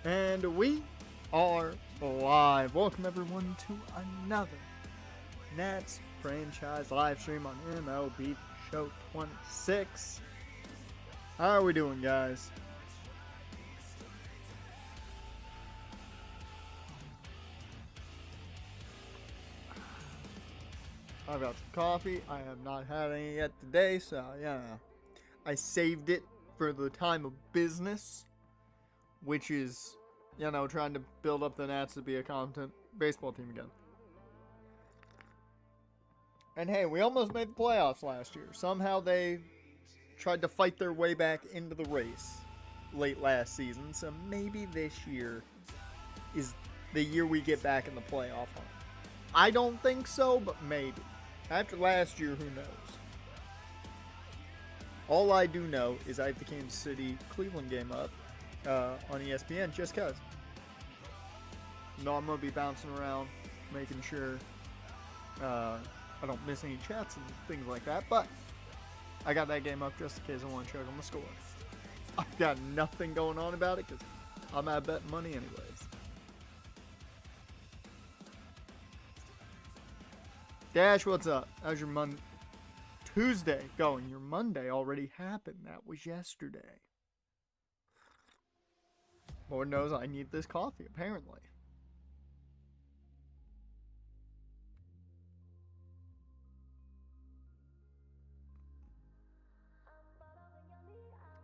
And we are live. Welcome everyone to another Nats franchise live stream on MLB Show 26. How are we doing, guys? I've got some coffee. I have not had any yet today, so yeah. I saved it for the time of business, which is, trying to build up the Nats to be a competent baseball team again. And hey, we almost made the playoffs last year. Somehow they tried to fight their way back into the race late last season, so maybe this year is the year we get back in the playoff hunt. I don't think so, but maybe. After last year, who knows? All I do know is I have the Kansas City-Cleveland game up on ESPN just because. No, I'm going to be bouncing around, making sure I don't miss any chats and things like that, but I got that game up just in case I want to check on the score. I've got nothing going on about it because I'm out betting money anyways. Dash, what's up? How's your Tuesday going? Your Monday already happened. That was yesterday. Lord knows I need this coffee, apparently.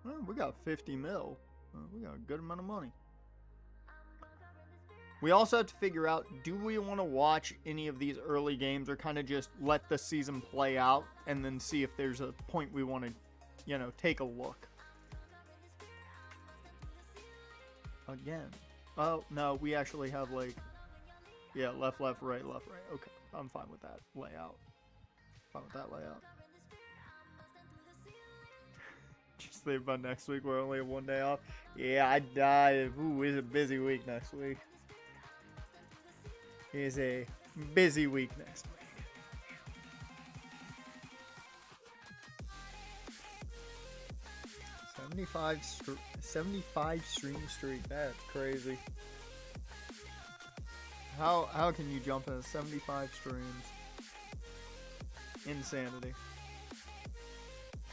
Well, we got 50 mil. We got a good amount of money. We also have to figure out, do we want to watch any of these early games or kind of just let the season play out and then see if there's a point we want to, take a look. Again. Oh, no, we actually have left, right. Okay, I'm fine with that layout. Just think about next week. We're only have one day off. Yeah, I die. Ooh, it's a busy week next week. It's a busy week next week. 75 stream streak. That's crazy. How can you jump in 75 streams? Insanity.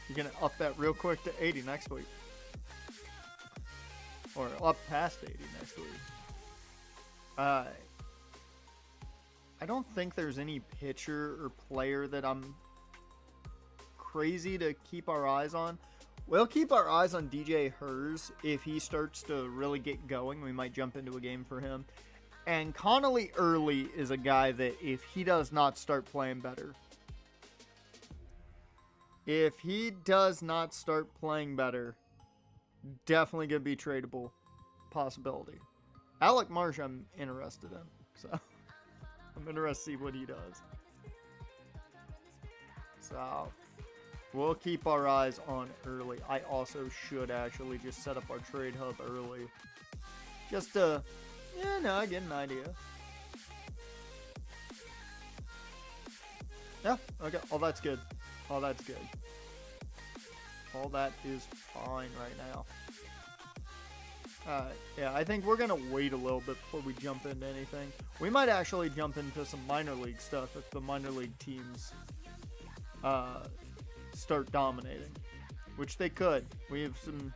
You're gonna up that real quick to 80 next week, or up past 80 next week. I don't think there's any pitcher or player that I'm crazy to keep our eyes on. We'll keep our eyes on DJ Hers. If he starts to really get going, we might jump into a game for him. And Connolly Early is a guy that if he does not start playing better, definitely going to be tradable possibility. Alec Marsh I'm interested in, so I'm interested to see what he does. So we'll keep our eyes on Early. I also should actually just set up our trade hub early, just to, get an idea. Yeah, okay, all that's good. All that is fine right now. Yeah, I think we're going to wait a little bit before we jump into anything. We might actually jump into some minor league stuff if the minor league teams start dominating, which they could. We have some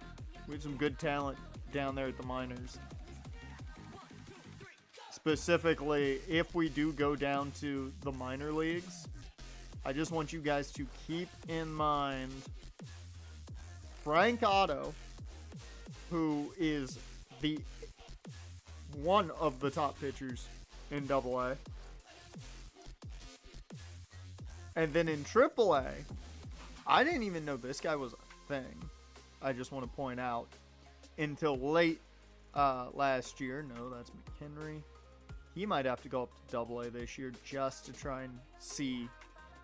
good talent down there at the minors. Specifically, if we do go down to the minor leagues, I just want you guys to keep in mind Frank Otto, who is one of the top pitchers in AA. And then in AAA, I didn't even know this guy was a thing. I just want to point out, until late last year. No, that's McHenry. He might have to go up to AA this year just to try and see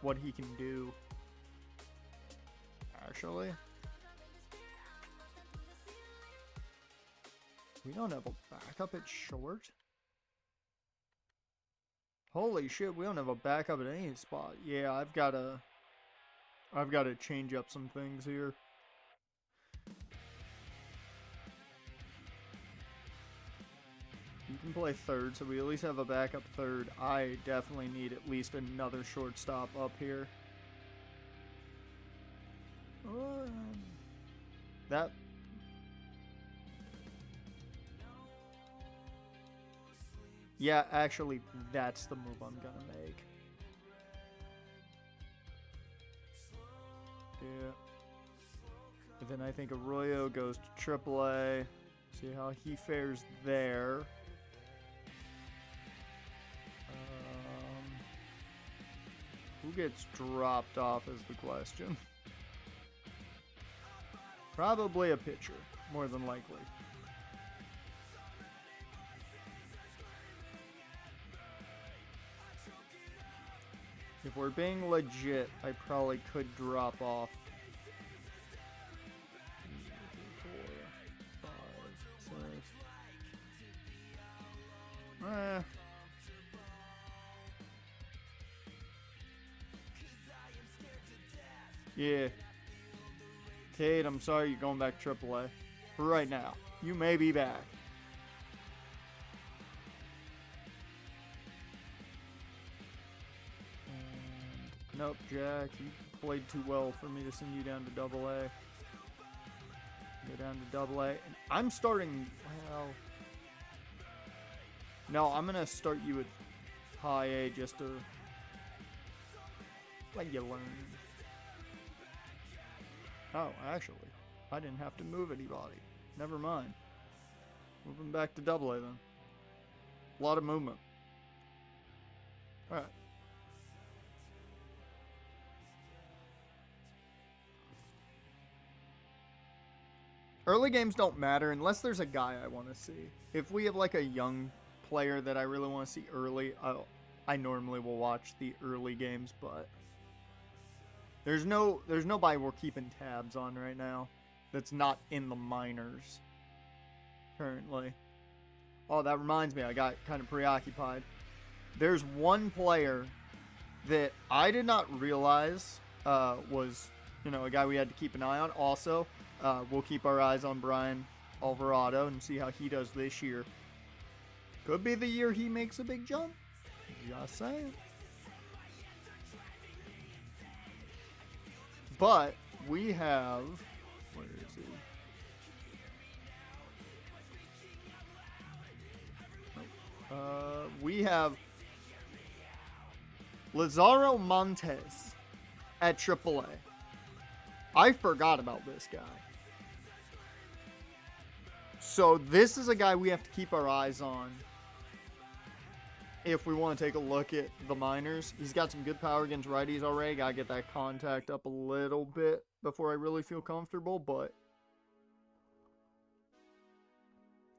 what he can do. Actually, we don't have a backup at short. Holy shit, we don't have a backup at any spot. Yeah, I've got to change up some things here. You can play third, so we at least have a backup third. I definitely need at least another shortstop up here. That... Yeah, actually, that's the move I'm gonna make. Yeah. And then I think Arroyo goes to AAA. See how he fares there. Who gets dropped off is the question. Probably a pitcher, more than likely. If we're being legit, I probably could drop off. 4, 5, 6. Yeah. Cade, I'm sorry you're going back to AAA. For right now. You may be back. And, nope, Jack. You played too well for me to send you down to AA. Go down to AA. And I'm starting... Well... No, I'm going to start you at high A just to let you learn. Oh, actually, I didn't have to move anybody. Never mind. Moving back to AA then. A lot of movement. Alright. Early games don't matter unless there's a guy I want to see. If we have like a young player that I really want to see early, I normally will watch the early games, but there's nobody we're keeping tabs on right now that's not in the minors currently. Oh, that reminds me, I got kind of preoccupied. There's one player that I did not realize was, a guy we had to keep an eye on. Also, we'll keep our eyes on Brian Alvarado and see how he does this year. Could be the year he makes a big jump. Just saying. But we have... Where is he? We have Lazaro Montes at AAA. I forgot about this guy. So this is a guy we have to keep our eyes on if we want to take a look at the minors. He's got some good power against righties already. Gotta get that contact up a little bit before I really feel comfortable, but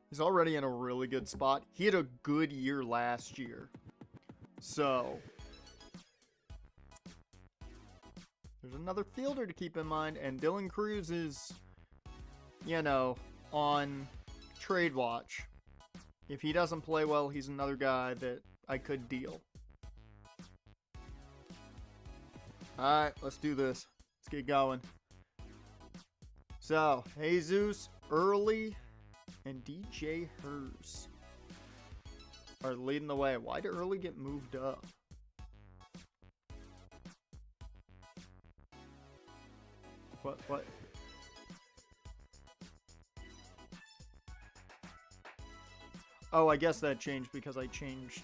he's already in a really good spot. He had a good year last year. So there's another fielder to keep in mind, and Dylan Cruz is, on trade watch. If he doesn't play well, he's another guy that I could deal. Alright, let's do this. Let's get going. So, Jesus, Early, and DJ Hers are leading the way. Why did Early get moved up? What? Oh, I guess that changed because I changed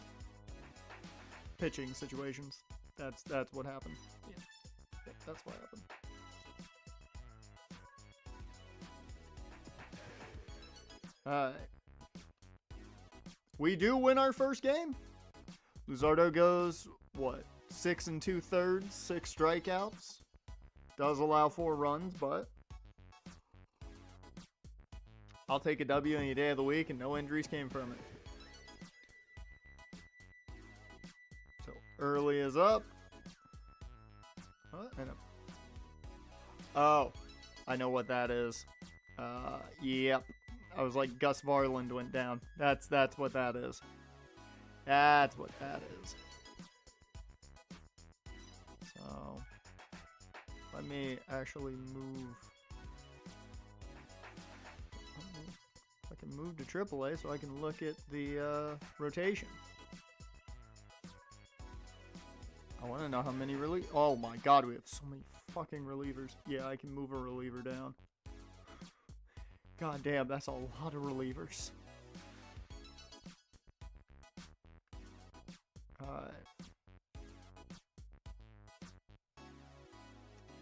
pitching situations. That's what happened. Yeah, that's what happened. Alright. We do win our first game. Luzardo goes, 6 2/3, 6 strikeouts. Does allow 4 runs, but I'll take a W any day of the week, and no injuries came from it. So, Early is up. What? Oh, I know what that is. Yep. I was like, Gus Varland went down. That's what that is. That's what that is. So, let me actually move. can move to AAA so I can look at the rotation. I want to know how many oh my god, we have so many fucking relievers. Yeah, I can move a reliever down. God damn, that's a lot of relievers. Alright.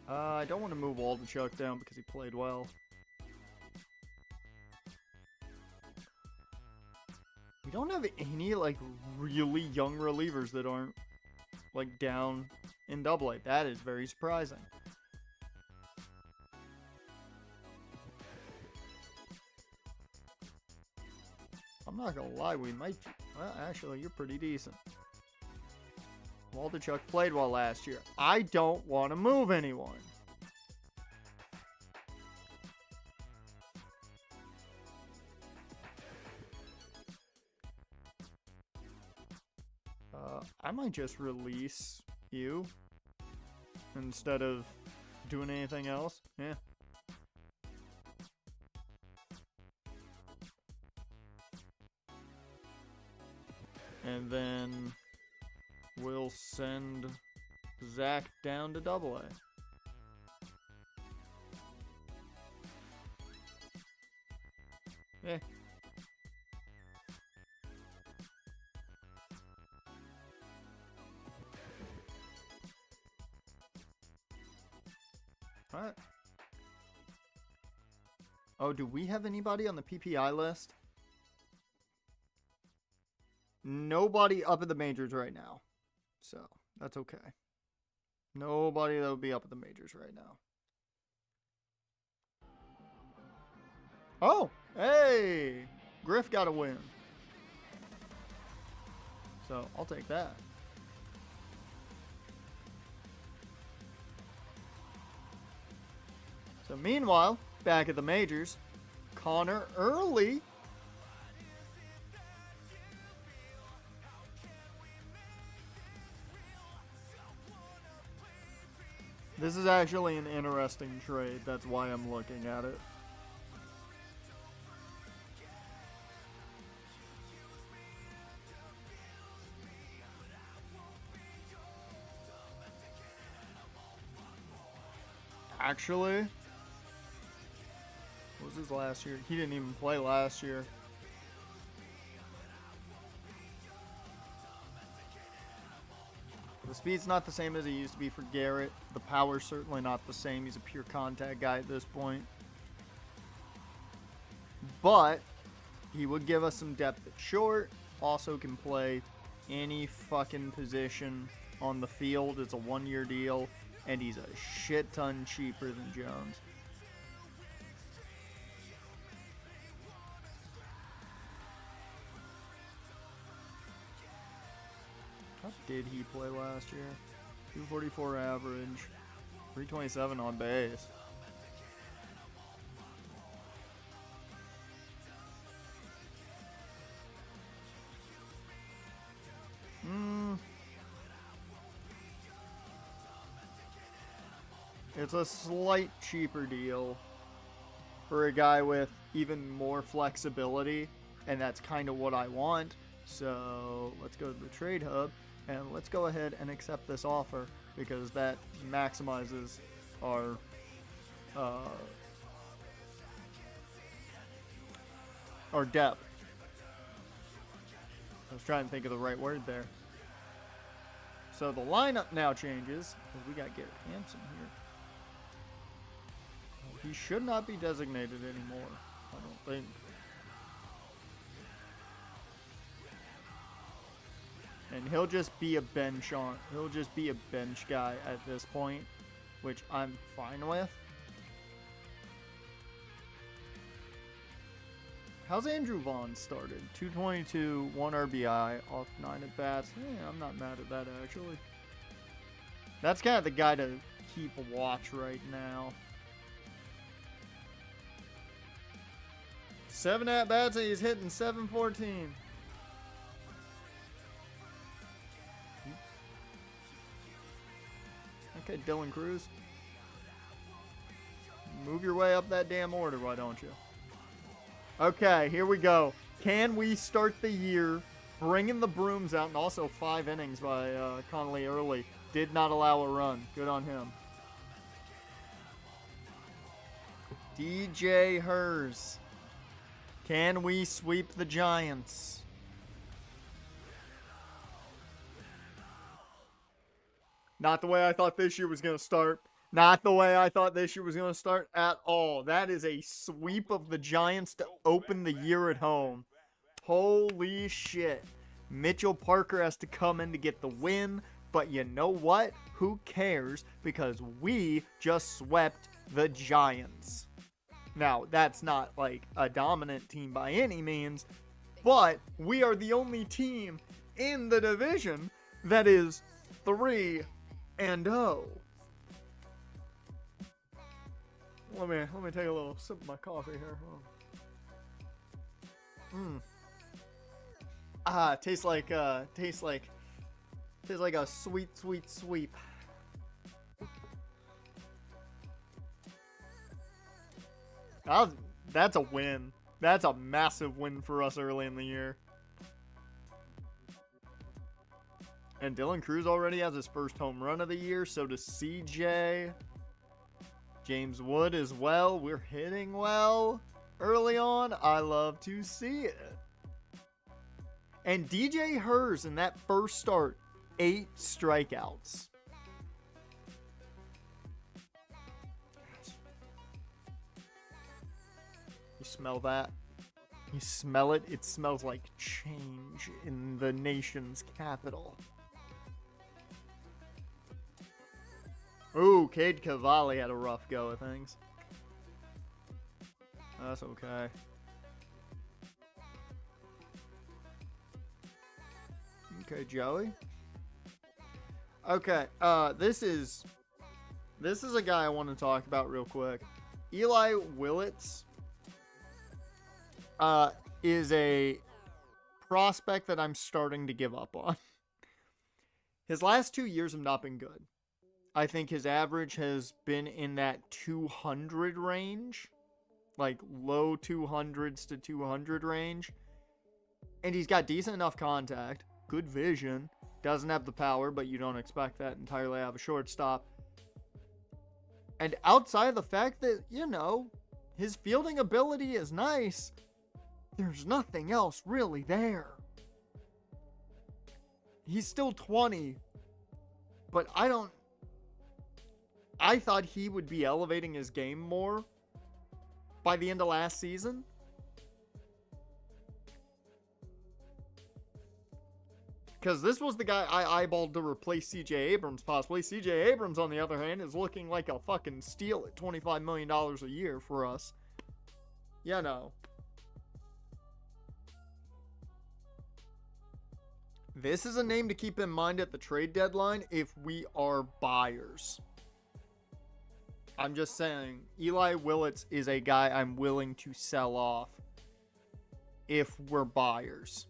I don't want to move Waldichuk down because he played well. We don't have any, like, really young relievers that aren't, like, down in AA. That is very surprising. I'm not gonna lie, we might... Well, actually, you're pretty decent. Waldichuk played well last year. I don't want to move anyone. I might just release you instead of doing anything else. Yeah. And then we'll send Zach down to AA. Yeah. Alright. Oh, do we have anybody on the PPI list? Nobody up at the majors right now. So, that's okay. Nobody that would be up at the majors right now. Oh, hey! Griff got a win. So, I'll take that. So, meanwhile, back at the majors, Connor Early. This is actually an interesting trade. That's why I'm looking at it. Actually, what was his last year? He didn't even play last year. The speed's not the same as it used to be for Garrett. The power's certainly not the same. He's a pure contact guy at this point. But he would give us some depth at short. Also can play any fucking position on the field. It's a one-year deal. And he's a shit ton cheaper than Jones. How did he play last year? 244 average, 327 on base. It's a slight cheaper deal for a guy with even more flexibility, and that's kind of what I want. So let's go to the trade hub, and let's go ahead and accept this offer because that maximizes our depth. I was trying to think of the right word there. So the lineup now changes because we got Garrett Hampson here. He should not be designated anymore, I don't think. And he'll just be a bench guy at this point, which I'm fine with. How's Andrew Vaughn started? 222, 1 RBI, off 9 at bats. Yeah, I'm not mad at that actually. That's kind of the guy to keep a watch right now. 7 at bats and he's hitting 714. Okay, Dylan Cruz. Move your way up that damn order, why don't you? Okay, here we go. Can we start the year bringing the brooms out? And also 5 innings by Connolly early. Did not allow a run. Good on him. DJ Hers. Can we sweep the Giants? Not the way I thought this year was going to start. Not the way I thought this year was going to start at all. That is a sweep of the Giants to open the year at home. Holy shit. Mitchell Parker has to come in to get the win. But you know what? Who cares? Because we just swept the Giants. Now, that's not like a dominant team by any means. But we are the only team in the division that is 3-0. Let me take a little sip of my coffee here. Tastes like a sweet sweep. That's a win. That's a massive win for us early in the year. And Dylan Cruz already has his first home run of the year. So does CJ. James Wood as well. We're hitting well early on. I love to see it. And DJ Hers in that first start, 8 strikeouts. You smell that? You smell it? It smells like change in the nation's capital. Ooh, Cade Cavalli had a rough go of things. That's okay. Okay, Joey. Okay, this is a guy I want to talk about real quick. Eli Willits is a prospect that I'm starting to give up on. His last 2 years have not been good. I think his average has been in that 200 range. Like low 200s to 200 range. And he's got decent enough contact. Good vision. Doesn't have the power, but you don't expect that entirely out of a shortstop. And outside of the fact that, you know, his fielding ability is nice, there's nothing else really there. He's still 20. But I thought he would be elevating his game more by the end of last season. Because this was the guy I eyeballed to replace C.J. Abrams, possibly. C.J. Abrams, on the other hand, is looking like a fucking steal at $25 million a year for us. You know. This is a name to keep in mind at the trade deadline if we are buyers. I'm just saying, Eli Willits is a guy I'm willing to sell off if we're buyers.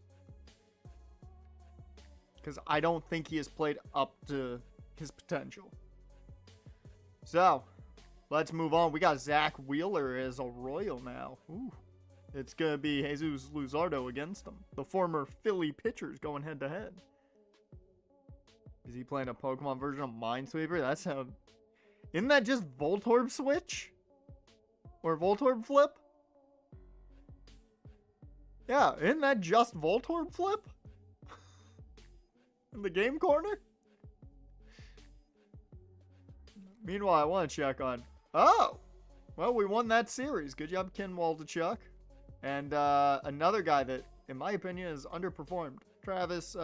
Because I don't think he has played up to his potential. So, let's move on. We got Zach Wheeler as a Royal now. Ooh. It's going to be Jesus Luzardo against him. The former Philly pitchers going head to head. Is he playing a Pokemon version of Minesweeper? That sounds... Isn't that just Voltorb Switch? Or Voltorb Flip? Yeah, isn't that just Voltorb Flip? In the game corner? Meanwhile, I want to check on... Oh! Well, we won that series. Good job, Ken Waldichuk. And another guy that, in my opinion, has underperformed. Travis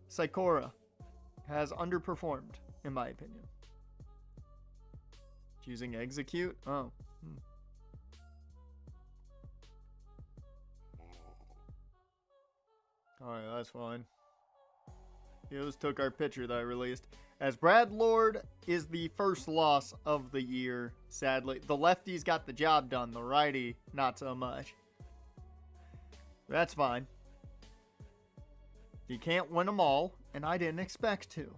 Sikora has underperformed, in my opinion. Using execute? Oh. Alright, that's fine. He just took our pitcher that I released. As Brad Lord is the first loss of the year, sadly. The lefty's got the job done. The righty, not so much. That's fine. You can't win them all, and I didn't expect to.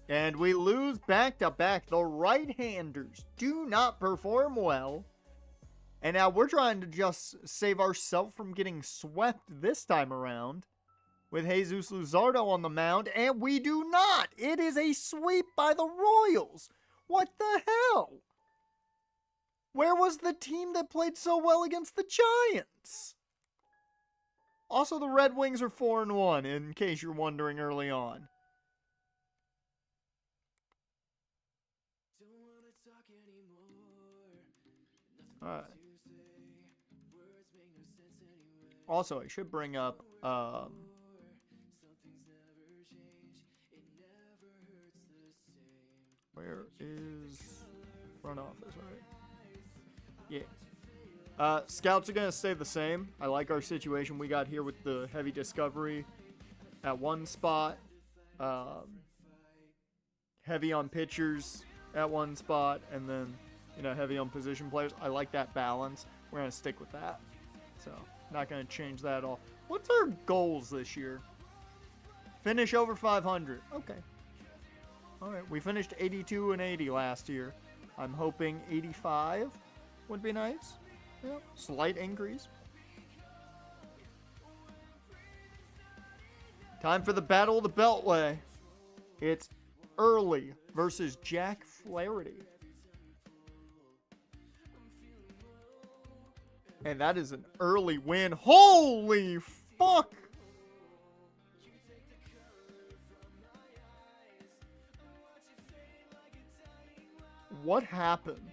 And we lose back-to-back. The right-handers do not perform well. And now we're trying to just save ourselves from getting swept this time around with Jesus Luzardo on the mound, and we do not. It is a sweep by the Royals. What the hell? Where was the team that played so well against the Giants? Also, the Red Wings are 4-1, in case you're wondering early on. Alright. Also, I should bring up, where is front office, right? Yeah. Scouts are going to stay the same. I like our situation we got here with the heavy discovery at one spot. Heavy on pitchers at one spot. And then, heavy on position players. I like that balance. We're going to stick with that. So, not going to change that at all. What's our goals this year? Finish over 500. Okay. All right. We finished 82 and 80 last year. I'm hoping 85 would be nice. Yeah, slight increase. Time for the Battle of the Beltway. It's Early versus Jack Flaherty. And that is an early win. Holy fuck! What happened?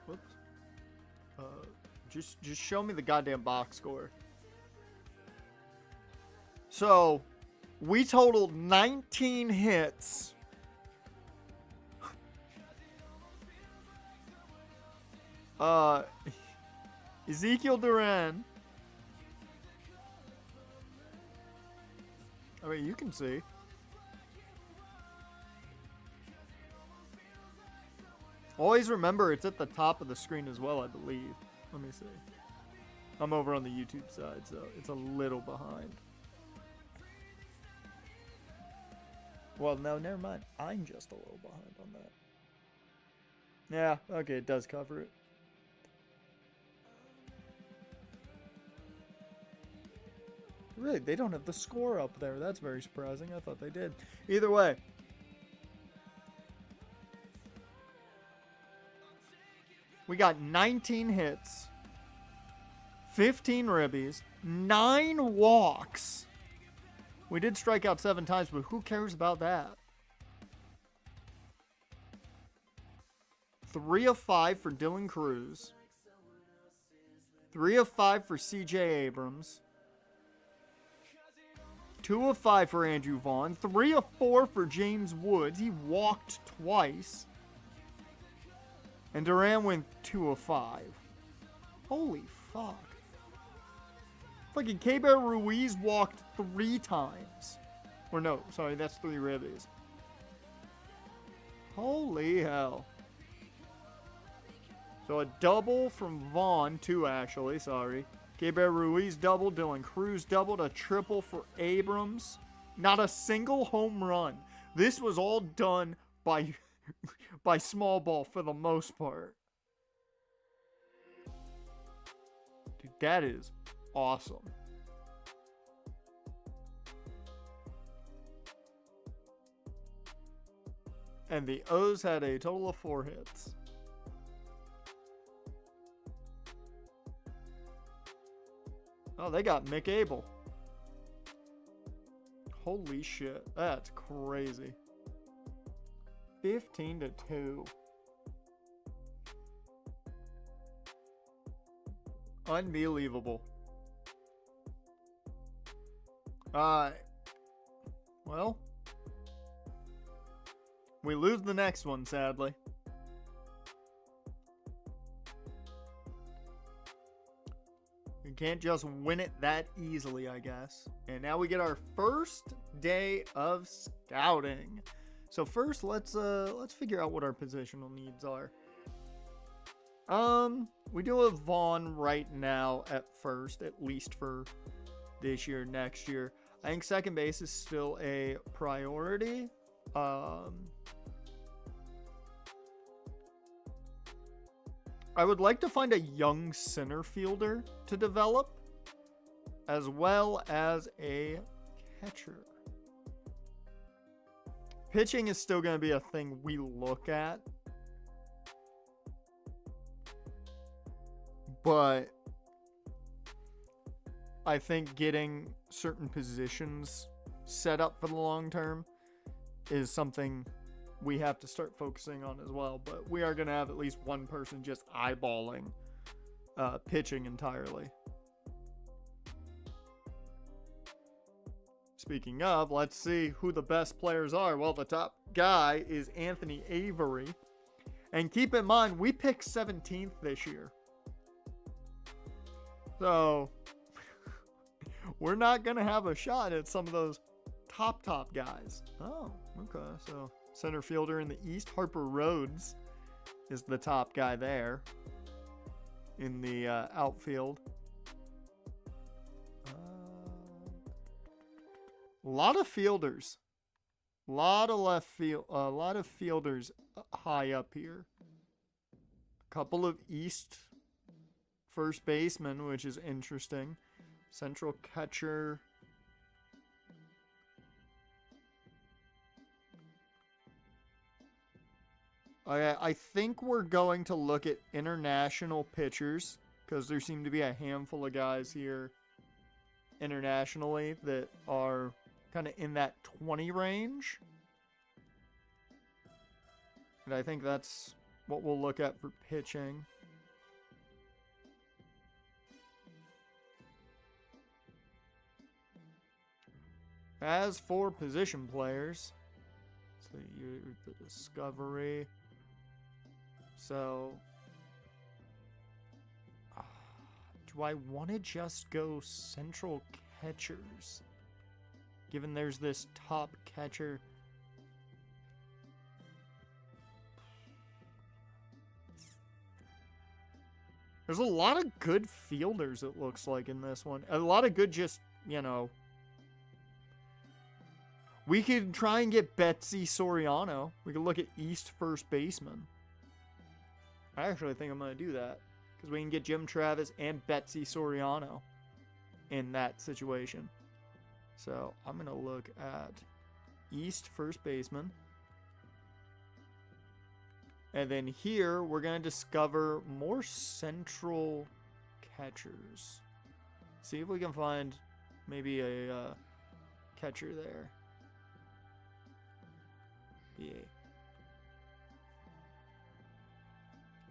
Whoops. Just show me the goddamn box score. So, we totaled 19 hits. Ezekiel Duran. I mean, you can see. Always remember, it's at the top of the screen as well, I believe. Let me see. I'm over on the YouTube side, so it's a little behind. Well, no, never mind. I'm just a little behind on that. Yeah, okay, it does cover it. Really, they don't have the score up there. That's very surprising. I thought they did. Either way. We got 19 hits, 15 ribbies, 9 walks. We did strike out 7 times, but who cares about that? 3 of 5 for Dylan Cruz. 3 of 5 for CJ Abrams. 2 of 5 for Andrew Vaughn. 3 of 4 for James Woods. He walked twice. And Duran went 2 of 5. Holy fuck. Fucking K-Bear Ruiz walked 3 times. Or no, sorry, that's 3 ribbies. Holy hell. So a double from Vaughn, 2 actually, sorry. K-Bear Ruiz doubled, Dylan Cruz doubled, a triple for Abrams. Not a single home run. This was all done by small ball for the most part. Dude, that is awesome. And the O's had a total of 4 hits. Oh, they got Mick Abel. Holy shit. That's crazy. 15-2. Unbelievable. Alright. Well, we lose the next one, sadly. We can't just win it that easily, I guess. And now we get our first day of scouting. So first, let's figure out what our positional needs are. We do have Vaughn right now at first, at least for this year, next year. I think second base is still a priority. I would like to find a young center fielder to develop, as well as a catcher. Pitching is still going to be a thing we look at, but I think getting certain positions set up for the long term is something we have to start focusing on as well. But we are going to have at least one person just eyeballing pitching entirely. Speaking of, let's see who the best players are. Well, the top guy is Anthony Avery. And keep in mind, we picked 17th this year. So, we're not going to have a shot at some of those top guys. Oh, okay. So, center fielder in the East, Harper Rhodes is the top guy there in the outfield. A lot of fielders. A lot of fielders high up here. A couple of East first basemen, which is interesting. Central catcher. I think we're going to look at international pitchers, because there seem to be a handful of guys here internationally that are kind of in that 20 range. And I think that's what we'll look at for pitching. As for position players, so the Discovery. So, do I want to just go central catchers? Given there's this top catcher. There's a lot of good fielders, it looks like, in this one. A lot of good just, you know. We could try and get Betsy Soriano. We could look at East first baseman. I actually think I'm going to do that. Because we can get Jim Travis and Betsy Soriano in that situation. So, I'm going to look at East first baseman. And then here, we're going to discover more central catchers. See if we can find maybe a catcher there. Yeah.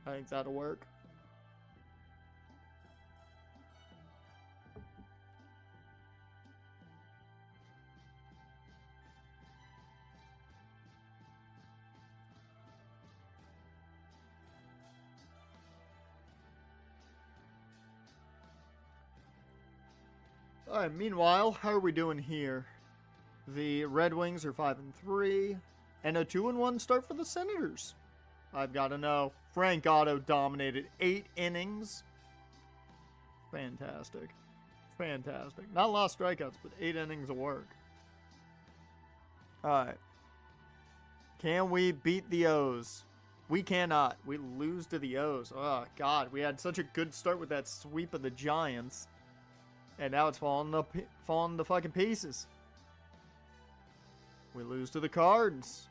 I think that'll work. Alright, meanwhile, how are we doing here? The Red Wings are 5-3, and a 2-1 start for the Senators. I've got to know. Frank Otto dominated 8 innings. Fantastic. Fantastic. Not a lot of strikeouts, but 8 innings of work. Alright. Can we beat the O's? We cannot. We lose to the O's. Oh, God. We had such a good start with that sweep of the Giants. And now it's falling to fucking pieces. We lose to the Cards.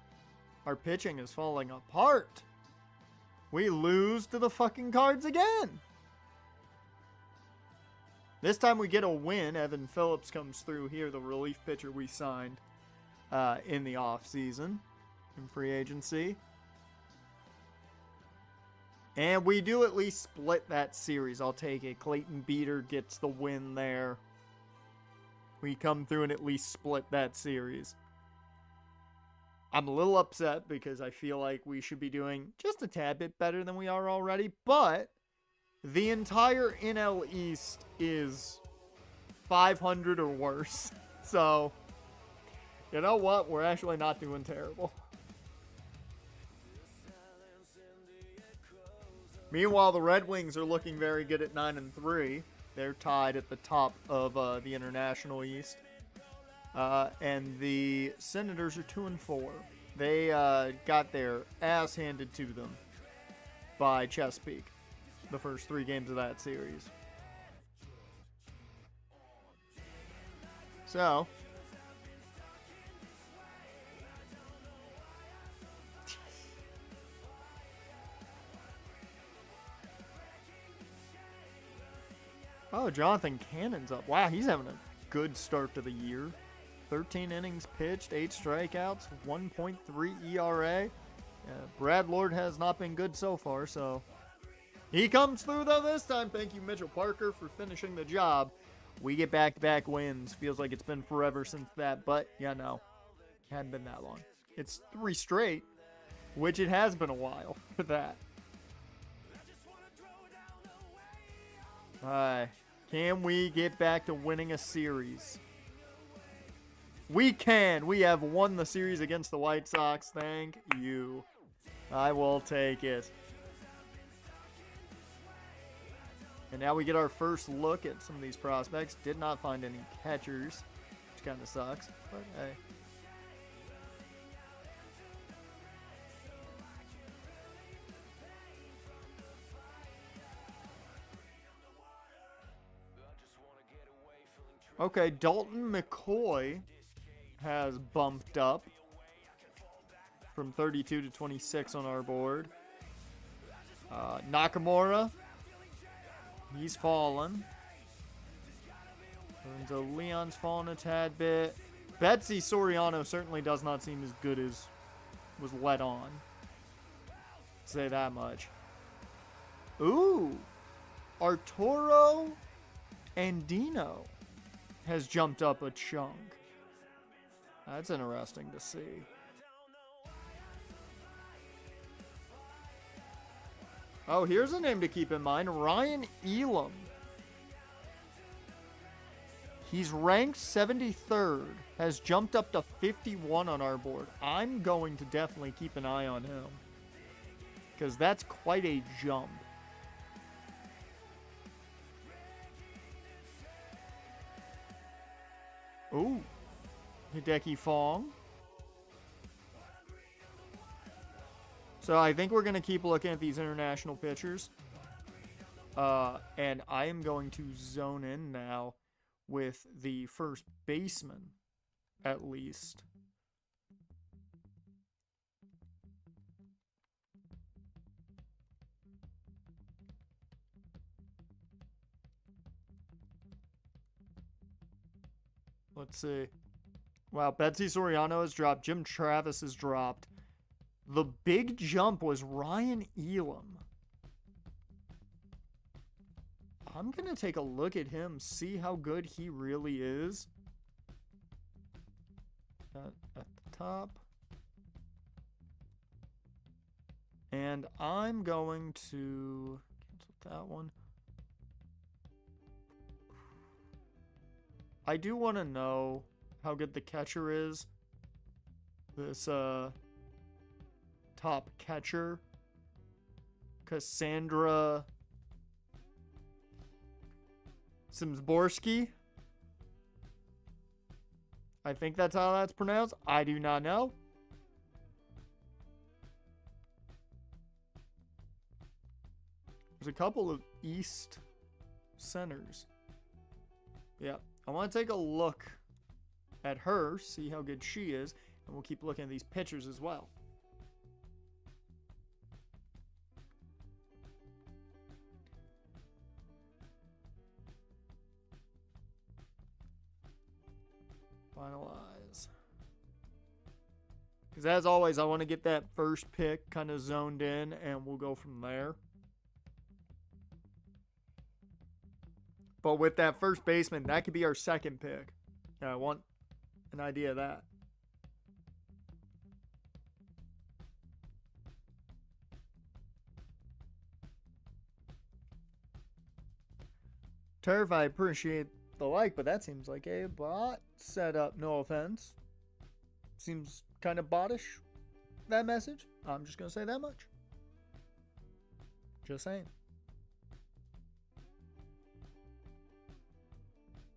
Our pitching is falling apart. We lose to the fucking Cards again. This time we get a win. Evan Phillips comes through here, the relief pitcher we signed in the offseason in free agency. And we do at least split that series. I'll take it. Clayton Beeter gets the win there. We come through and at least split that series. I'm a little upset because I feel like we should be doing just a tad bit better than we are already. But the entire NL East is 500 or worse. So, you know what? We're actually not doing terrible. Meanwhile, the Red Wings are looking very good at 9-3. They're tied at the top of the International East. And the Senators are 2-4. They got their ass handed to them by Chesapeake. the first 3 games of that series. So, oh, Jonathan Cannon's up. Wow, he's having a good start to the year. 13 innings pitched, 8 strikeouts, 1.3 ERA. Brad Lord has not been good so far, so he comes through though this time. Thank you, Mitchell Parker, for finishing the job. We get back-to-back wins. Feels like it's been forever since that, but yeah, no, hadn't been that long. It's 3 straight, which it has been a while for that. All right, can we get back to winning a series? We can. We have won the series against the White Sox. Thank you. I will take it. And now we get our first look at some of these prospects. Did not find any catchers, which kind of sucks, but hey. Okay, Dalton McCoy has bumped up from 32 to 26 on our board. Nakamura, he's fallen. So Leon's fallen a tad bit. Betsy Soriano certainly does not seem as good as was let on. Say that much. Ooh, Arturo Andino has jumped up a chunk. That's interesting to see. Oh, here's a name to keep in mind. Ryan Elam. He's ranked 73rd. Has jumped up to 51 on our board. I'm going to definitely keep an eye on him, because that's quite a jump. Ooh. Hideki Fong. So I think we're going to keep looking at these international pitchers. And I am going to zone in now with the first baseman, at least. Let's see. Wow, Betsy Soriano has dropped. Jim Travis has dropped. The big jump was Ryan Elam. I'm going to take a look at him, see how good he really is. At the top. And I'm going to cancel that one. I do want to know how good the catcher is. This top catcher, Cassandra Simsborski. I think that's how that's pronounced. I do not know. There's a couple of East centers. Yeah, I want to take a look at her, see how good she is, and we'll keep looking at these pitchers as well. Finalize. Because as always, I want to get that first pick kind of zoned in, and we'll go from there. But with that first baseman, that could be our second pick. Yeah, I want an idea of that. Turf, I appreciate the like, but that seems like a bot setup. No offense. Seems kind of bottish, that message. I'm just going to say that much. Just saying.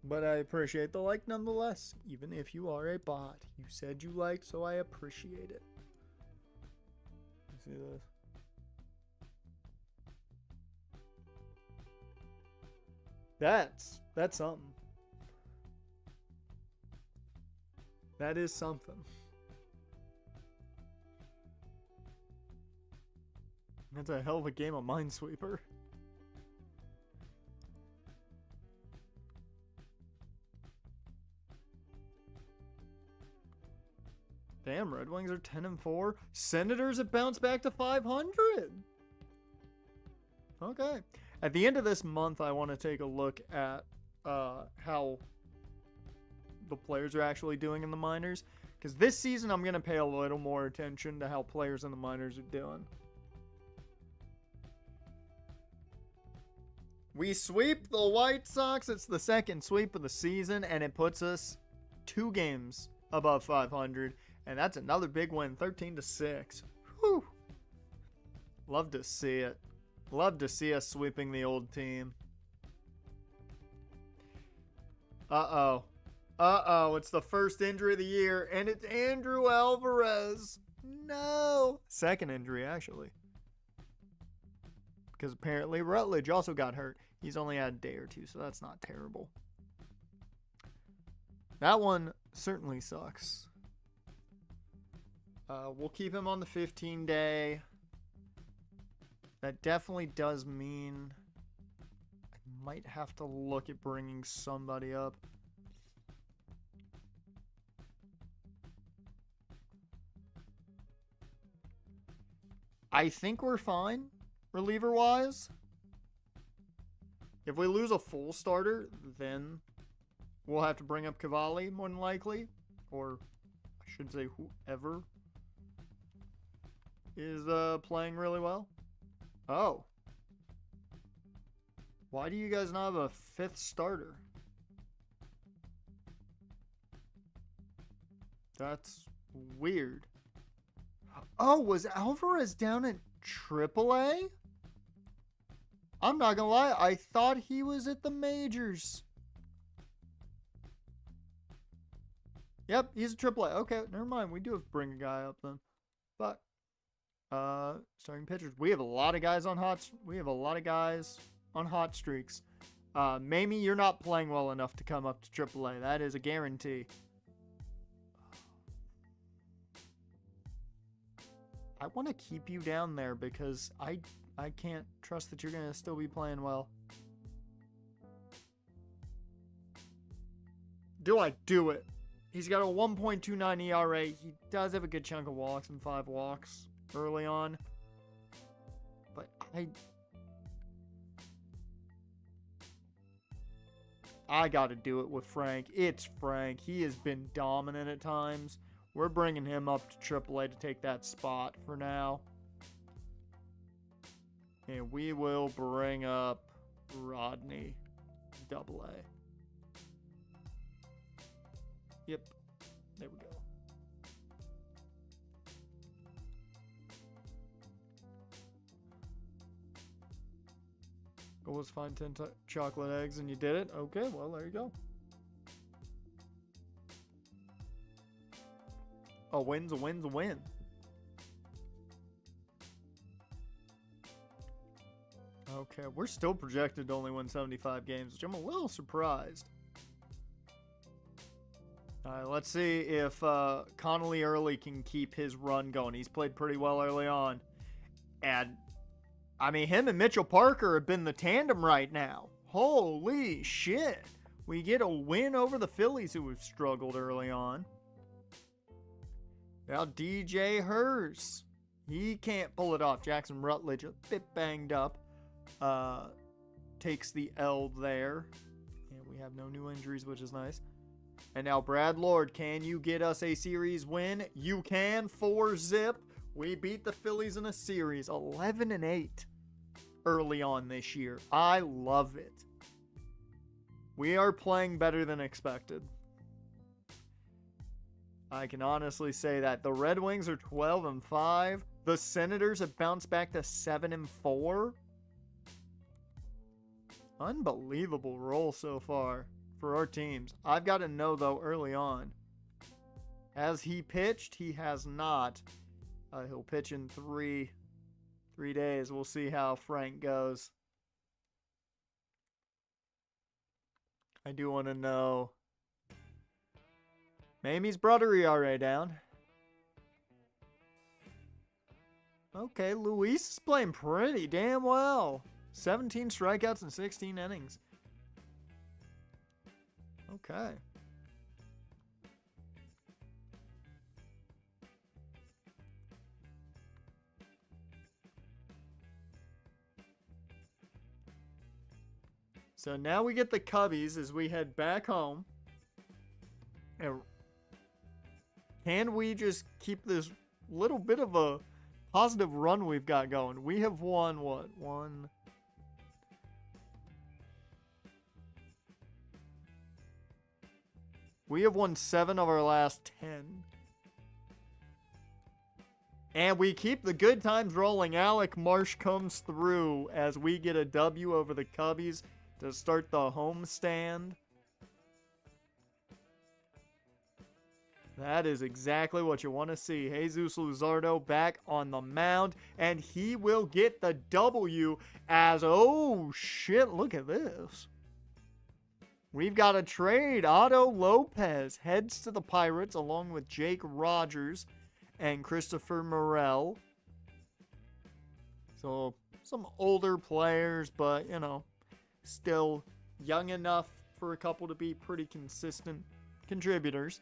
But I appreciate the like nonetheless, even if you are a bot. You said you liked, so I appreciate it. You see this? That's something. That is something. That's a hell of a game of Minesweeper. Damn, Red Wings are 10-4. Senators have bounced back to 500. Okay. At the end of this month, I want to take a look at how the players are actually doing in the minors. Because this season, I'm going to pay a little more attention to how players in the minors are doing. We sweep the White Sox. It's the second sweep of the season, and it puts us 2 games above 500. And that's another big win, 13-6. Whew. Love to see it. Love to see us sweeping the old team. Uh-oh. Uh-oh, it's the first injury of the year, and it's Andrew Alvarez. No. Second injury, actually. Because apparently Rutledge also got hurt. He's only had a day or 2, so that's not terrible. That one certainly sucks. We'll keep him on the 15-day. That definitely does mean I might have to look at bringing somebody up. I think we're fine, reliever-wise. If we lose a full starter, then we'll have to bring up Cavalli, more than likely. Or I should say whoever is playing really well. Oh. Why do you guys not have a 5th starter? That's weird. Oh, was Alvarez down at AAA? I'm not gonna lie, I thought he was at the majors. Yep, he's a AAA. Okay, never mind. We do have to bring a guy up then. But starting pitchers. We have a lot of guys on hot streaks. Mamie, you're not playing well enough to come up to AAA. That is a guarantee. I want to keep you down there because I can't trust that you're going to still be playing well. Do I do it? He's got a 1.29 ERA. He does have a good chunk of walks and 5 walks early on. But I got to do it with Frank. It's Frank. He has been dominant at times. We're bringing him up to AAA to take that spot for now. And we will bring up Rodney, AA. Yep. There we go. Goal was find 10 chocolate eggs and you did it? Okay, well, there you go. A win's a win's a win. Okay, we're still projected to only win 75 games, which I'm a little surprised. All right, let's see if Connolly Early can keep his run going. He's played pretty well early on. And, I mean, him and Mitchell Parker have been the tandem right now. Holy shit. We get a win over the Phillies, who have struggled early on. Now DJ Hers. He can't pull it off. Jackson Rutledge, a bit banged up. Takes the L there. And we have no new injuries, which is nice. And now Brad Lord, can you get us a series win? You can. 4-0. We beat the Phillies in a series. 11-8 early on this year. I love it. We are playing better than expected. I can honestly say that. The Red Wings are 12-5. The Senators have bounced back to 7-4. Unbelievable roll so far for our teams. I've got to know, though, early on. Has he pitched? He has not. He'll pitch in three days. We'll see how Frank goes. I do want to know. Mamie's brother ERA down. Okay, Luis is playing pretty damn well. 17 strikeouts in 16 innings. Okay. So now we get the Cubbies as we head back home. And can we just keep this little bit of a positive run we've got going? We have won, what? We have won 7 of our last 10. And we keep the good times rolling. Alec Marsh comes through as we get a W over the Cubbies to start the homestand. That is exactly what you want to see. Jesus Luzardo back on the mound, and he will get the W as, oh shit, look at this. We've got a trade. Otto Lopez heads to the Pirates along with Jake Rogers and Christopher Morel. So, some older players, but, you know, still young enough for a couple to be pretty consistent contributors.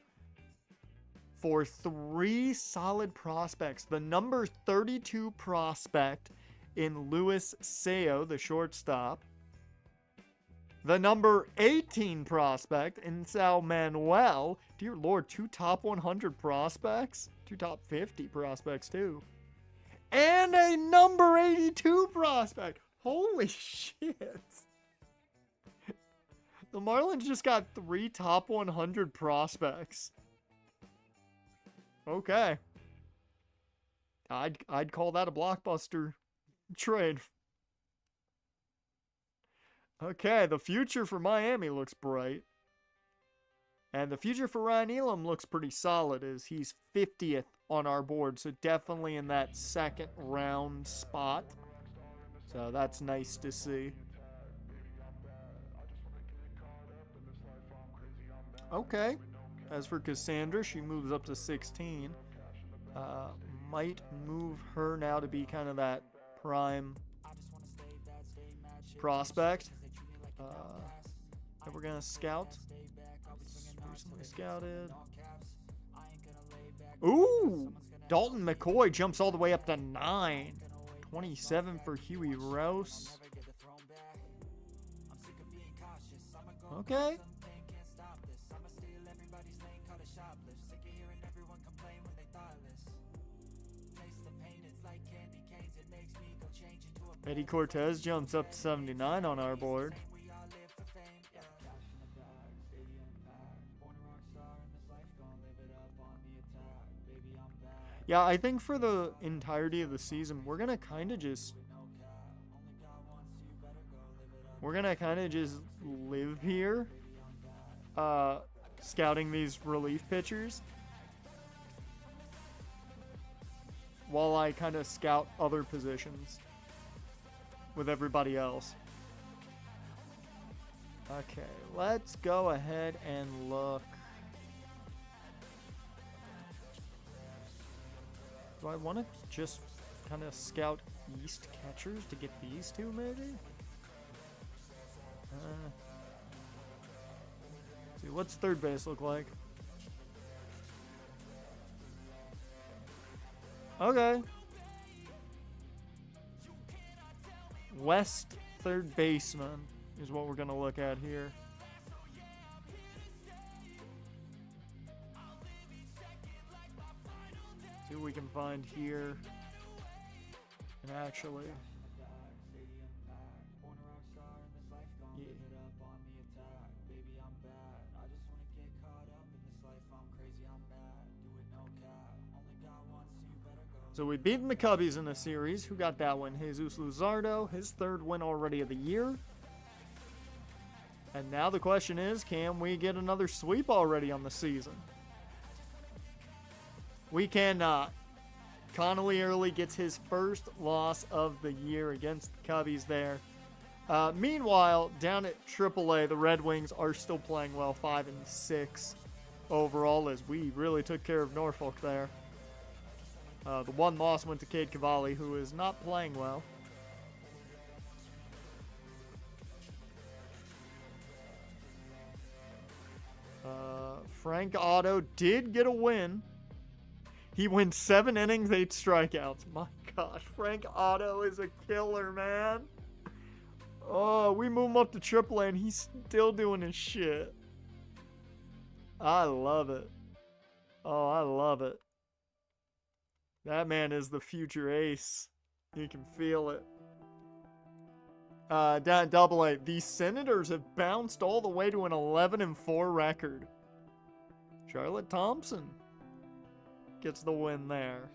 For 3 solid prospects. The number 32 prospect in Luis Seo, the shortstop. The number 18 prospect in Sal Manuel. Dear Lord, 2 top 100 prospects. 2 top 50 prospects, too. And a number 82 prospect. Holy shit. The Marlins just got 3 top 100 prospects. Okay. I'd call that a blockbuster trade. Okay, the future for Miami looks bright. And the future for Ryan Elam looks pretty solid as he's 50th on our board. So definitely in that second round spot. So that's nice to see. Okay. As for Cassandra, she moves up to 16. Might move her now to be kind of that prime prospect. That we're going to scout. Recently scouted. Ooh! Dalton McCoy jumps all the way up to 9. 27 for Huey Rose. Okay. Eddie Cortez jumps up to 79 on our board. Yeah, I think for the entirety of the season, we're going to kind of just live here, scouting these relief pitchers, while I kind of scout other positions with everybody else. Okay, let's go ahead and look. Do I want to just kind of scout East catchers to get these two, maybe? See, what's third base look like? Okay. West third baseman is what we're going to look at here. See what we can find here. And actually... yeah. So we've beaten the Cubbies in the series. Who got that one? Jesus Luzardo, his 3rd win already of the year. And now the question is, can we get another sweep already on the season? We cannot. Connolly Early gets his first loss of the year against the Cubbies there. Meanwhile, down at AAA, the Red Wings are still playing well, 5-6 overall, as we really took care of Norfolk there. The one loss went to Cade Cavalli, who is not playing well. Frank Otto did get a win. He went 7 innings, 8 strikeouts. My gosh, Frank Otto is a killer, man. Oh, we move him up to AAA, and he's still doing his shit. I love it. Oh, I love it. That man is the future ace. You can feel it. Down at AA, the Senators have bounced all the way to an 11-4 record. Charlotte Thompson gets the win there.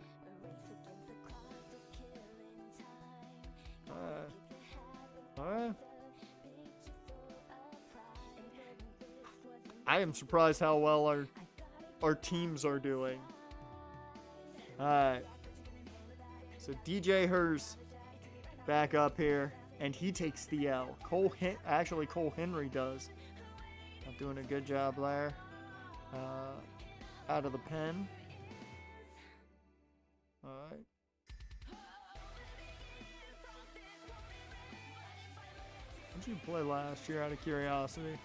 Alright. I am surprised how well our teams are doing. Alright. So DJ Hers back up here, and he takes the L. Cole Henry does. Not doing a good job there. Out of the pen. Alright. What did you play last year, out of curiosity?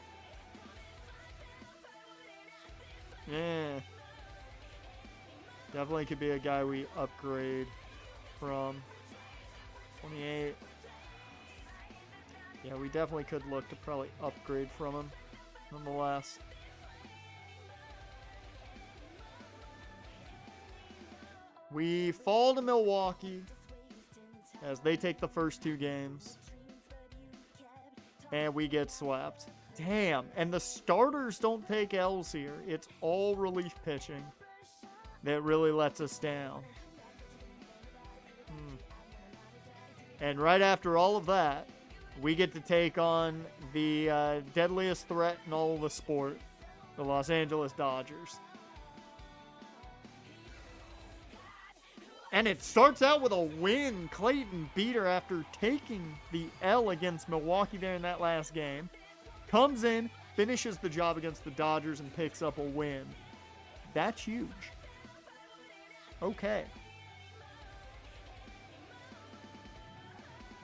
Yeah. Definitely could be a guy we upgrade from. 28. Yeah, we definitely could look to probably upgrade from him, nonetheless. We fall to Milwaukee as they take the first 2 games. And we get swept. Damn. And the starters don't take L's here. It's all relief pitching that really lets us down. And right after all of that, we get to take on the deadliest threat in all of the sport, the Los Angeles Dodgers. And it starts out with a win. Clayton beat her after taking the L against Milwaukee there in that last game. Comes in, finishes the job against the Dodgers, and picks up a win. That's huge. Okay.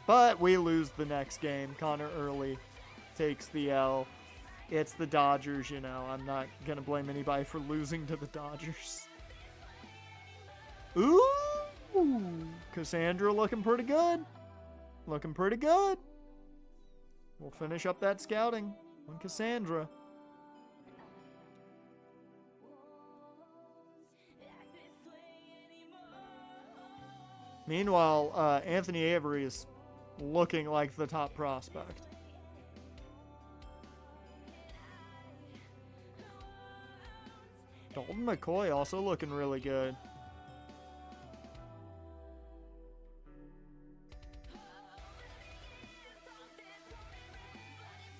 But we lose the next game. Connor Early takes the L. It's the Dodgers, you know. I'm not going to blame anybody for losing to the Dodgers. Ooh! Cassandra looking pretty good. Looking pretty good. We'll finish up that scouting on Cassandra. Meanwhile, Anthony Avery is looking like the top prospect. Dalton McCoy also looking really good.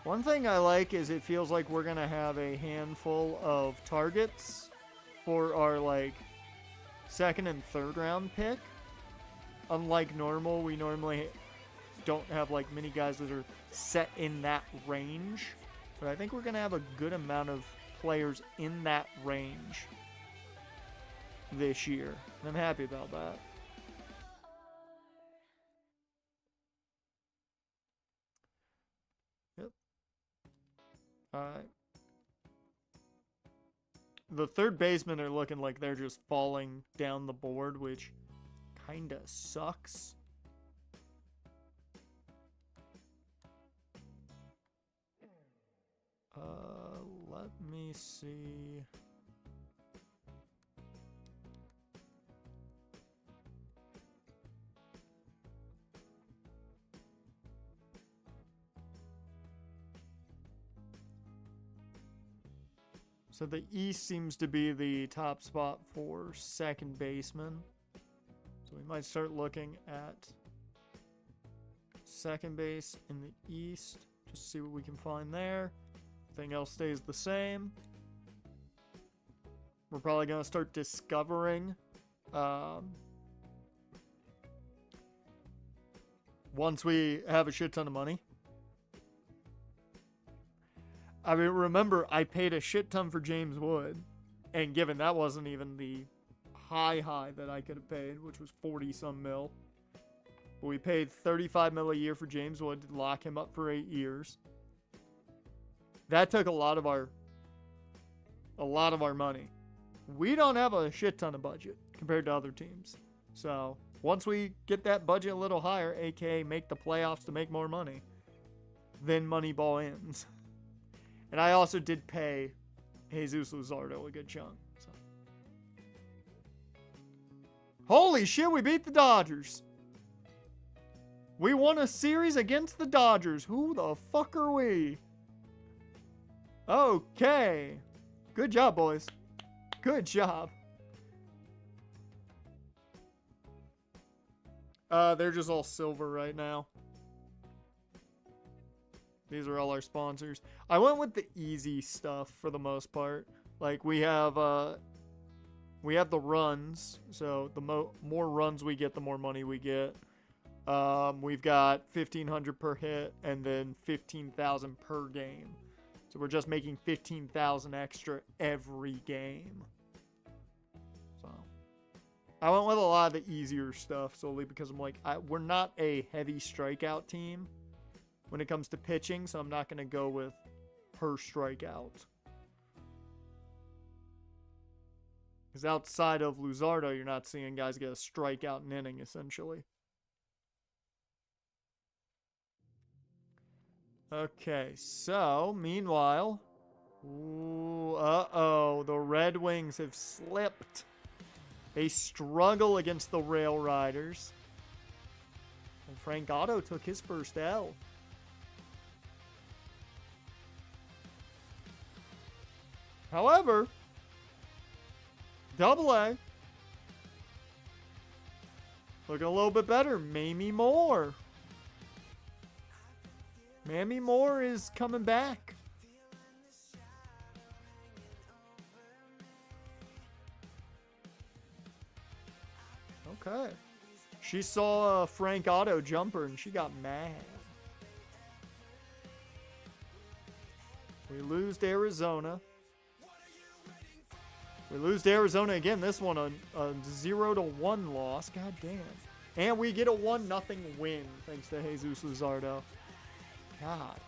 One thing I like is it feels like we're going to have a handful of targets for our, like, 2nd and 3rd round pick. Unlike normal, we normally don't have, like, many guys that are set in that range. But I think we're going to have a good amount of players in that range this year. And I'm happy about that. Alright. The third basemen are looking like they're just falling down the board, which kinda sucks. Let me see. So the East seems to be the top spot for second baseman. So we might start looking at second base in the East. Just see what we can find there. Everything else stays the same. We're probably going to start discovering once we have a shit ton of money. I mean, remember, I paid a shit ton for James Wood. And given that wasn't even the high that I could have paid, which was 40-some mil. But we paid 35 mil a year for James Wood to lock him up for 8 years. That took a lot of our money. We don't have a shit ton of budget compared to other teams. So, once we get that budget a little higher, aka make the playoffs to make more money, then Moneyball ends. And I also did pay Jesus Luzardo a good chunk. So. Holy shit, we beat the Dodgers. We won a series against the Dodgers. Who the fuck are we? Okay. Good job, boys. Good job. They're just all silver right now. These are all our sponsors. I went with the easy stuff for the most part. Like, we have the runs. So, the more runs we get, the more money we get. We've got 1,500 per hit and then 15,000 per game. So we're just making 15,000 extra every game. So I went with a lot of the easier stuff solely because I'm like, we're not a heavy strikeout team when it comes to pitching, so I'm not going to go with per strikeout. Because outside of Luzardo, you're not seeing guys get a strikeout an inning, essentially. Okay, so, meanwhile... Ooh, uh-oh, the Red Wings have slipped. They struggle against the Rail Riders. And Frank Otto took his first L. However, Double-A. Looking a little bit better. Mamie Moore. Mamie Moore is coming back. Okay. She saw a Frank Otto jumper and she got mad. We lose to Arizona. We lose to Arizona again. This one a 0-1 loss. God damn. And we get a 1-0 win thanks to Jesus Luzardo. God.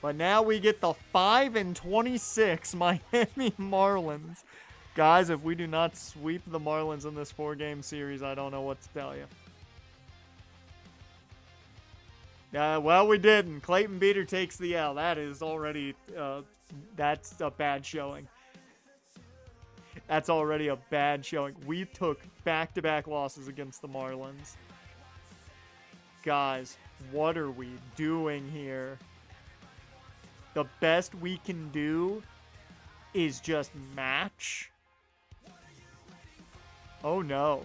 But now we get the 5-26 Miami Marlins. Guys, if we do not sweep the Marlins in this 4-game series, I don't know what to tell you. Well, we didn't. Clayton Beater takes the L. That is already, that's a bad showing. That's already a bad showing. We took back-to-back losses against the Marlins. Guys, what are we doing here? The best we can do is just match. Oh, no.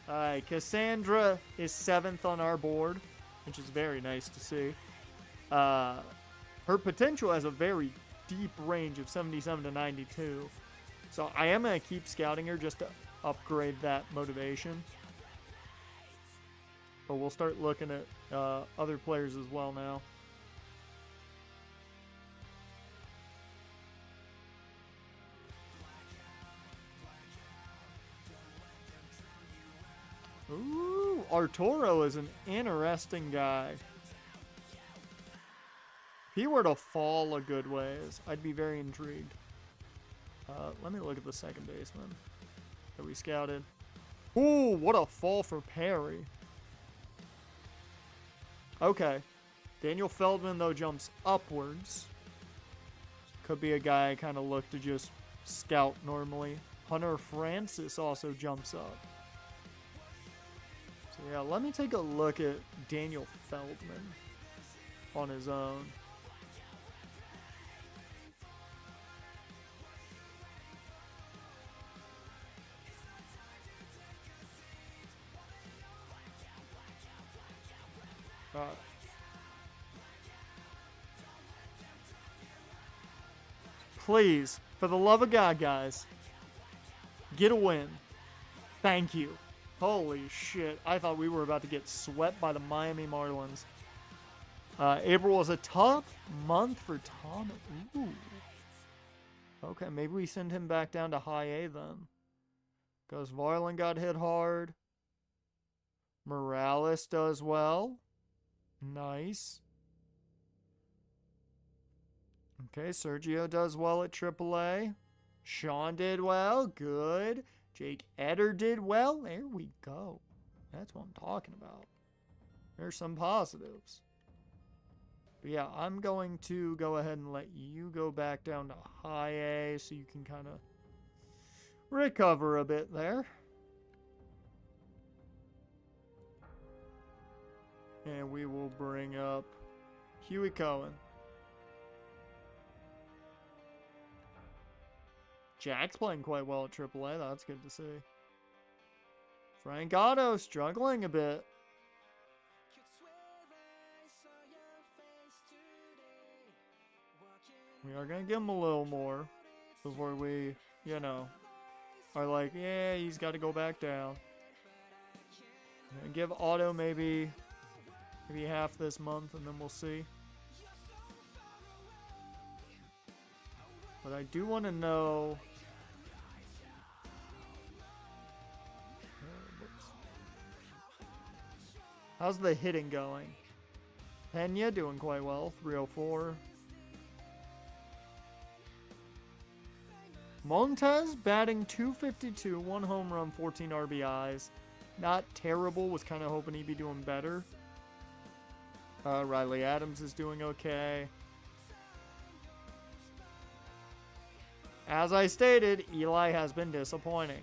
Alright, Cassandra is 7th on our board, which is very nice to see. Her potential has a very deep range of 77 to 92. So I am going to keep scouting her just to upgrade that motivation. But we'll start looking at other players as well now. Ooh, Arturo is an interesting guy. If he were to fall a good ways, I'd be very intrigued. Let me look at the second baseman that we scouted. Ooh, what a fall for Perry. Okay. Daniel Feldman, though, jumps upwards. Could be a guy I kind of look to just scout normally. Hunter Francis also jumps up. So, yeah, let me take a look at Daniel Feldman on his own. Please, for the love of God, guys, get a win. Thank you. Holy shit. I thought we were about to get swept by the Miami Marlins. April was a tough month for Tom. Ooh. Okay, maybe we send him back down to high A then. Because Varland got hit hard. Morales does well. Nice. Okay, Sergio does well at AAA. Sean did well. Good. Jake Eder did well. There we go. That's what I'm talking about. There's some positives. But yeah, I'm going to go ahead and let you go back down to high A so you can kind of recover a bit there. And we will bring up Huey Cohen. Jack's playing quite well at AAA. That's good to see. Frank Otto struggling a bit. We are going to give him a little more before we, are like, yeah, he's got to go back down. Give Otto maybe half this month, and then we'll see. But I do want to know... How's the hitting going? Pena doing quite well, 304. Montez batting .252, 1 home run, 14 RBIs. Not terrible, was kind of hoping he'd be doing better. Riley Adams is doing okay. As I stated, Eli has been disappointing.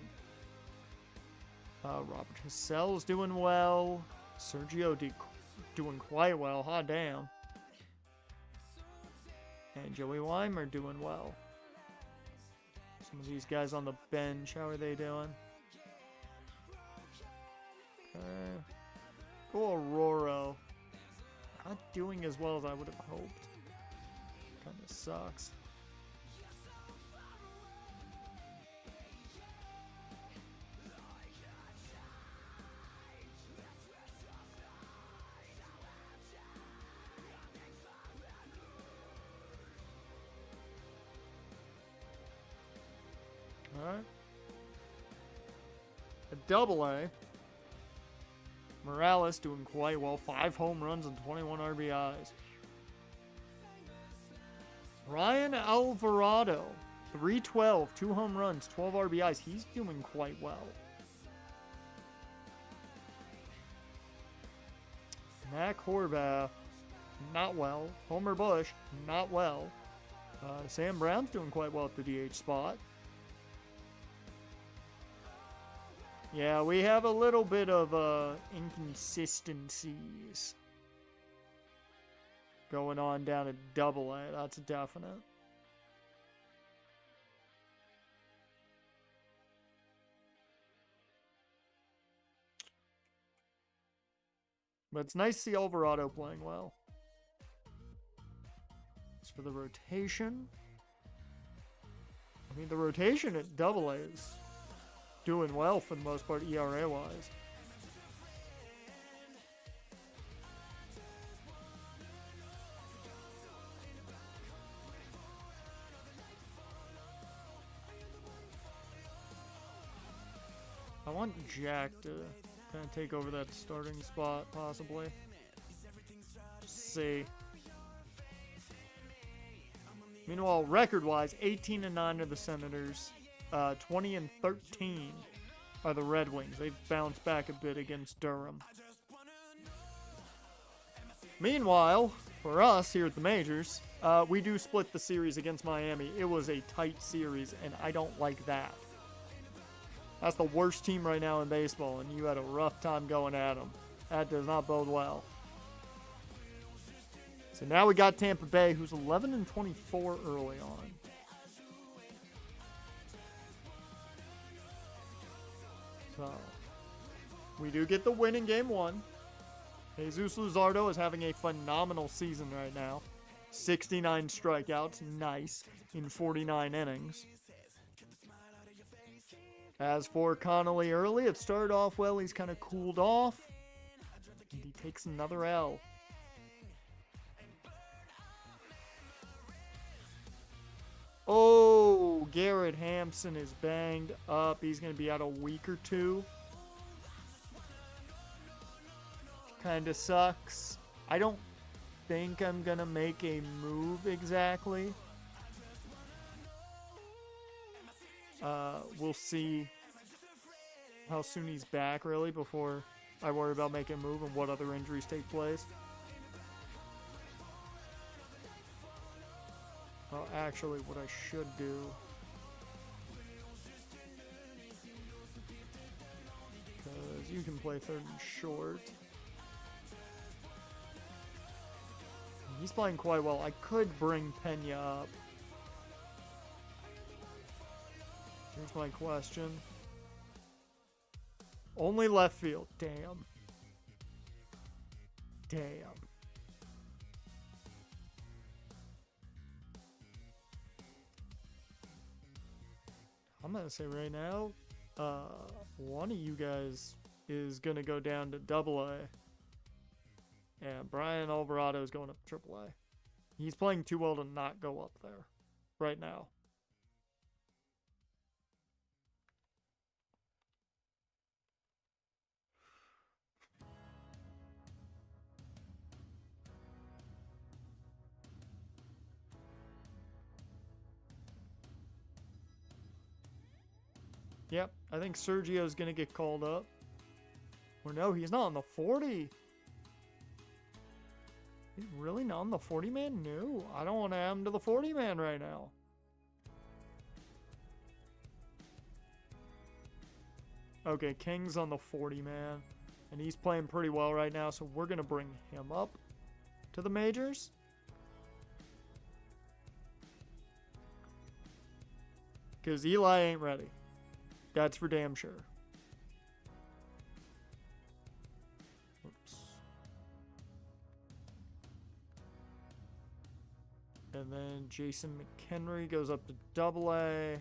Robert Hassel's doing well. Sergio doing quite well. Hot damn. And Joey Weimer doing well. Some of these guys on the bench, how are they doing? Okay. Go Aurora. Not doing as well as I would have hoped. Kind of sucks. Alright. A AA. Morales doing quite well. 5 home runs and 21 RBIs. Ryan Alvarado. 312. 2 home runs. 12 RBIs. He's doing quite well. Mac Horvath. Not well. Homer Bush. Not well. Sam Brown's doing quite well at the DH spot. Yeah, we have a little bit of inconsistencies going on down at AA. That's definite. But it's nice to see Alvarado playing well. As for the rotation, I mean, the rotation at AA is doing well for the most part, ERA-wise. I want Jack to kind of take over that starting spot, possibly. Just see. Meanwhile, record-wise, 18-9 are the Senators. 20-13 are the Red Wings. They've bounced back a bit against Durham. Meanwhile, for us here at the Majors, we do split the series against Miami. It was a tight series, and I don't like that. That's the worst team right now in baseball, and you had a rough time going at them. That does not bode well. So now we got Tampa Bay, who's 11-24 early on. So, we do get the win in Game 1. Jesus Luzardo is having a phenomenal season right now. 69 strikeouts, nice, in 49 innings. As for Connolly early, it started off well. He's kind of cooled off. And he takes another L. Oh, Garrett Hampson is banged up. He's going to be out a week or two. Kind of sucks. I don't think I'm going to make a move exactly. We'll see how soon he's back, really, before I worry about making a move and what other injuries take place. Actually, what I should do... because you can play third and short. He's playing quite well. I could bring Pena up. Here's my question. Only left field. Damn. Damn. I'm going to say right now, one of you guys is going to go down to AA. And Brian Alvarado is going up to AAA. He's playing too well to not go up there right now. Yep, I think Sergio's going to get called up. Or no, he's not on the 40. He's really not on the 40-man? No, I don't want to add him to the 40-man right now. Okay, King's on the 40-man. And he's playing pretty well right now, so we're going to bring him up to the majors. Because Eli ain't ready. That's for damn sure. Oops. And then Jason McHenry goes up to AA.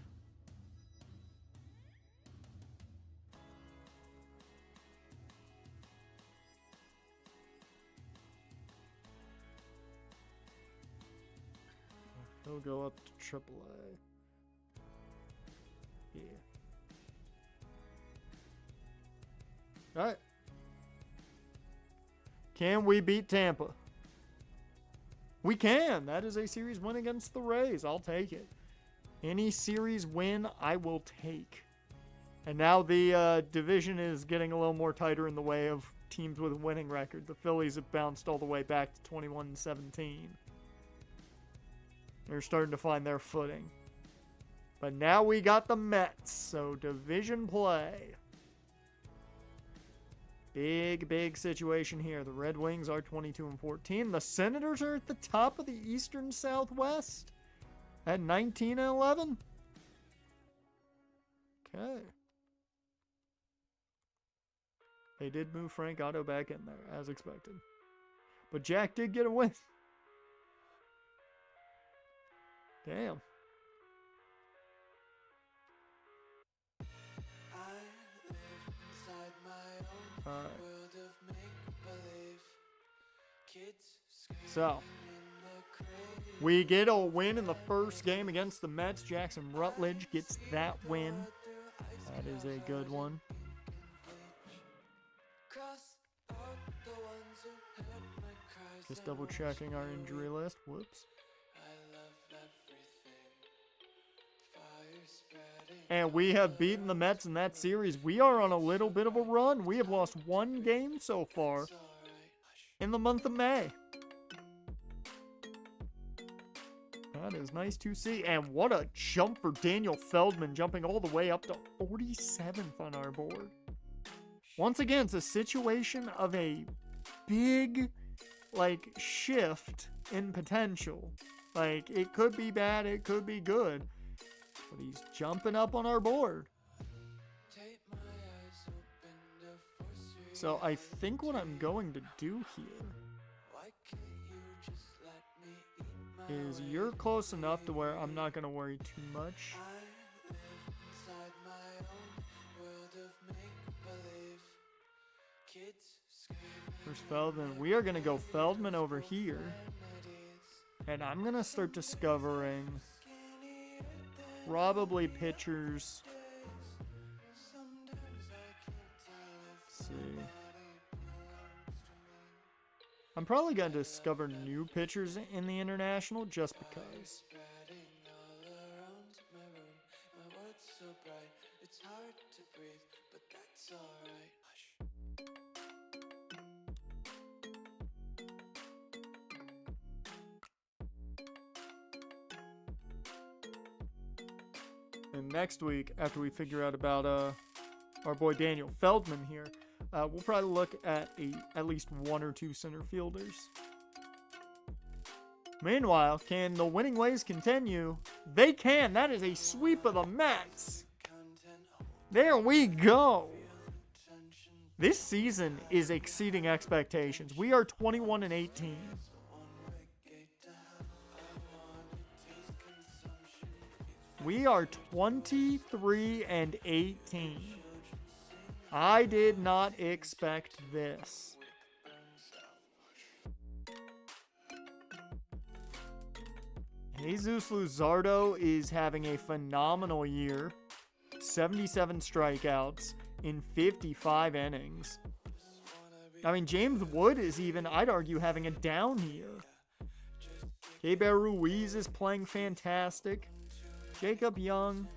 He'll go up to AAA. Yeah. All right. Can we beat Tampa? We can. That is a series win against the Rays. I'll take it. Any series win, I will take. And now the division is getting a little more tighter in the way of teams with a winning record. The Phillies have bounced all the way back to 21-17. They're starting to find their footing. But now we got the Mets, so division play. Big situation here. The Red Wings are 22-14. The Senators are at the top of the Eastern Southwest at 19-11. Okay. They did move Frank Otto back in there, as expected. But Jack did get a win. Damn. Alright. So, we get a win in the first game against the Mets. Jackson Rutledge gets that win. That is a good one. Just double checking our injury list. Whoops. And we have beaten the Mets in that series. We are on a little bit of a run. We have lost one game so far in the month of May. That is nice to see. And what a jump for Daniel Feldman, jumping all the way up to 47th on our board. Once again, it's a situation of a big, shift in potential. It could be bad, it could be good. But he's jumping up on our board. So I think what I'm going to do here is you're close enough to where I'm not going to worry too much. First Feldman. We are going to go Feldman over here. And I'm going to start discovering probably pitchers. Let's see. I'm probably going to discover new pitchers in the international just because. And next week, after we figure out about our boy Daniel Feldman here, we'll probably look at at least one or two center fielders. Meanwhile, can the winning ways continue? They can. That is a sweep of the Mets. There we go. This season is exceeding expectations. We are 21-18. We are 23-18. I did not expect this. Jesus Luzardo is having a phenomenal year. 77 strikeouts in 55 innings. I mean, James Wood is even, I'd argue, having a down year. Keibert Ruiz is playing fantastic. Jacob Young,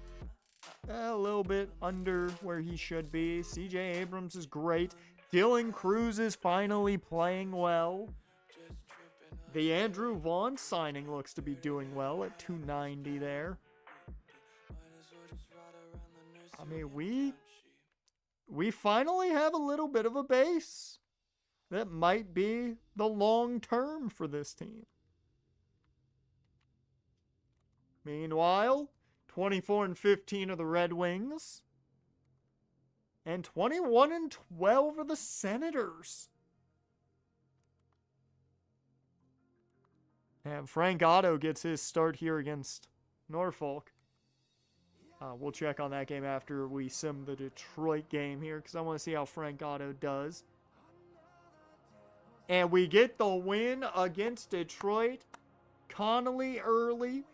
a little bit under where he should be. CJ Abrams is great. Dylan Cruz is finally playing well. The Andrew Vaughn signing looks to be doing well at 290 there. I mean, we finally have a little bit of a base that might be the long term for this team. Meanwhile, 24-15 are the Red Wings. And 21-12 are the Senators. And Frank Otto gets his start here against Norfolk. We'll check on that game after we sim the Detroit game here, because I want to see how Frank Otto does. And we get the win against Detroit. Connolly early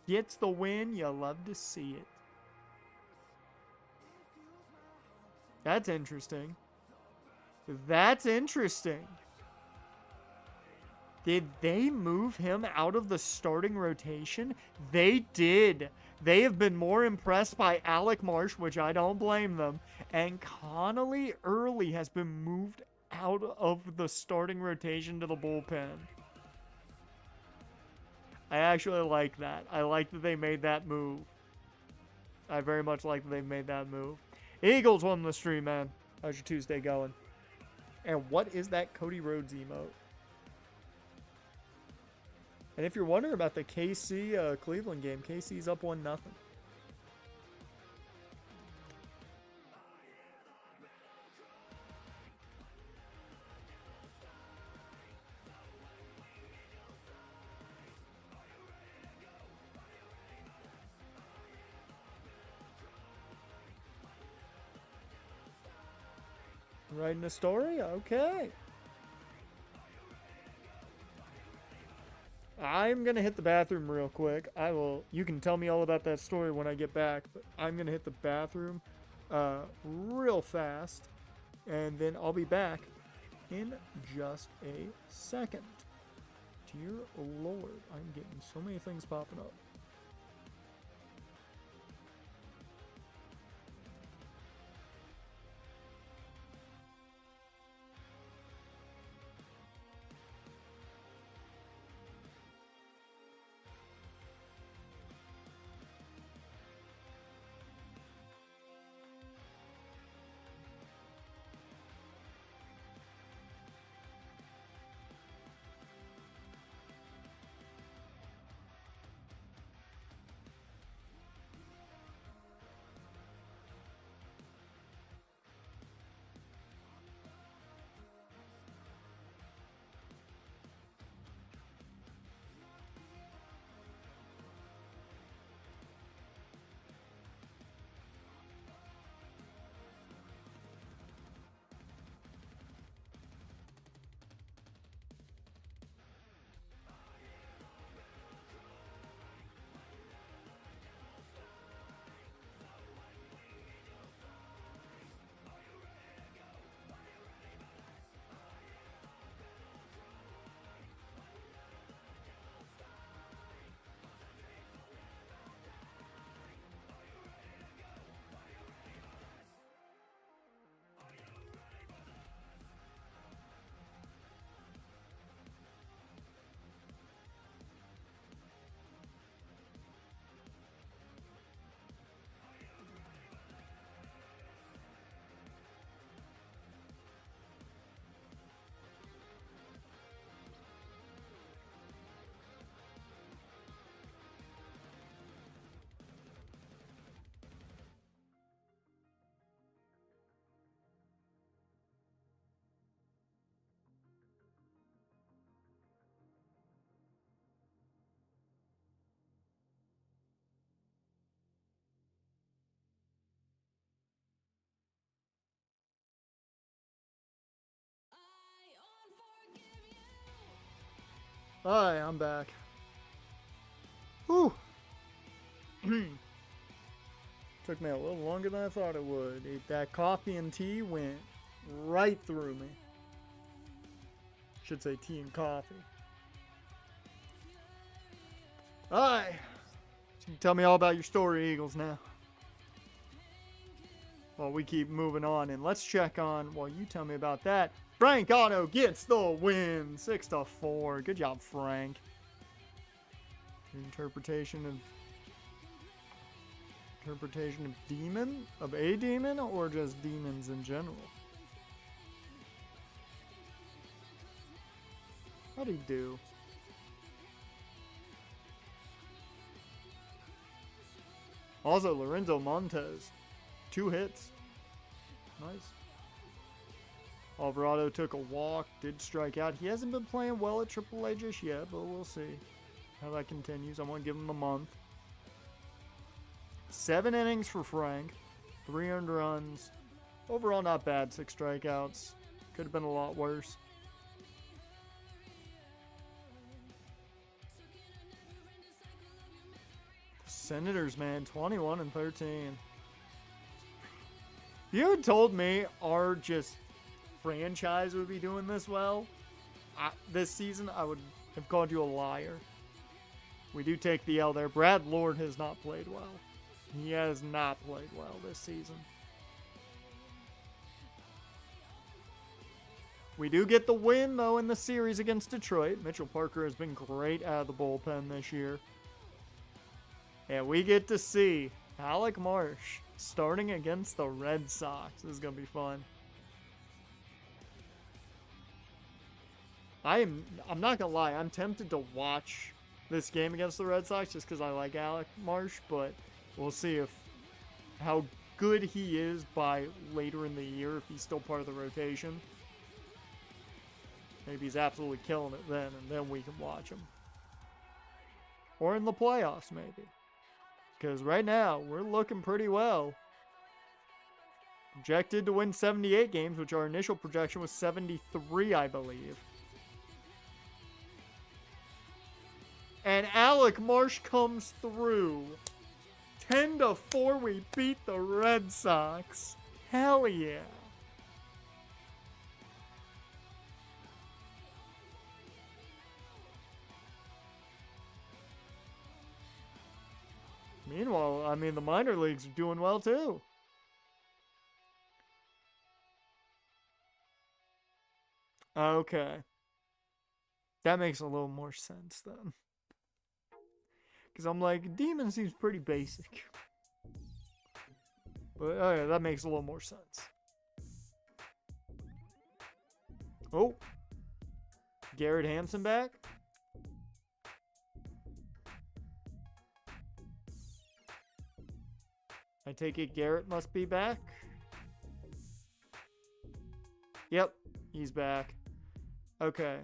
gets the win. You love to see it. That's interesting. That's interesting. Did they move him out of the starting rotation? They did. They have been more impressed by Alec Marsh, which I don't blame them. And Connolly early has been moved out of the starting rotation to the bullpen. I actually like that. I like that they made that move. I very much like that they made that move. Eagles won the stream, man. How's your Tuesday going? And what is that Cody Rhodes emote? And if you're wondering about the KC Cleveland game, KC's up 1-0. Writing a story? Okay. I'm going to hit the bathroom real quick. You can tell me all about that story when I get back, but I'm going to hit the bathroom real fast, and then I'll be back in just a second. Dear Lord, I'm getting so many things popping up. Hi, I'm back. Whew. Took me a little longer than I thought it would. That coffee and tea went right through me. Should say tea and coffee. Hi. So you tell me all about your story, Eagles, now. Well, we keep moving on, and let's check on, well, you tell me about that. Frank Otto gets the win, 6-4. Good job, Frank. Your interpretation of demon, of a demon, or just demons in general? How'd he do? Also, Lorenzo Montez, 2 hits. Nice. Alvarado took a walk, did strike out. He hasn't been playing well at AAA just yet, but we'll see how that continues. I'm going to give him a month. 7 innings for Frank, 3 earned runs. Overall, not bad. 6 strikeouts. Could have been a lot worse. Senators, man, 21-13. If you had told me our just franchise would be doing this well this season, I would have called you a liar. We do take the L there. Brad Lord has not played well. He has not played well this season. We do get the win, though, in the series against Detroit. Mitchell Parker has been great out of the bullpen this year. And we get to see Alec Marsh starting against the Red Sox. This is going to be fun. I'm not going to lie. I'm tempted to watch this game against the Red Sox just because I like Alec Marsh, but we'll see how good he is by later in the year, if he's still part of the rotation. Maybe he's absolutely killing it then, and then we can watch him. Or in the playoffs, maybe. Because right now, we're looking pretty well. Projected to win 78 games, which our initial projection was 73, I believe. And Alec Marsh comes through. 10-4, we beat the Red Sox. Hell yeah. Meanwhile, I mean, the minor leagues are doing well too. Okay. That makes a little more sense then. Because I'm like, Demon seems pretty basic. But okay, that makes a little more sense. Oh. Garrett Hampson back. I take it Garrett must be back. Yep, he's back. Okay.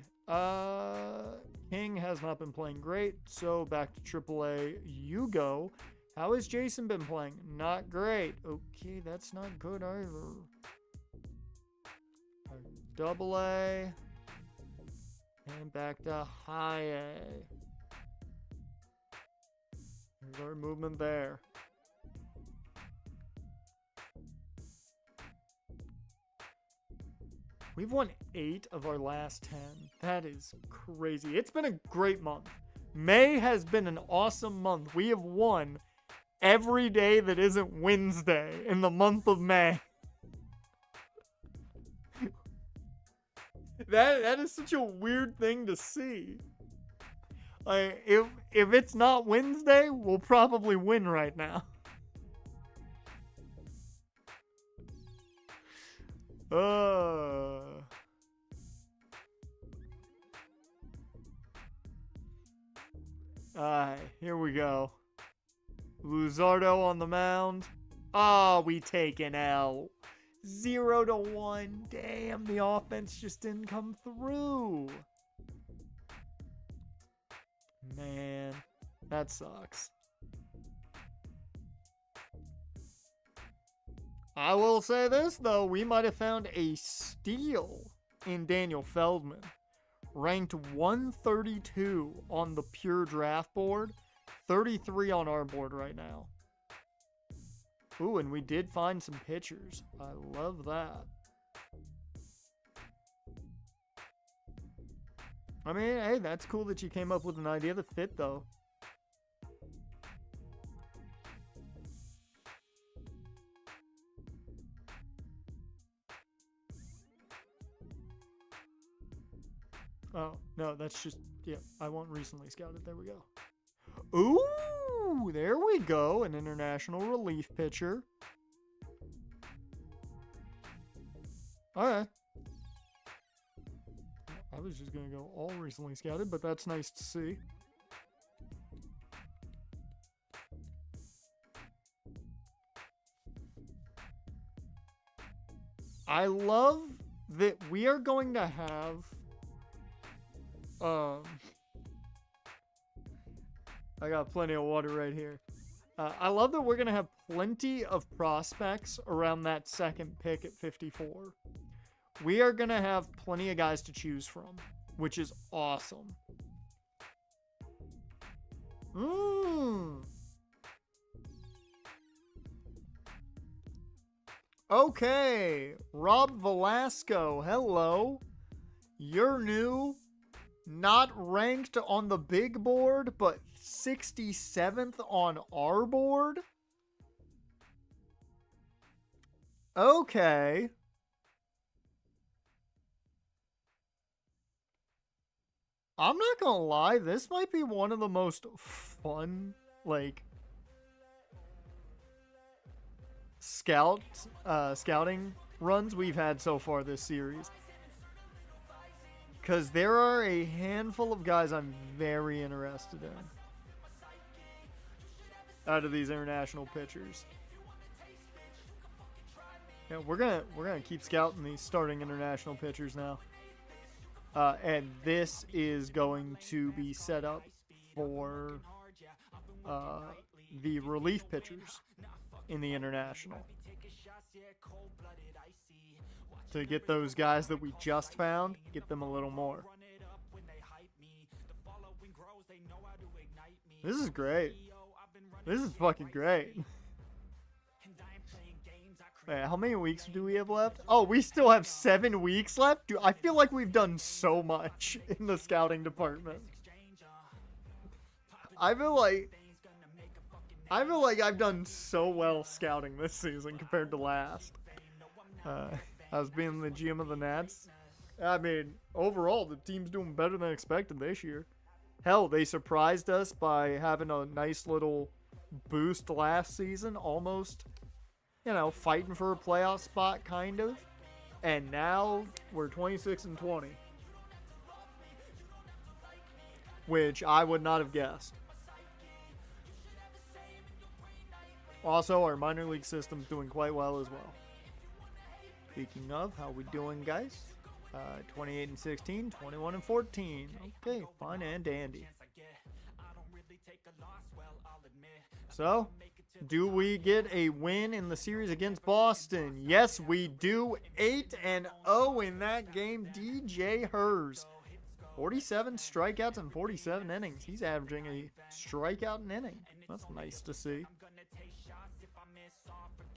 King has not been playing great, so back to AAA. You go. How has Jason been playing? Not great. Okay, that's not good either. AA. And back to high A. There's our movement there. We've won 8 of our last 10. That is crazy. It's been a great month. May has been an awesome month. We have won every day that isn't Wednesday in the month of May. That is such a weird thing to see. Like, if it's not Wednesday, we'll probably win right now. Here we go. Luzardo on the mound. We take an L. 0-1. Damn, the offense just didn't come through. Man, that sucks. I will say this, though. We might have found a steal in Daniel Feldman. ranked 132 on the pure draft board, 33 on our board right now. Ooh, and we did find some pitchers. I love that. I mean, hey, that's cool that you came up with an idea that fit, though. Oh, no, that's just, yeah, I want recently scouted. There we go. Ooh, there we go. An international relief pitcher. Alright. I was just going to go all recently scouted, but that's nice to see. I love that we are going to have I got plenty of water right here. I love that we're going to have plenty of prospects around that second pick at 54. We are going to have plenty of guys to choose from, which is awesome. Okay, Rob Velasco, hello. You're new, not ranked on the big board, but 67th on our board? Okay. I'm not gonna lie, this might be one of the most fun, like, scouting runs we've had so far this series. Because there are a handful of guys I'm very interested in out of these international pitchers. Yeah, we're gonna keep scouting these starting international pitchers now. And this is going to be set up for the relief pitchers in the international. To get those guys that we just found, get them a little more. This is great. This is fucking great. Wait, how many weeks do we have left? Oh, we still have 7 weeks left? Dude, I feel like we've done so much in the scouting department. I feel like I've done so well scouting this season compared to last. I was being the GM of the Nats. I mean, overall, the team's doing better than expected this year. Hell, they surprised us by having a nice little boost last season, almost, you know, fighting for a playoff spot, kind of. And now we're 26-20, which I would not have guessed. Also, our minor league system's doing quite well as well. Speaking of, how we doing, guys? 28-16, 21-14. Okay, fine and dandy. So, do we get a win in the series against Boston? Yes, we do. 8-0 in that game. DJ Hers. 47 strikeouts and 47 innings. He's averaging a strikeout an inning. That's nice to see.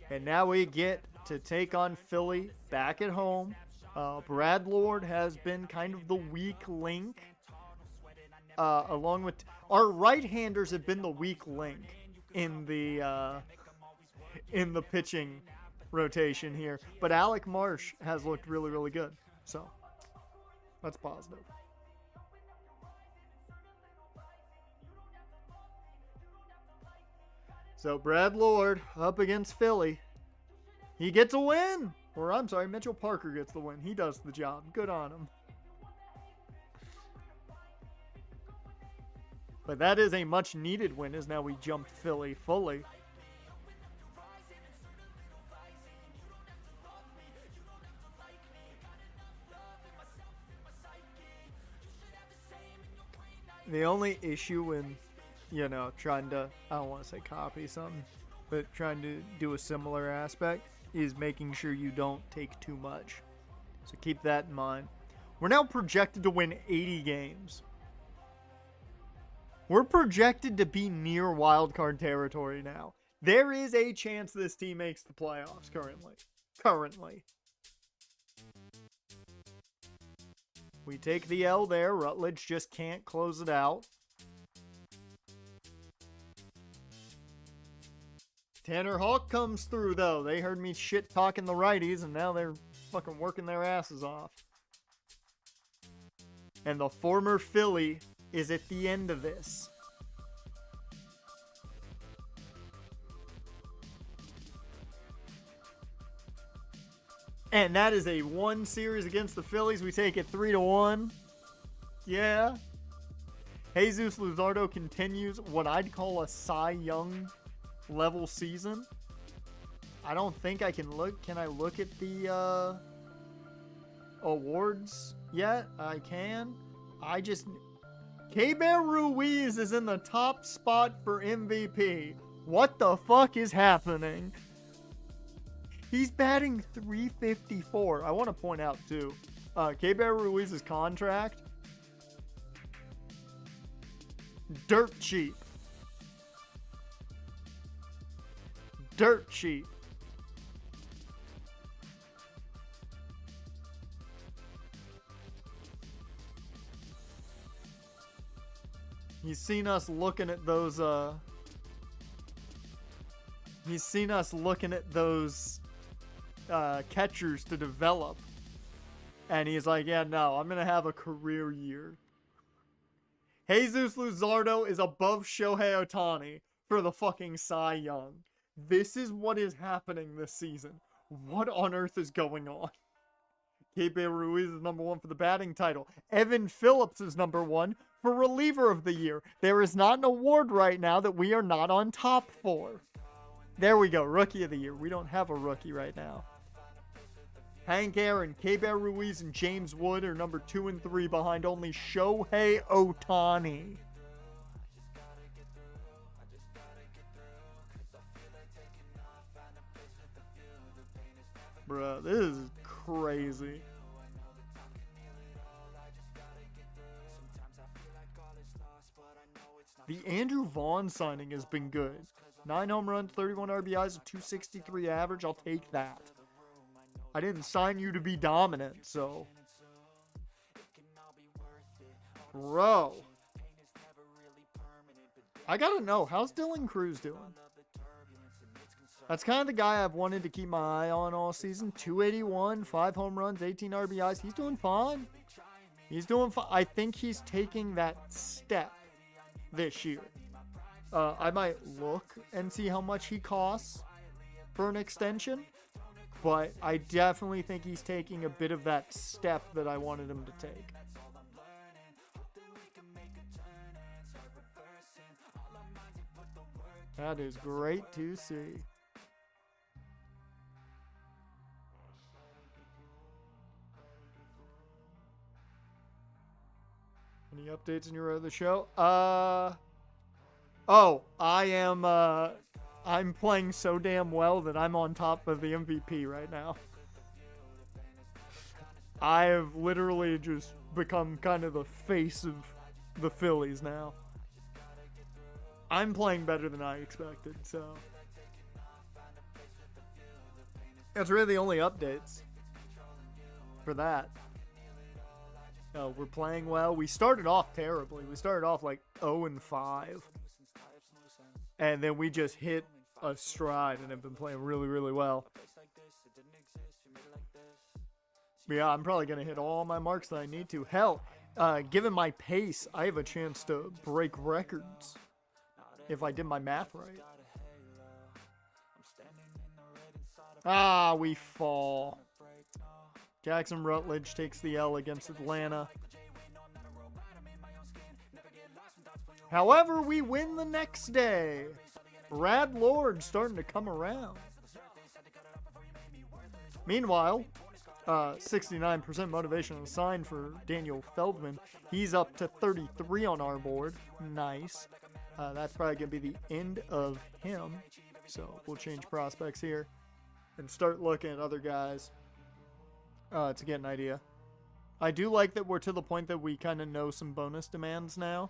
And now we get to take on Philly back at home. Brad Lord has been kind of the weak link. Along with our right-handers have been the weak link in the pitching rotation here. But Alec Marsh has looked really, really good. So that's positive. So Brad Lord up against Philly. He gets a win. Or I'm sorry, Mitchell Parker gets the win. He does the job. Good on him. But that is a much needed win as now we jump Philly fully. The only issue in, you know, trying to, I don't want to say copy something, but trying to do a similar aspect is making sure you don't take too much. So keep that in mind. We're now projected to win 80 games. We're projected to be near wildcard territory now. There is a chance this team makes the playoffs currently. We take the L there. Rutledge just can't close it out. Tanner Hawk comes through, though. They heard me shit-talking the righties, and now they're fucking working their asses off. And the former Philly is at the end of this. And that is a 1 series against the Phillies. We take it 3-1. Yeah. Jesus Luzardo continues what I'd call a Cy Young level season. I don't think I can look. Can I look at the awards yet? I can. K-Bear Ruiz is in the top spot for MVP. What the fuck is happening? He's batting .354. I want to point out, too, K-Bear Ruiz's contract, dirt cheap. Dirt cheap. He's seen us looking at those, catchers to develop. And he's like, yeah, no, I'm going to have a career year. Jesus Luzardo is above Shohei Ohtani for the fucking Cy Young. This is what is happening this season. What on earth is going on? K-Bear Ruiz is number 1 for the batting title. Evan Phillips is number 1 for reliever of the year. There is not an award right now that we are not on top for. There we go. Rookie of the year. We don't have a rookie right now. Hank Aaron, K-Bear Ruiz, and James Wood are number 2 and 3 behind only Shohei Ohtani. Bruh, this is crazy. The Andrew Vaughn signing has been good. 9 home runs, 31 RBIs, a .263 average. I'll take that. I didn't sign you to be dominant, so. Bro. I gotta know, how's Dylan Cruz doing? That's kind of the guy I've wanted to keep my eye on all season. 281, 5 home runs, 18 RBIs. He's doing fine. He's doing fine. I think he's taking that step this year. I might look and see how much he costs for an extension. But I definitely think he's taking a bit of that step that I wanted him to take. That is great to see. Any updates in your other show? I'm playing so damn well that I'm on top of the MVP right now. I have literally just become kind of the face of the Phillies now. I'm playing better than I expected, so. That's really the only updates for that. We're playing well. We started off terribly. We started off like 0-5. And then we just hit a stride and have been playing really, really well. But yeah, I'm probably going to hit all my marks that I need to. Hell, given my pace, I have a chance to break records if I did my math right. Ah, we fall. Jackson Rutledge takes the L against Atlanta. However, we win the next day. Brad Lord starting to come around. Meanwhile, 69% motivation assigned for Daniel Feldman. He's up to 33 on our board. Nice. That's probably going to be the end of him. So we'll change prospects here and start looking at other guys to get an idea. I do like that we're to the point that we kind of know some bonus demands now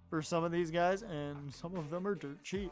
for some of these guys, and some of them are dirt cheap.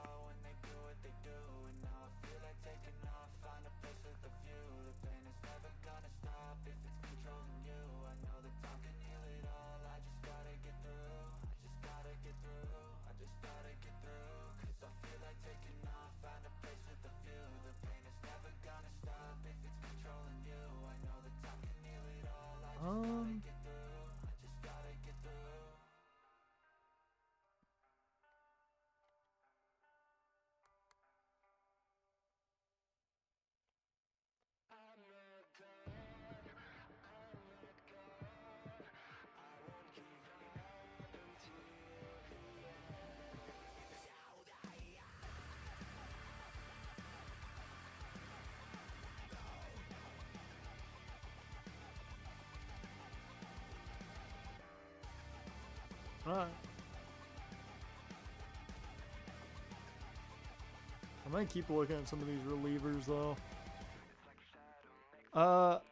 Alright. I might keep looking at some of these relievers though.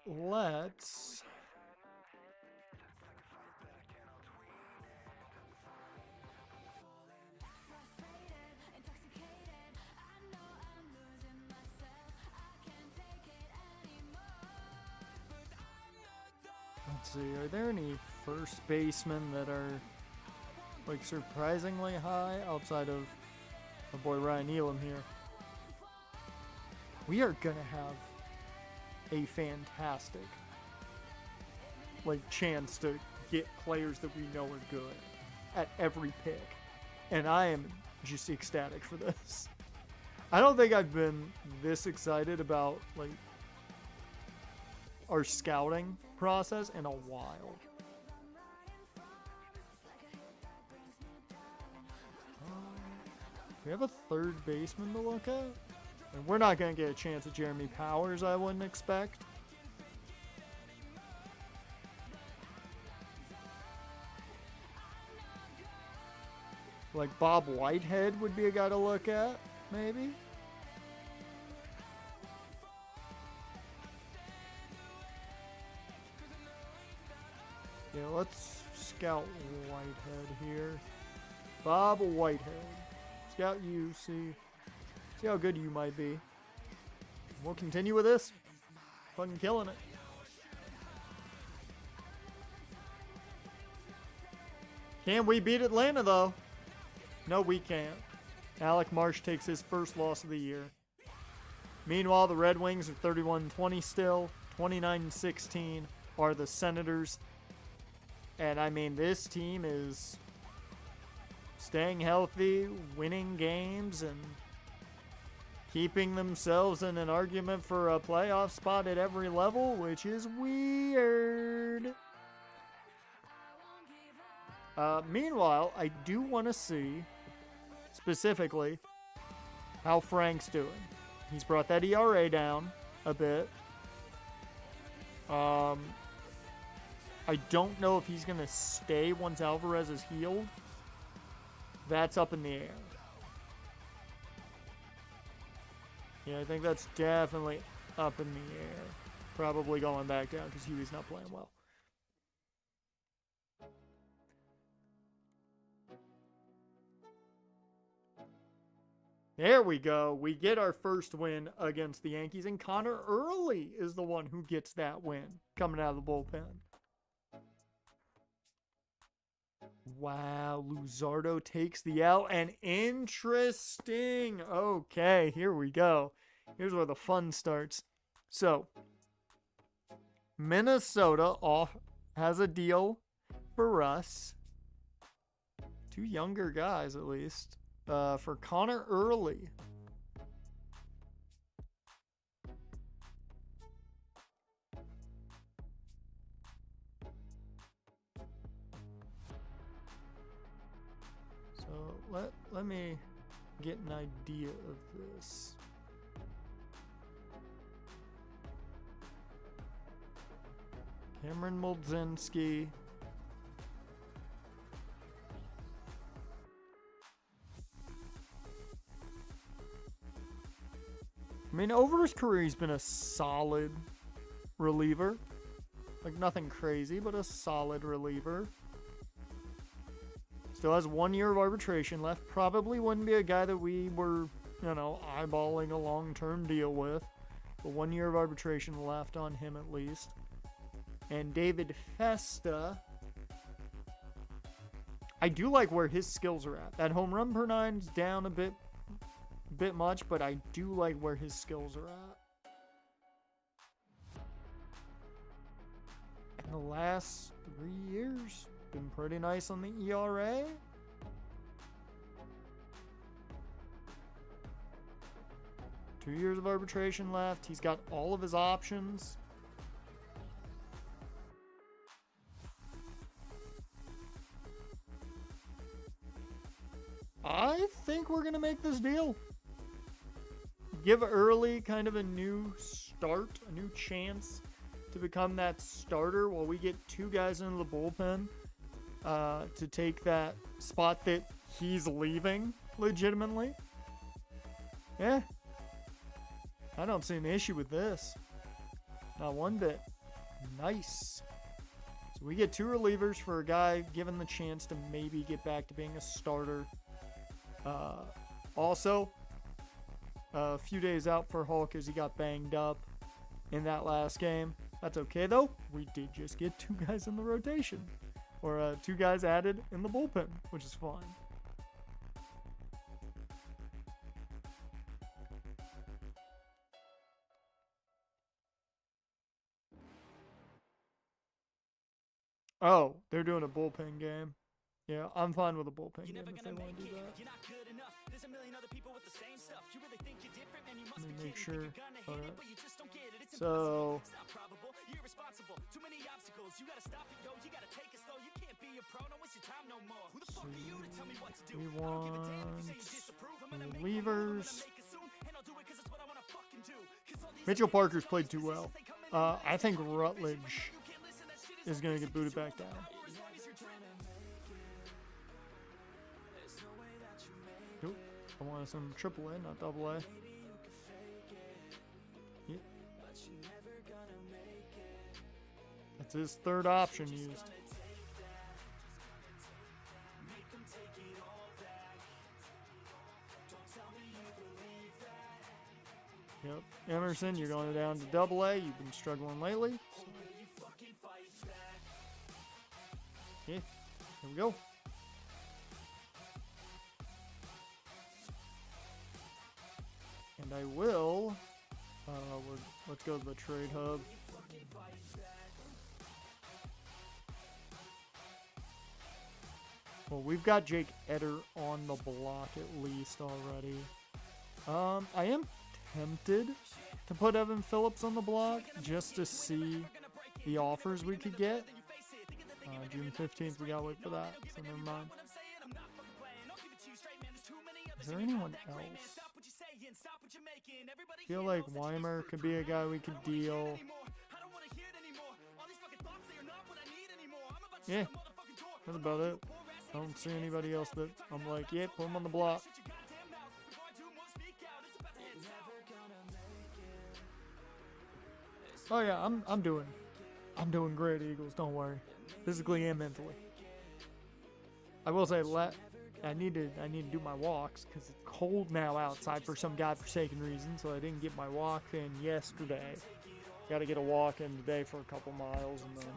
Let's... Let's see, are there any first basemen that are like surprisingly high outside of my boy Ryan Elam here? We are gonna have a fantastic like chance to get players that we know are good at every pick, and I am just ecstatic for this. I don't think I've been this excited about like our scouting process in a while. We have a third baseman to look at, and we're not going to get a chance at Jeremy Powers, I wouldn't expect. Like Bob Whitehead would be a guy to look at, maybe. Yeah, let's scout Whitehead here. Bob Whitehead. Scout you, see how good you might be. We'll continue with this. Fucking killing it. Can we beat Atlanta, though? No, we can't. Alec Marsh takes his first loss of the year. Meanwhile, the Red Wings are 31-20 still. 29-16 are the Senators. And, I mean, this team is staying healthy, winning games, and keeping themselves in an argument for a playoff spot at every level, which is weird. Meanwhile, I do want to see, specifically, how Frank's doing. He's brought that ERA down a bit. I don't know if he's going to stay once Alvarez is healed. That's up in the air. Yeah, I think that's definitely up in the air. Probably going back down because Huey's not playing well. There we go. We get our first win against the Yankees, and Connor Early is the one who gets that win coming out of the bullpen. Wow, Luzardo takes the L, and interesting. Okay, here we go. Here's where the fun starts. So, Minnesota has a deal for us. Two younger guys, at least. For Connor Early. So let me get an idea of this. Cameron Moldzinski. I mean, over his career, he's been a solid reliever. Like, nothing crazy, but a solid reliever. Still has 1 year of arbitration left. Probably wouldn't be a guy that we were, eyeballing a long-term deal with. But 1 year of arbitration left on him at least. And David Festa, I do like where his skills are at. That home run per nine's down a bit much, but I do like where his skills are at. In the last 3 years, been pretty nice on the ERA. Two years of arbitration left. He's got all of his options. I think we're going to make this deal. Give Early kind of a new start, a new chance to become that starter while we get 2 guys into the bullpen to take that spot that he's leaving legitimately. Yeah. I don't see an issue with this. Not one bit. Nice. So we get 2 relievers for a guy given the chance to maybe get back to being a starter. Also, a few days out for Hulk as he got banged up in that last game. That's okay, though. We did just get 2 guys in the rotation. Or 2 guys added in the bullpen, which is fine. Oh, they're doing a bullpen game. Yeah, I'm fine with a bullpen game if they want to do that. Let me make sure. Alright. So, we want relievers. Mitchell Parker's played too well. I think Rutledge is going to get booted back down. Nope. I want some AAA, not AA. Yep. That's his 3rd option used. Yep. Emerson, you're going down to AA. You've been struggling lately. Yeah, here we go. And I will, let's go to the trade hub. Well, we've got Jake Eder on the block at least already. I am tempted to put Evan Phillips on the block just to see the offers we could get. June 15th, we gotta wait for that, so never mind. Is there anyone else? I feel like Weimer could be a guy we could deal. Yeah, that's about it. I don't see anybody else that I'm like, yeah, put him on the block. Oh yeah, I'm doing great, Eagles. Don't worry, physically and mentally. I will say, I need to do my walks because it's cold now outside for some godforsaken reason. So I didn't get my walk in yesterday. Got to get a walk in today for a couple miles, and then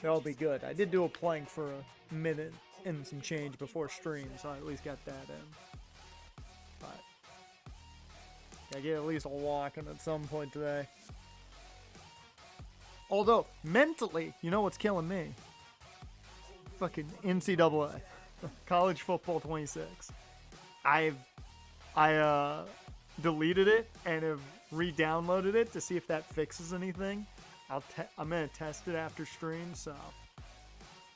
that'll be good. I did do a plank for a minute and some change before stream, so I at least got that in. But I get at least a walk in at some point today. Although mentally, you know what's killing me? Fucking NCAA, college football 26. I deleted it and have re-downloaded it to see if that fixes anything. I'm gonna test it after stream, so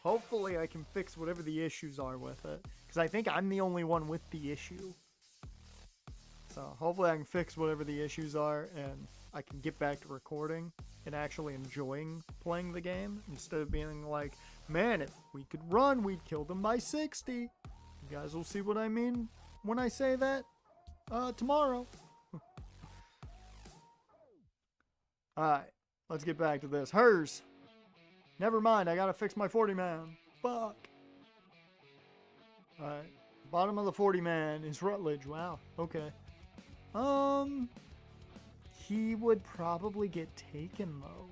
hopefully I can fix whatever the issues are with it, because I think I'm the only one with the issue. So hopefully I can fix whatever the issues are and I can get back to recording and actually enjoying playing the game instead of being like, man, if we could run, we'd kill them by 60. You guys will see what I mean when I say that tomorrow. Alright, let's get back to this. Hers. Never mind, I gotta fix my 40-man. Fuck. Alright. Bottom of the 40-man is Rutledge. Wow. Okay. He would probably get taken, though.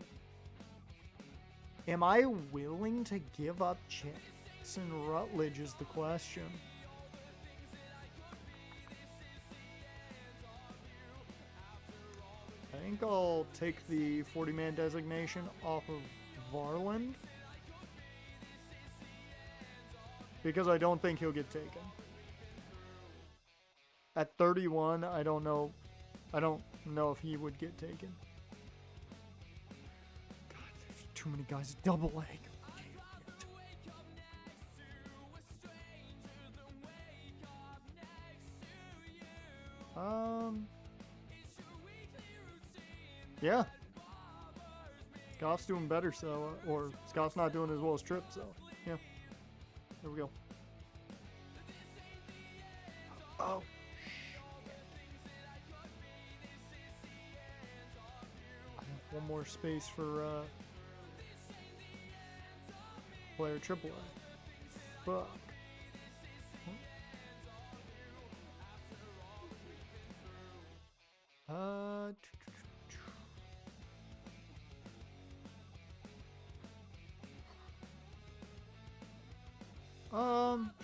Am I willing to give up Jackson Rutledge is the question. I think I'll take the 40-man designation off of Varland. Because I don't think he'll get taken. At 31, I don't know if he would get taken. God, there's too many guys at double A. Yeah. Scott's doing better, so, or Scott's not doing as well as Tripp, so, yeah. There we go. Oh. I have one more space for, player AAA. Fuck.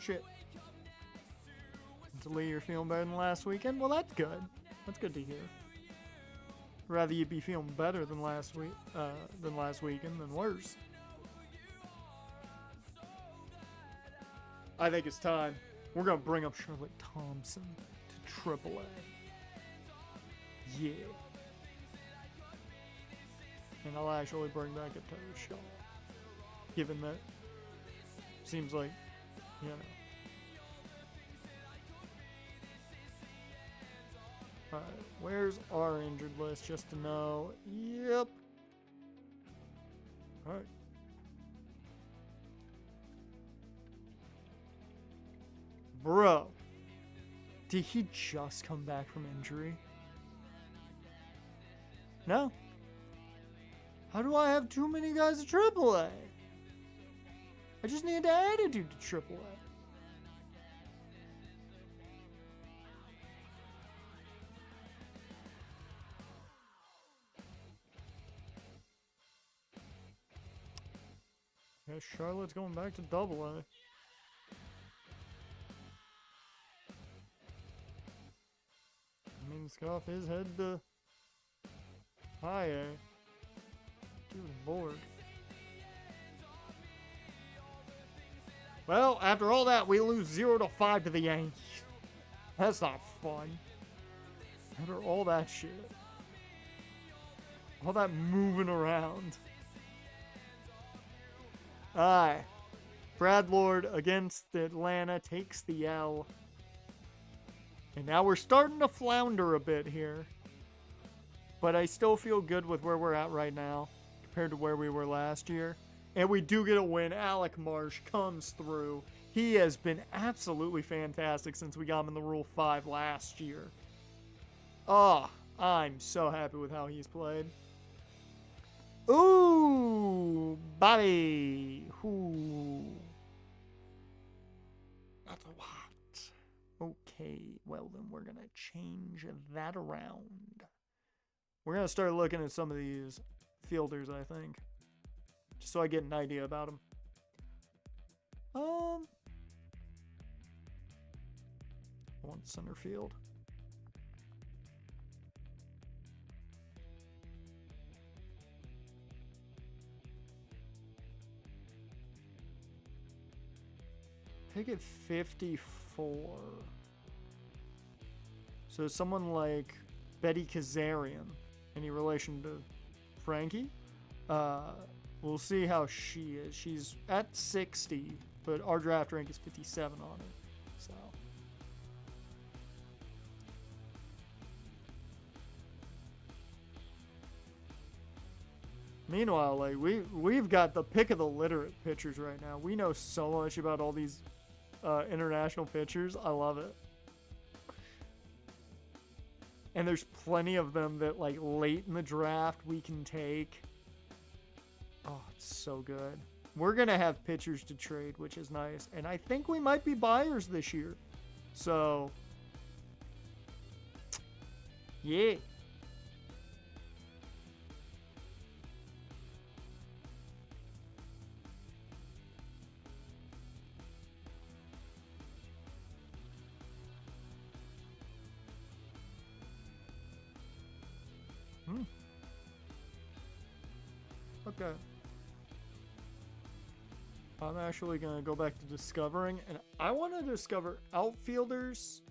Shit. Mentally, you're feeling better than last weekend? Well, that's good. That's good to hear. Rather you be feeling better than last weekend than worse. I think it's time. We're gonna bring up Charlotte Thompson to AAA. Yeah. And I'll actually bring back a Tyler Shaw. Given that seems like, you know. Alright, where's our injured list just to know? Yep. Alright. Bro. Did he just come back from injury? No. How do I have too many guys at AAA? I just need to add a dude to AAA. Yeah, Charlotte's going back to AA. I mean, Scoff is head to high A. Good lord. Well, after all that, we lose 0-5 to the Yankees. That's not fun. After all that shit. All that moving around. Alright. Brad Lord against Atlanta takes the L. And now we're starting to flounder a bit here. But I still feel good with where we're at right now compared to where we were last year. And we do get a win. Alec Marsh comes through. He has been absolutely fantastic since we got him in the Rule 5 last year. Oh, I'm so happy with how he's played. Ooh, Bobby. Ooh. That's a lot. Okay, well then we're going to change that around. We're going to start looking at some of these fielders, I think. Just so I get an idea about them. I want center field. Take it 54. So someone like Betty Kazarian. Any relation to Frankie? We'll see how she is. She's at 60, but our draft rank is 57 on her. So. Meanwhile, like we've got the pick of the litter at pitchers right now. We know so much about all these international pitchers. I love it. And there's plenty of them that, like, late in the draft we can take. Oh, it's so good. We're going to have pitchers to trade, which is nice. And I think we might be buyers this year. So, yeah. Okay. I'm actually going to go back to discovering, and I want to discover outfielders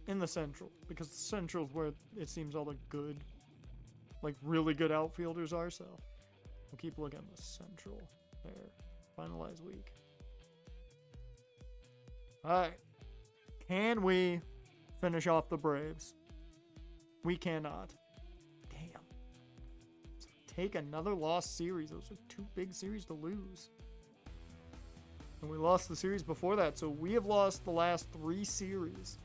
in the Central, because the Central's where it seems all the good, like really good outfielders are, so we'll keep looking at the Central there. Finalize week. Alright. Can we finish off the Braves? We cannot. Damn. So take another lost series. Those are 2 big series to lose. And we lost the series before that, so we have lost the last 3 series.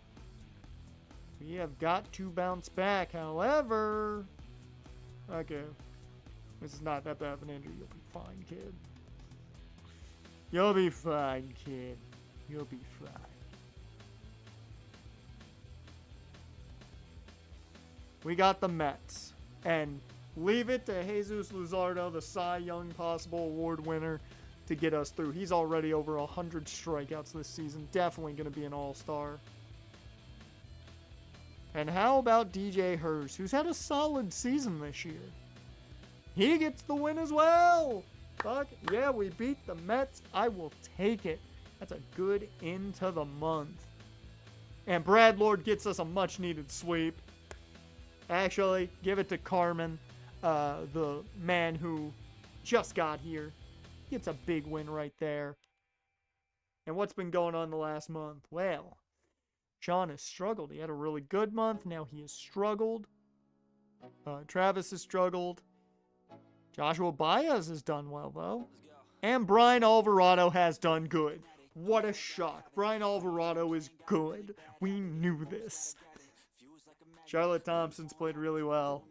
We have got to bounce back. However, okay, this is not that bad of an injury. You'll be fine, kid. You'll be fine, kid. You'll be fine. We got the Mets. And leave it to Jesus Luzardo, the Cy Young Possible Award winner, to get us through. He's already over 100 strikeouts this season. Definitely going to be an all-star. And how about DJ Hurst, who's had a solid season this year? He gets the win as well. Fuck, yeah, we beat the Mets. I will take it. That's a good end to the month. And Brad Lord gets us a much-needed sweep. Actually, give it to Carmen, the man who just got here. Gets a big win right there. And what's been going on the last month? Well, Sean has struggled. He had a really good month. Now he has struggled. Travis has struggled. Joshua Baez has done well, though. And Brian Alvarado has done good. What a shock. Brian Alvarado is good. We knew this. Charlotte Thompson's played really well.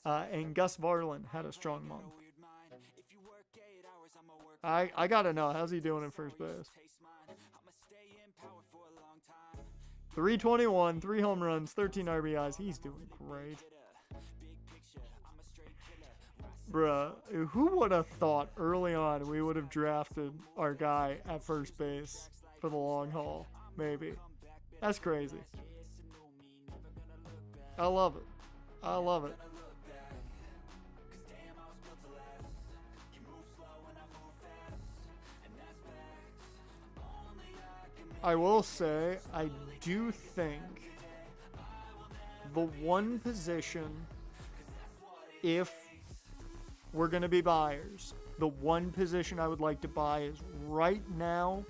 And Gus Varlin had a strong month. I gotta know, how's he doing in first base? 321, 3 home runs, 13 RBIs. He's doing great. Bruh, who would have thought early on we would have drafted our guy at first base for the long haul? Maybe. That's crazy. I love it. I love it. I will say, I do think the one position, if we're going to be buyers, the one position I would like to buy is right now,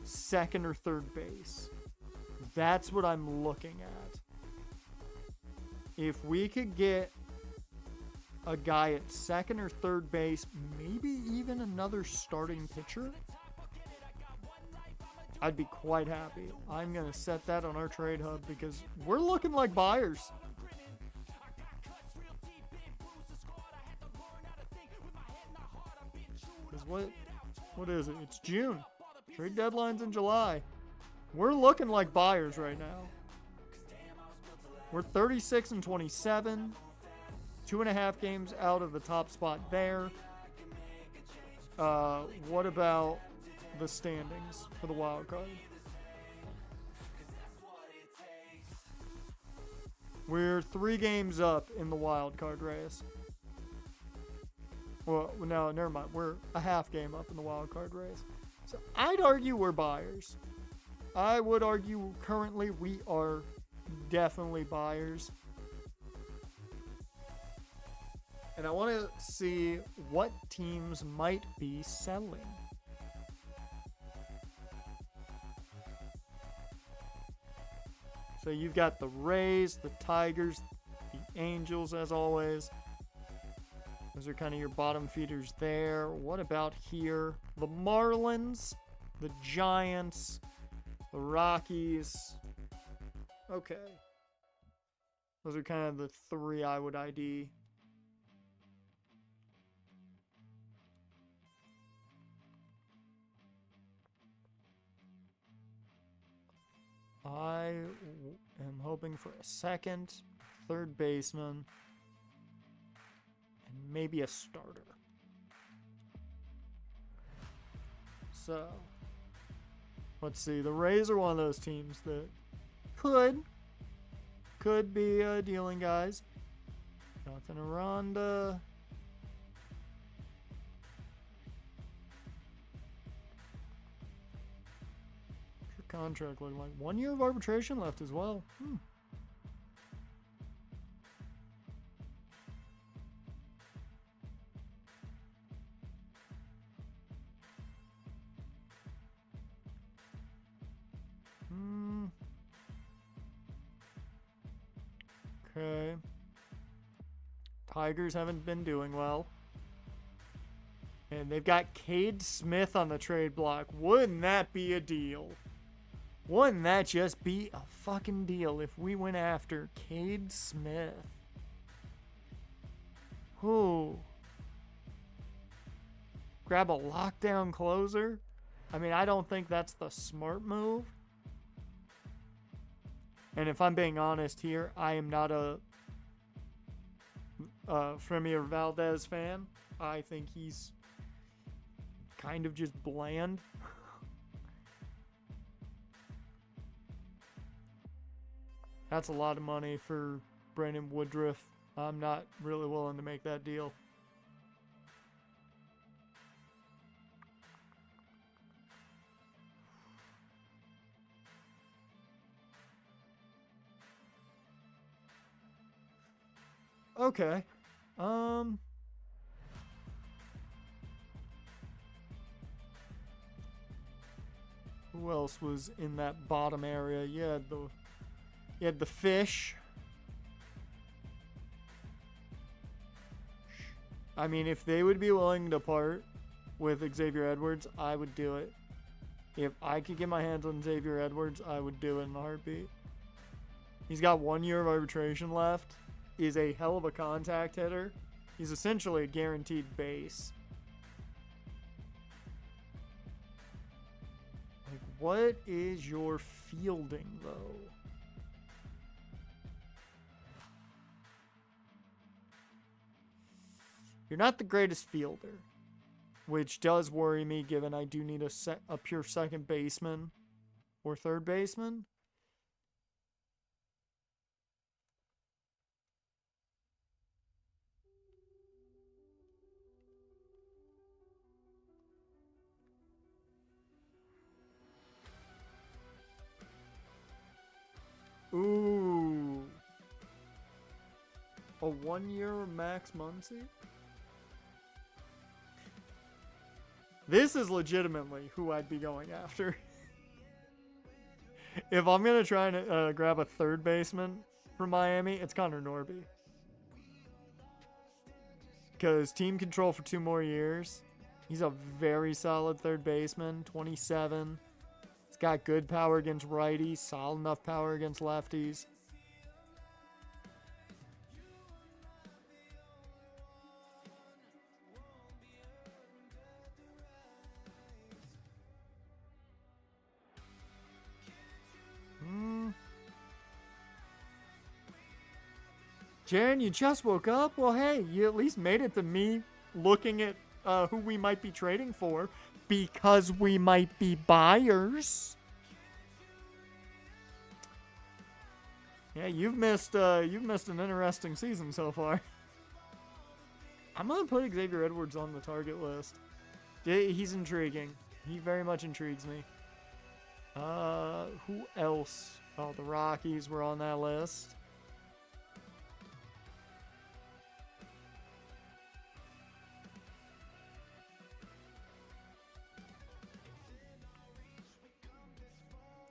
second or third base. That's what I'm looking at. If we could get a guy at second or third base, maybe even another starting pitcher, I'd be quite happy. I'm going to set that on our trade hub because we're looking like buyers. Because what is it? It's June. Trade deadline's in July. We're looking like buyers right now. We're 36 and 27. 2.5 games out of the top spot there. What about the standings for the wild card? We're 3 games up in the wild card race. Well, no, never mind. We're a half game up in the wild card race. So I'd argue we're buyers. I would argue currently we are definitely buyers. And I want to see what teams might be selling. So you've got the Rays, the Tigers, the Angels as always. Those are kind of your bottom feeders there. What about here? The Marlins, the Giants, the Rockies, Okay. Those are kind of the three I would ID. I am hoping for a second, third baseman, and maybe a starter. So, let's see. The Rays are one of those teams that could be dealing guys. Jonathan Aranda. Contract looking like 1 year of arbitration left as well. Okay. Tigers haven't been doing well. And they've got Cade Smith on the trade block. Wouldn't that be a deal? Wouldn't that just be a fucking deal if we went after Cade Smith? Who? Grab a lockdown closer? I mean, I don't think that's the smart move. And if I'm being honest here, I am not a Fremir Valdez fan. I think he's kind of just bland. That's a lot of money for Brandon Woodruff. I'm not really willing to make that deal. Okay. Who else was in that bottom area? You had the Fish. I mean, if they would be willing to part with Xavier Edwards, I would do it. If I could get my hands on Xavier Edwards, I would do it in a heartbeat. He's got 1 year of arbitration left. Is a hell of a contact hitter. He's essentially a guaranteed base. Like, what is your fielding, though? You're not the greatest fielder, which does worry me given I do need a pure second baseman or third baseman. Ooh. A 1 year Max Muncy? This is legitimately who I'd be going after. If I'm going to try and grab a third baseman from Miami, it's Connor Norby. Because team control for 2 more years. He's a very solid third baseman, 27. He's got good power against righties, solid enough power against lefties. Jaren, you just woke up? Well, hey, you at least made it to me looking at who we might be trading for because we might be buyers. Yeah, you've missed an interesting season so far. I'm gonna put Xavier Edwards on the target list. He's intriguing. He very much intrigues me. Who else? Oh, the Rockies were on that list.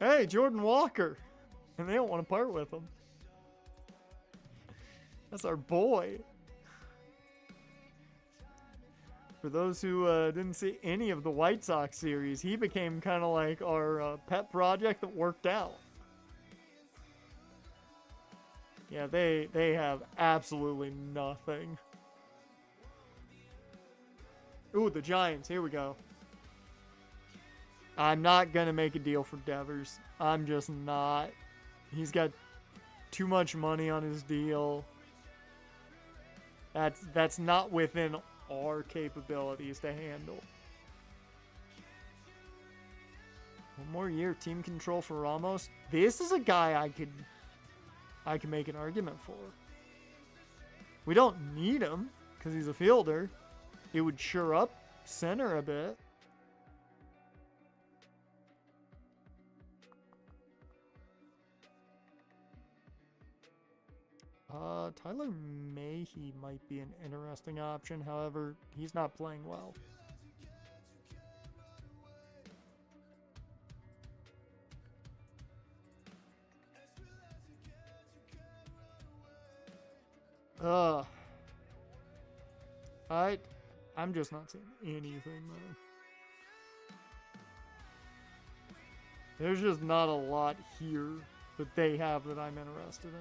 Hey, Jordan Walker. And they don't want to part with him. That's our boy. For those who didn't see any of the White Sox series, he became kind of like our pet project that worked out. Yeah, they have absolutely nothing. Ooh, the Giants. Here we go. I'm not going to make a deal for Devers. I'm just not. He's got too much money on his deal. That's not within our capabilities to handle. One more year, team control for Ramos. This is a guy I could make an argument for. We don't need him because he's a fielder. It would sure up center a bit. Tyler Mayhe might be an interesting option. However, he's not playing well. I'm just not seeing anything, man. There's just not a lot here that they have that I'm interested in.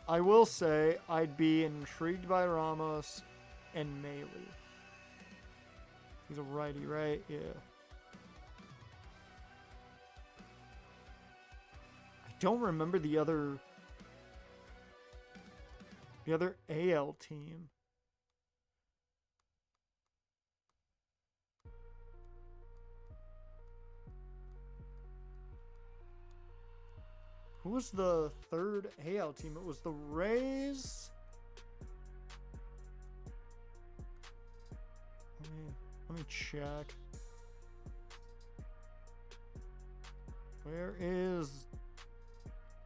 I will say I'd be intrigued by Ramos and Maley. He's a righty, right? Yeah. I don't remember the other AL team. Who was the third AL team? It was the Rays. Let me check. Where is...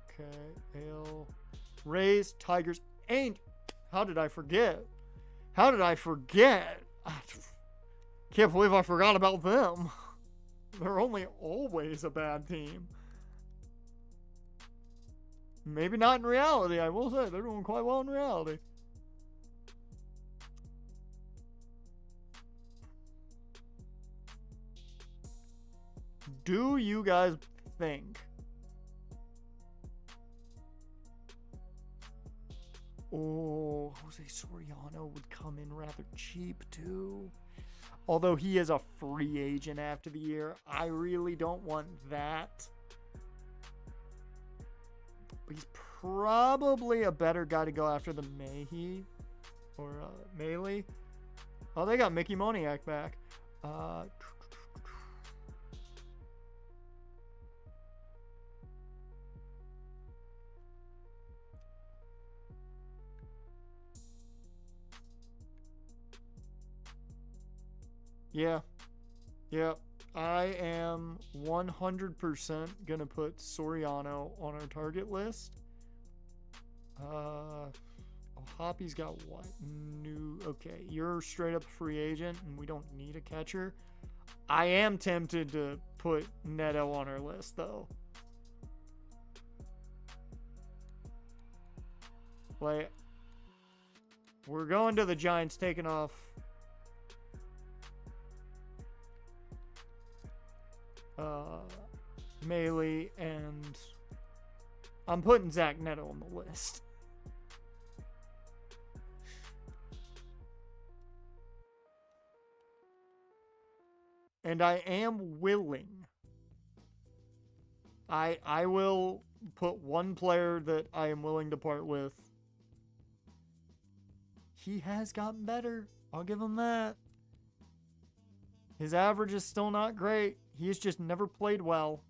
Okay, AL... Rays, Tigers, ain't... How did I forget? How did I forget? Can't believe I forgot about them. They're only always a bad team. Maybe not in reality, I will say. They're doing quite well in reality. Do you guys think... Oh, Jose Soriano would come in rather cheap too. Although he is a free agent after the year. I really don't want that. But he's probably a better guy to go after than Mayhe or Maley. Oh, they got Mickey Moniak back. Yeah. I am 100% going to put Soriano on our target list. Hoppy's got what? New. Okay, you're straight up free agent and we don't need a catcher. I am tempted to put Neto on our list, though. Like, we're going to the Giants taking off... Maley, and I'm putting Zach Neto on the list. And I am willing. I will put one player that I am willing to part with. He has gotten better. I'll give him that. His average is still not great. He's just never played well.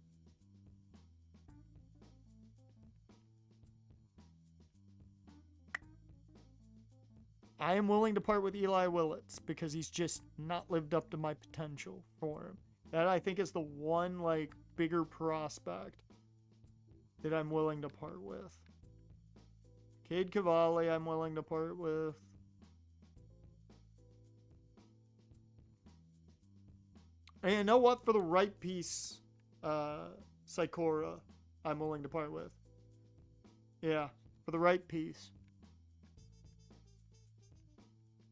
I am willing to part with Eli Willits because he's just not lived up to my potential for him. That, I think, is the one, like, bigger prospect that I'm willing to part with. Cade Cavalli, I'm willing to part with. And you know what? For the right piece, Sikora, I'm willing to part with. Yeah, for the right piece.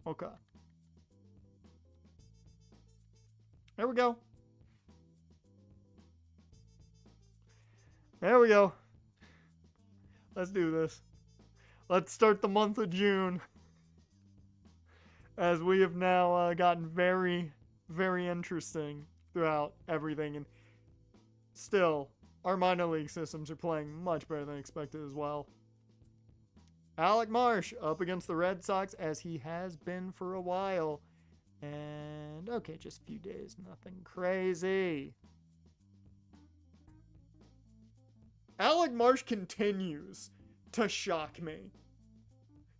Okay. There we go. There we go. Let's do this. Let's start the month of June. As we have now gotten very, very interesting throughout everything. And still, our minor league systems are playing much better than expected as well. Alec Marsh up against the Red Sox as he has been for a while. And, okay, just a few days. Nothing crazy. Alec Marsh continues to shock me.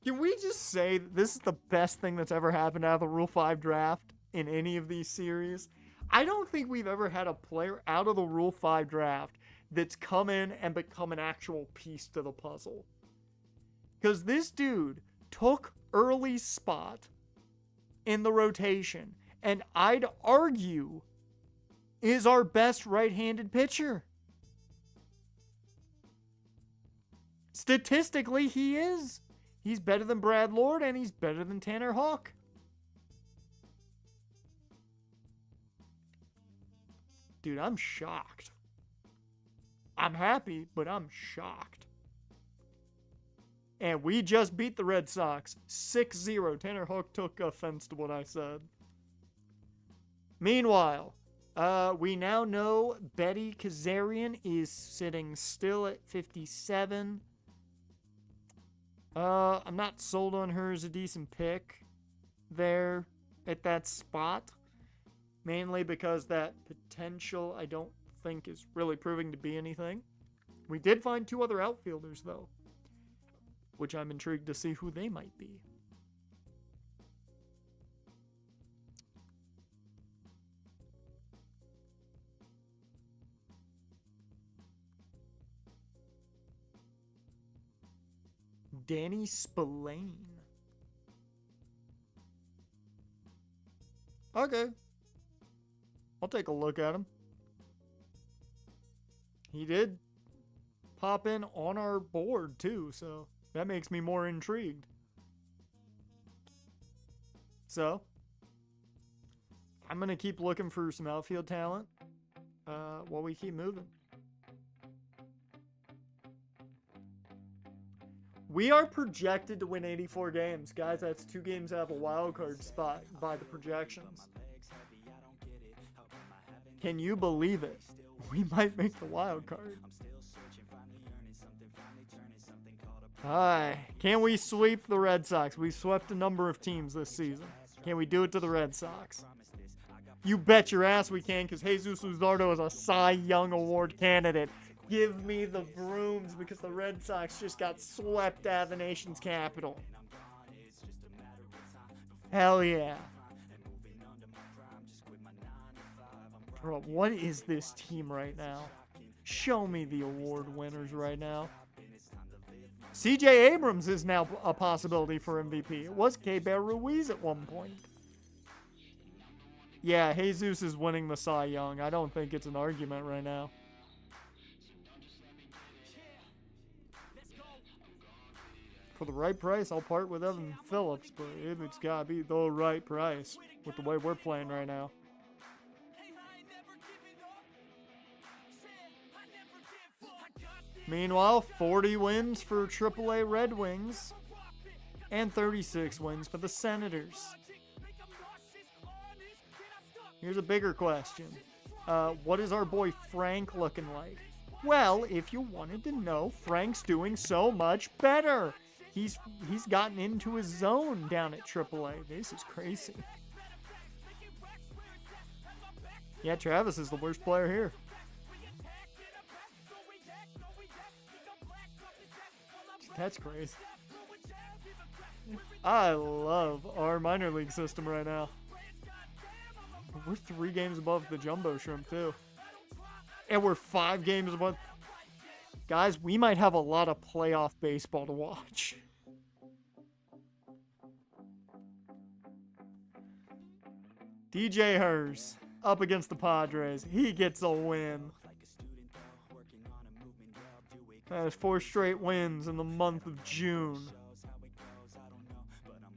Can we just say that this is the best thing that's ever happened out of the Rule 5 draft in any of these series? I don't think we've ever had a player out of the Rule 5 draft that's come in and become an actual piece to the puzzle. Because this dude took early spot in the rotation, and I'd argue is our best right-handed pitcher. Statistically, he is. He's better than Brad Lord, and he's better than Tanner Houck. Dude, I'm shocked. I'm happy, but I'm shocked. And we just beat the Red Sox 6-0. Tanner Houck took offense to what I said. Meanwhile, we now know Betty Kazarian is sitting still at 57. I'm not sold on her as a decent pick there at that spot. Mainly because that potential I don't think is really proving to be anything. We did find 2 other outfielders though, which I'm intrigued to see who they might be. Danny Spillane. Okay. I'll take a look at him. He did pop in on our board too, so that makes me more intrigued. So, I'm going to keep looking for some outfield talent while we keep moving. We are projected to win 84 games. Guys, that's 2 games out of a wild card spot by the projections. Can you believe it? We might make the wild card. Can we sweep the Red Sox? We've swept a number of teams this season. Can we do it to the Red Sox? You bet your ass we can, because Jesus Luzardo is a Cy Young Award candidate. Give me the brooms, because the Red Sox just got swept out of the nation's capital. Hell yeah. Bro, what is this team right now? Show me the award winners right now. CJ Abrams is now a possibility for MVP. It was K-Bear Ruiz at one point. Yeah, Jesus is winning the Cy Young. I don't think it's an argument right now. For the right price, I'll part with Evan Phillips, but it's got to be the right price with the way we're playing right now. Meanwhile, 40 wins for AAA Red Wings and 36 wins for the Senators. Here's a bigger question. What is our boy Frank looking like? Well, if you wanted to know, Frank's doing so much better. He's gotten into his zone down at AAA. This is crazy. Yeah, Travis is the worst player here. That's crazy. I love our minor league system right now. We're 3 games above the Jumbo Shrimp, too. And we're 5 games above. Guys, we might have a lot of playoff baseball to watch. DJ Hers up against the Padres. He gets a win. Has 4 straight wins in the month of June.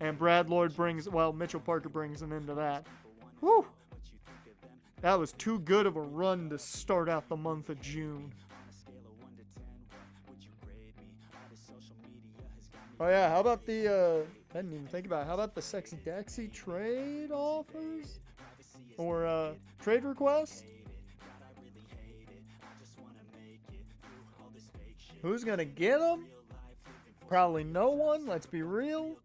And Brad Lloyd brings, well, Mitchell Parker brings an end to that. Whew! That was too good of a run to start out the month of June. Oh yeah, how about the, I didn't even think about it. How about the Sexy Dexy trade offers? Or, trade requests? Who's gonna get them? Probably no one, let's be real.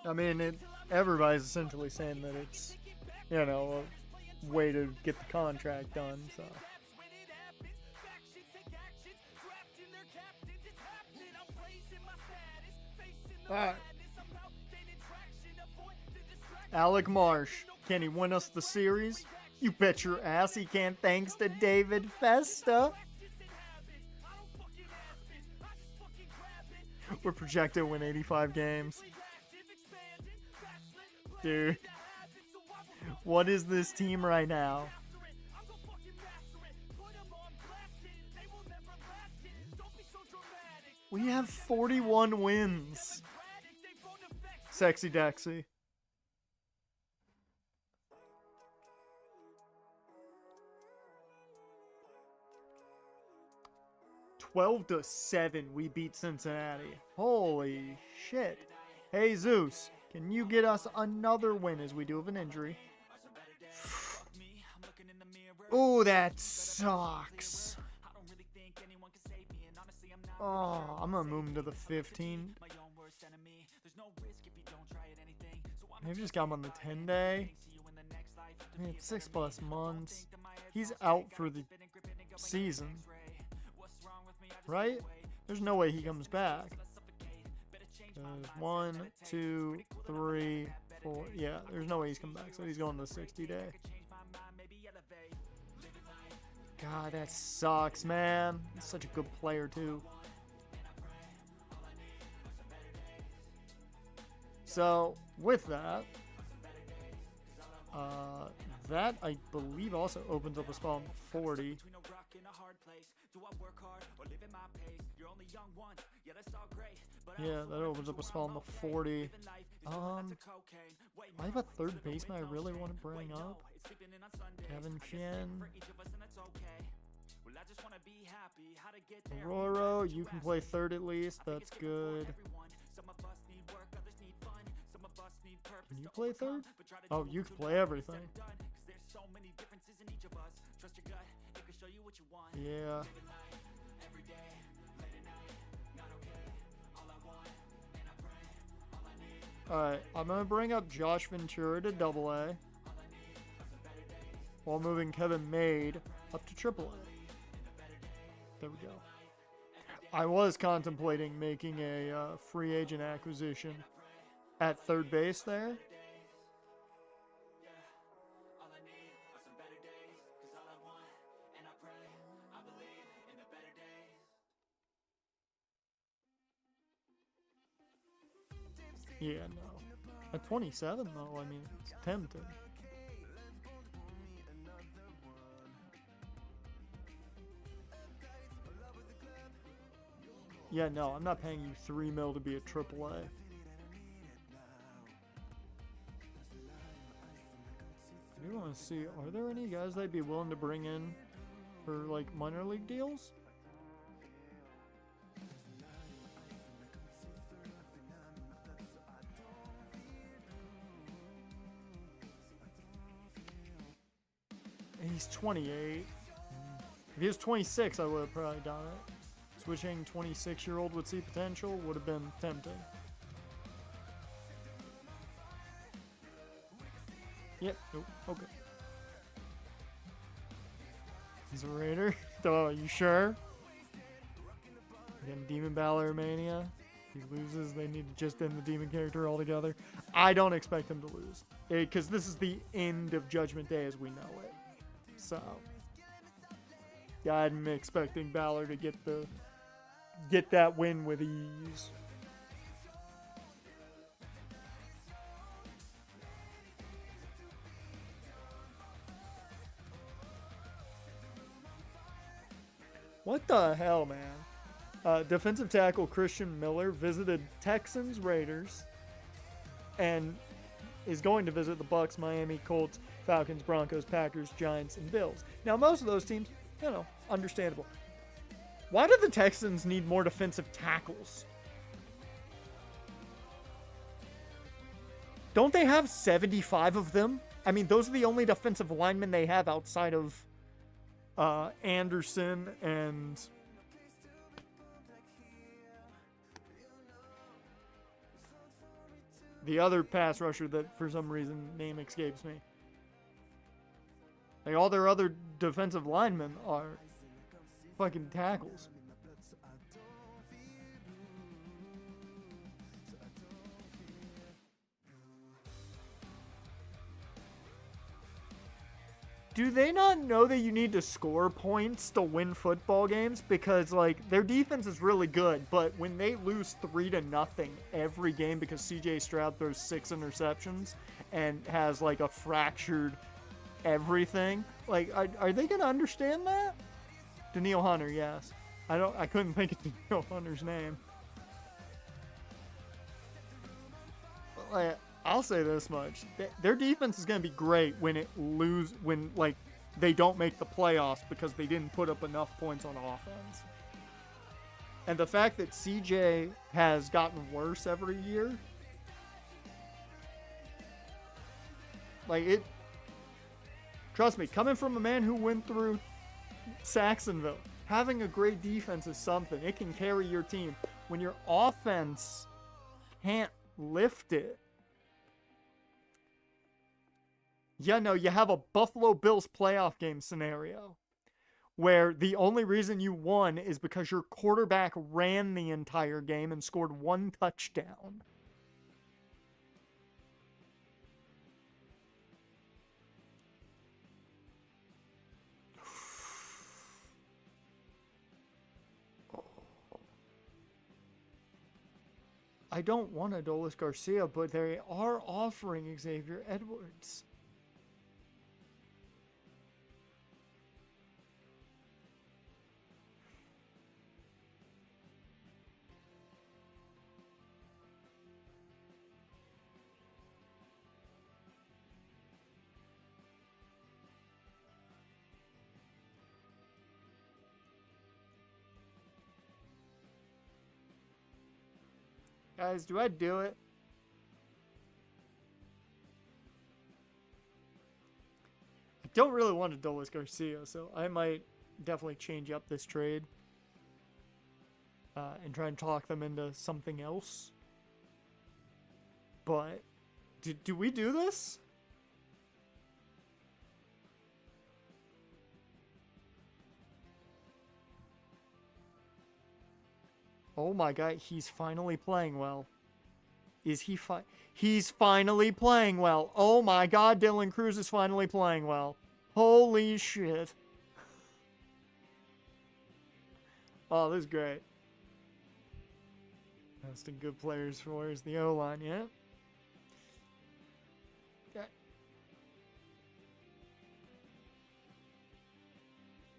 I mean, everybody's essentially saying that it's, you know, a way to get the contract done, so. Alright. Alec Marsh, can he win us the series? You bet your ass he can, thanks to David Festa. We're projected to win 85 games. Dude, what is this team right now? We have 41 wins. Sexy Dexy. "12-7, we beat Cincinnati. Holy shit. Hey Zeus, can you get us another win as we do have an injury?" Oh, that sucks. Oh, I'm gonna move him to the 15. Maybe just got him on the 10-day. I mean, it's 6+ months. He's out for the season. Right? There's no way he comes back. 1, 2, 3, 4. Yeah, there's no way he's coming back. So he's going to the 60-day. God, that sucks, man. He's such a good player, too. So, with that, that, I believe, also opens up a spot on the 40. Yeah, that opens up a spot on the 40. I have a third baseman I really want to bring up. Kevin Fien. Aurora, you can play third at least. That's good. Can you play third? Oh, you can play everything. Yeah. Alright, I'm going to bring up Josh Ventura to AA while moving Kevin Made up to AAA. There we go. I was contemplating making a free agent acquisition at third base there. Yeah, no. At 27, though, I mean, it's tempting. Yeah, no, I'm not paying you $3 million to be at AAA. I do want to see, are there any guys they'd be willing to bring in for, like, minor league deals? He's 28. If he was 26, I would have probably done it. Switching 26-year-old would see potential would have been tempting. Yep. Nope. Okay. He's a Raider. Oh, are you sure? Again, Demon Balor Mania. He loses, they need to just end the demon character altogether. I don't expect him to lose. Because this is the end of Judgment Day as we know it. So, yeah, I'm expecting Balor to get that win with ease. What the hell, man? Defensive tackle Christian Miller visited Texans, Raiders, and is going to visit the Bucks, Miami, Colts, Falcons, Broncos, Packers, Giants, and Bills. Now, most of those teams, understandable. Why do the Texans need more defensive tackles? Don't they have 75 of them? I mean, those are the only defensive linemen they have outside of Anderson and the other pass rusher that for some reason name escapes me. Like all their other defensive linemen are fucking tackles. Do they not know that you need to score points to win football games? Because, like, their defense is really good, but when they lose 3-0 every game because CJ Stroud throws 6 interceptions and has, like, a fractured everything, like, are they going to understand that? Danielle Hunter, yes. I couldn't think of Danielle Hunter's name. Like, I'll say this much. Their defense is going to be great when they don't make the playoffs because they didn't put up enough points on offense. And the fact that CJ has gotten worse every year, trust me, coming from a man who went through Saxonville, having a great defense is something. It can carry your team. When your offense can't lift it, you have a Buffalo Bills playoff game scenario where the only reason you won is because your quarterback ran the entire game and scored 1 touchdown. I don't want Adolis Garcia, but they are offering Xavier Edwards. Guys, do I do it? I don't really want Adolis Garcia, so I might definitely change up this trade and try and talk them into something else. But do we do this? Oh my god, he's finally playing well. Is he He's finally playing well. Oh my god, Dylan Cruz is finally playing well. Holy shit. Oh, this is great. Testing good players for is the O-line, yeah?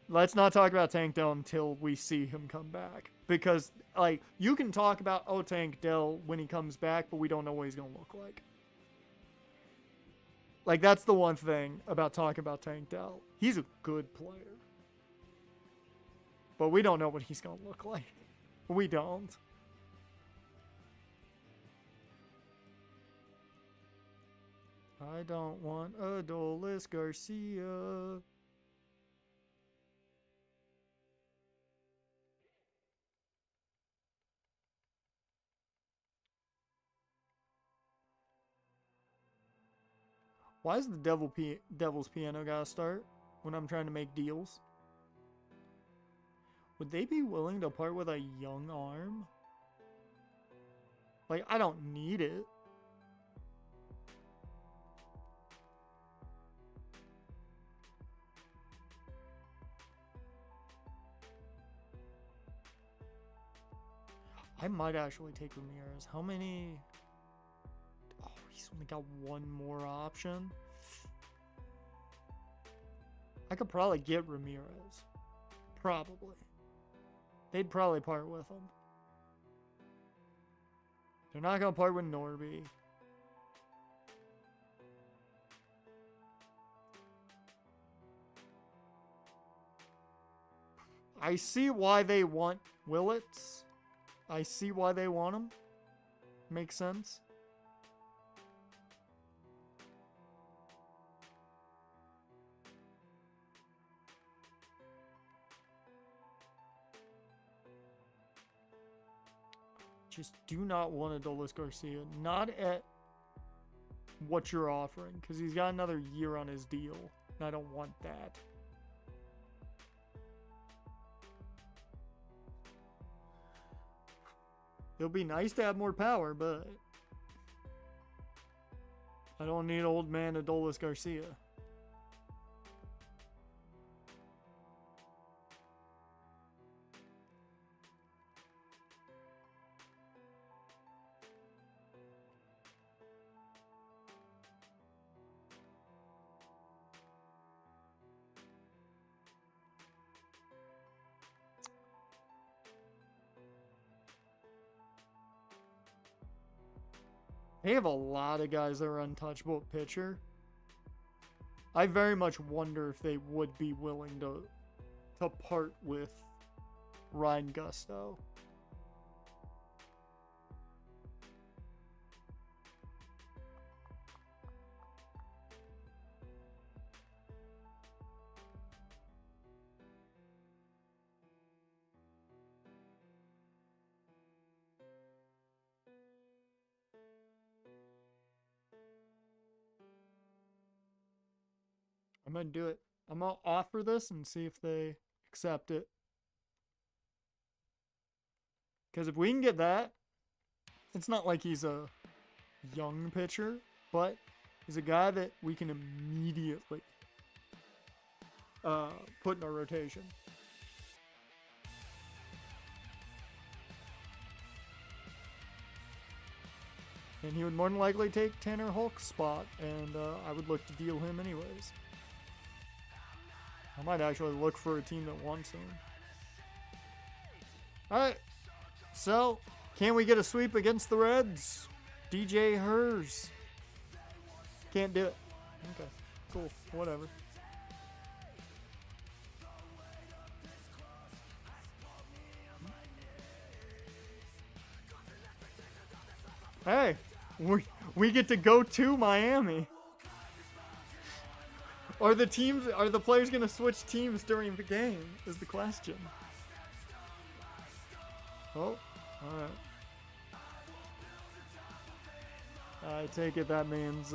Let's not talk about Tank Dell until we see him come back. Because, like, you can talk about, Tank Dell when he comes back, but we don't know what he's going to look like. Like, that's the one thing about talking about Tank Dell. He's a good player. But we don't know what he's going to look like. We don't. I don't want Adolis Garcia. Why is the Devil's Piano gotta start when I'm trying to make deals? Would they be willing to part with a young arm? Like, I don't need it. I might actually take Ramirez. How many? Oh, he's only got one more option. I could probably get Ramirez. Probably. They'd probably part with him. They're not going to part with Norby. I see why they want Willits. I see why they want him. Makes sense. Just do not want Adolis Garcia. Not at what you're offering, because he's got another year on his deal. And I don't want that. It'll be nice to have more power, but I don't need old man Adolis Garcia. They have a lot of guys that are untouchable at pitcher. I very much wonder if they would be willing to part with Ryan Gusto. I'm going to do it. I'm going to offer this and see if they accept it. Because if we can get that, it's not like he's a young pitcher, but he's a guy that we can immediately put in our rotation. And he would more than likely take Tanner Hulk's spot, and I would look to deal him anyways. I might actually look for a team that wants him. Alright. So, can we get a sweep against the Reds? DJ Hers. Can't do it. Okay. Cool. Whatever. Hey. We get to go to Miami. Are the players going to switch teams during the game is the question. Oh, alright. I take it that means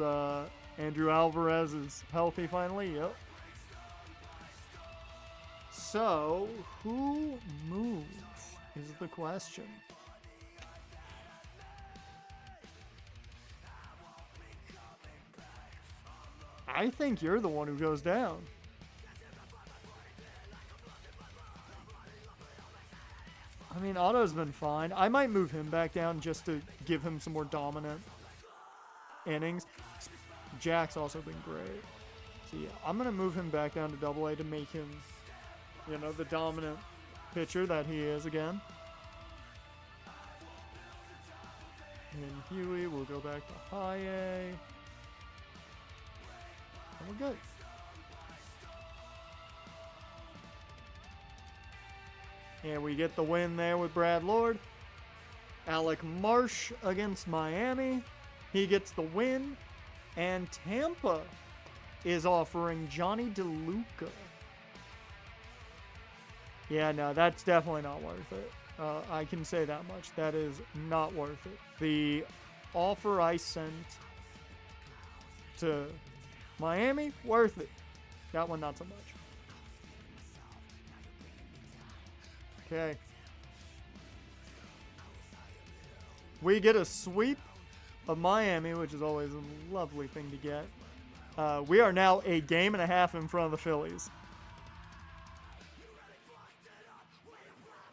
Andrew Alvarez is healthy finally. Yep. So, who moves is the question. I think you're the one who goes down. I mean, Otto's been fine. I might move him back down just to give him some more dominant innings. Jack's also been great. So yeah, I'm going to move him back down to Double-A to make him, the dominant pitcher that he is again. And Huey will go back to High A. And we're good. And we get the win there with Brad Lord. Alec Marsh against Miami. He gets the win. And Tampa is offering Johnny DeLuca. Yeah, no, that's definitely not worth it. I can say that much. That is not worth it. The offer I sent to Miami, worth it. That one, not so much. Okay. We get a sweep of Miami, which is always a lovely thing to get. We are now a game and a half in front of the Phillies.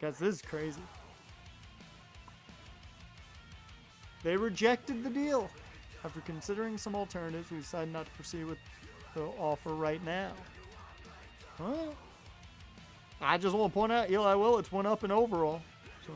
Guys, this is crazy. They rejected the deal. After considering some alternatives, we decided not to proceed with the offer right now. Huh? I just want to point out, Eli Willits went up in overall. So.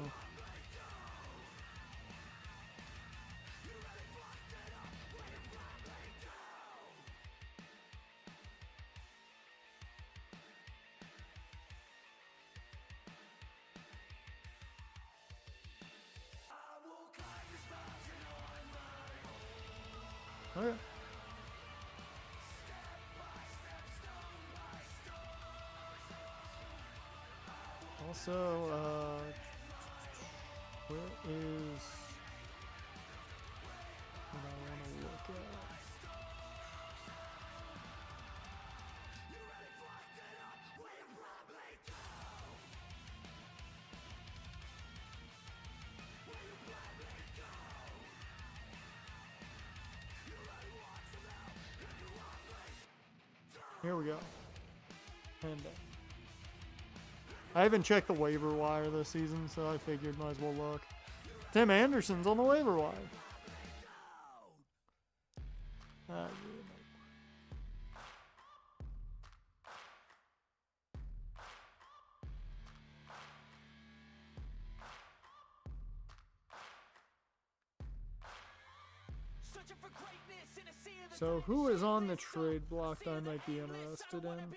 Okay. Also, where is what I want to look at? Here we go. And I haven't checked the waiver wire this season, so I figured might as well look. Tim Anderson's on the waiver wire. So who is on the trade block that I might be interested in?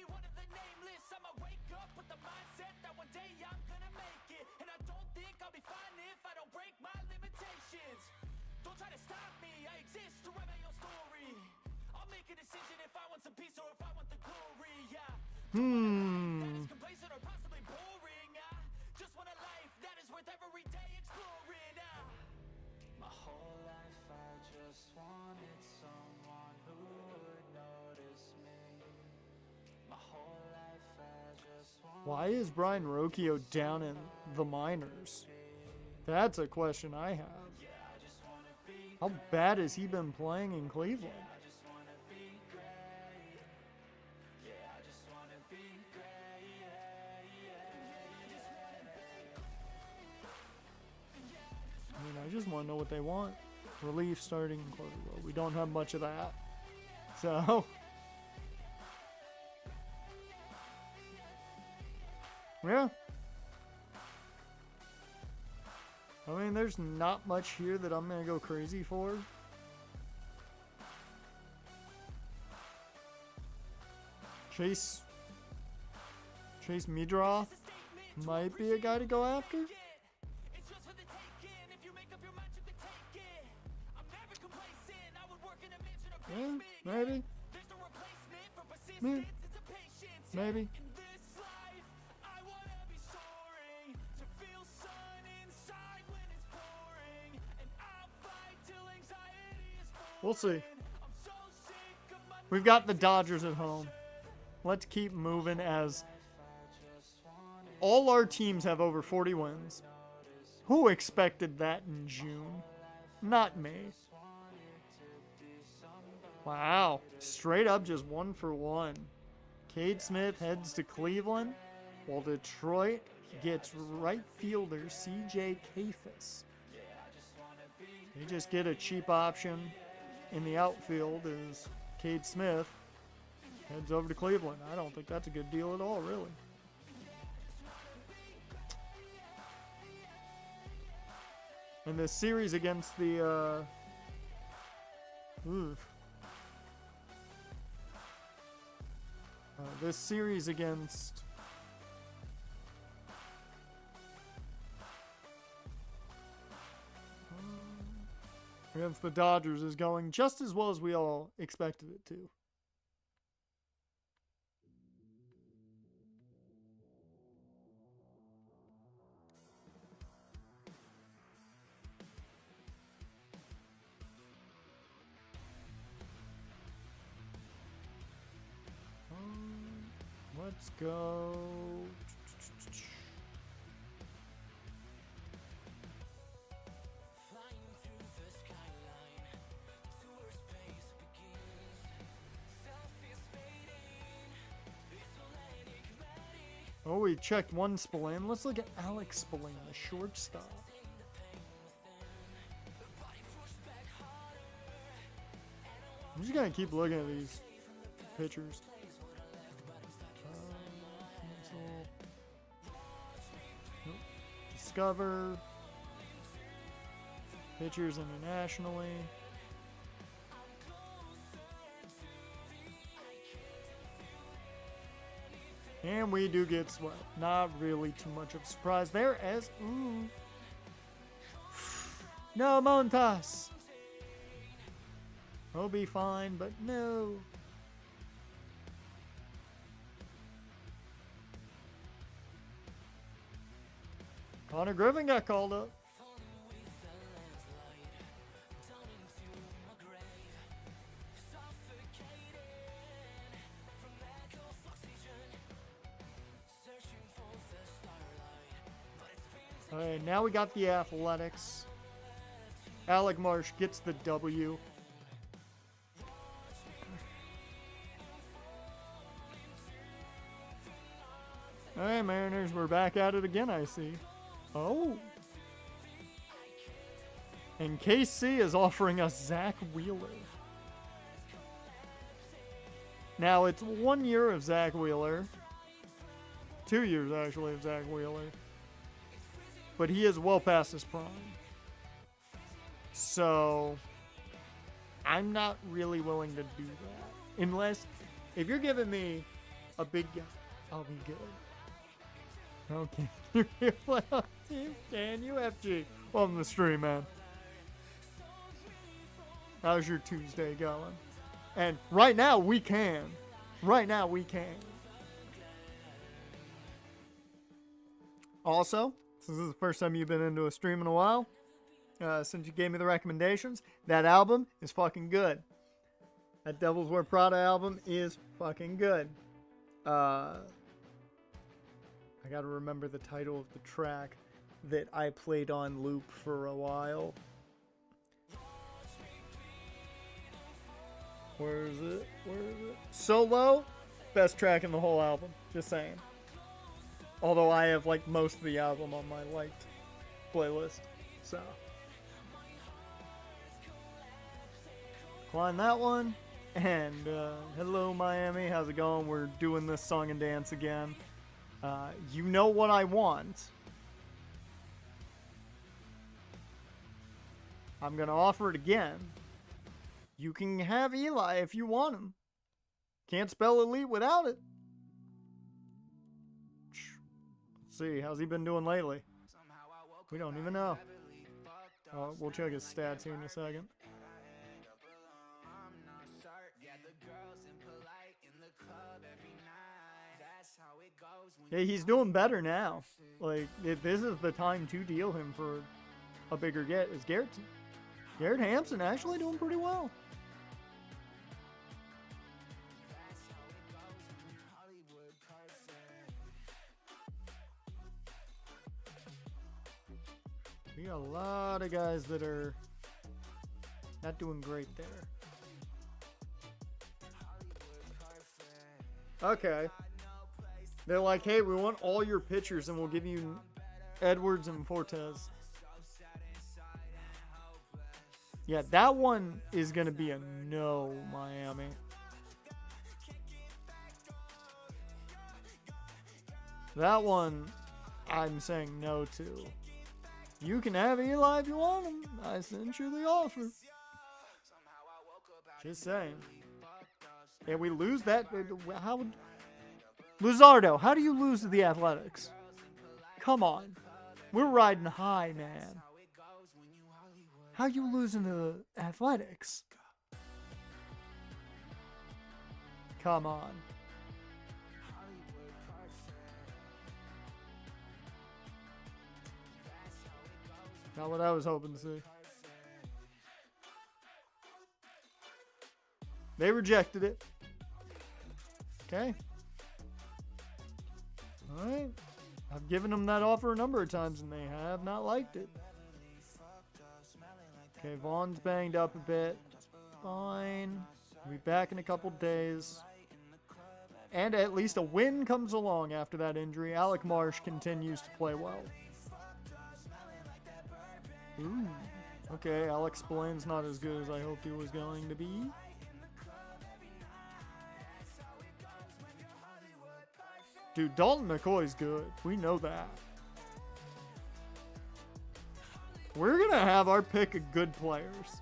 Why is Brian Rocchio down in the minors? That's a question I have. How bad has he been playing in Cleveland? I mean, I just want to know what they want. Relief, starting, and closer. Well, we don't have much of that. So... yeah. I mean, there's not much here that I'm going to go crazy for. Chase Midroth might be a guy to go after. Yeah, maybe. Maybe. We'll see. We've got the Dodgers at home. Let's keep moving as all our teams have over 40 wins. Who expected that in June? Not me. Wow. Straight up just 1-for-1. Cade Smith heads to Cleveland, while Detroit gets right fielder C.J. Kayfus. They just get a cheap option in the outfield as Cade Smith heads over to Cleveland. I don't think that's a good deal at all, really. And the series against the this series against the Dodgers is going just as well as we all expected it to. Let's go. Oh, we checked one Spillane. Let's look at Alex Spillane, the shortstop. I'm just gonna keep looking at these pitchers. Cancel. Nope. Discover. Pitchers internationally. And we do get swept. Not really too much of a surprise there as... Ooh. No, Montas. He'll be fine, but no. Connor Griffin got called up. Alright, now we got the Athletics. Alec Marsh gets the W. Alright, Mariners, we're back at it again, I see. Oh. And KC is offering us Zach Wheeler. Now, it's 1 year of Zach Wheeler. 2 years, actually, of Zach Wheeler. But he is well past his prime. So, I'm not really willing to do that. Unless, if you're giving me a big guy, I'll be good. Okay. Playoff team, can you, FG? On the stream, man. How's your Tuesday going? And right now, we can. Right now, we can. Also, since this is the first time you've been into a stream in a while, since you gave me the recommendations, that album is fucking good. That Devils Wear Prada album is fucking good. I gotta remember the title of the track that I played on loop for a while. Where is it? Where is it? Solo? Best track in the whole album. Just saying. Although I have like most of the album on my liked playlist. So. Climb that one. And hello Miami, how's it going? We're doing this song and dance again. You know what I want. I'm gonna offer it again. You can have Eli if you want him. Can't spell elite without it. Let's see, how's he been doing lately? We don't even know. We'll check his stats here in a second. Yeah, he's doing better now. Like, if this is the time to deal him for a bigger get. Is Garrett Hampson actually doing pretty well? We got a lot of guys that are not doing great there. Okay. They're like, hey, we want all your pitchers and we'll give you Edwards and Fortes. Yeah, that one is going to be a no, Miami. That one, I'm saying no to. You can have Eli if you want him. I sent you the offer. Just saying. And we lose that. How would... Luzardo, how do you lose to the Athletics? Come on. We're riding high, man. How you losing to the Athletics? Come on. Not what I was hoping to see. They rejected it. Okay. Alright. I've given them that offer a number of times and they have not liked it. Okay, Vaughn's banged up a bit. Fine. We'll be back in a couple days. and at least a win comes along after that injury. Alec Marsh continues to play well. Ooh. Okay, Alex Spillane's not as good as I hoped he was going to be. Dude, Dalton McCoy's good. We know that. We're going to have our pick of good players.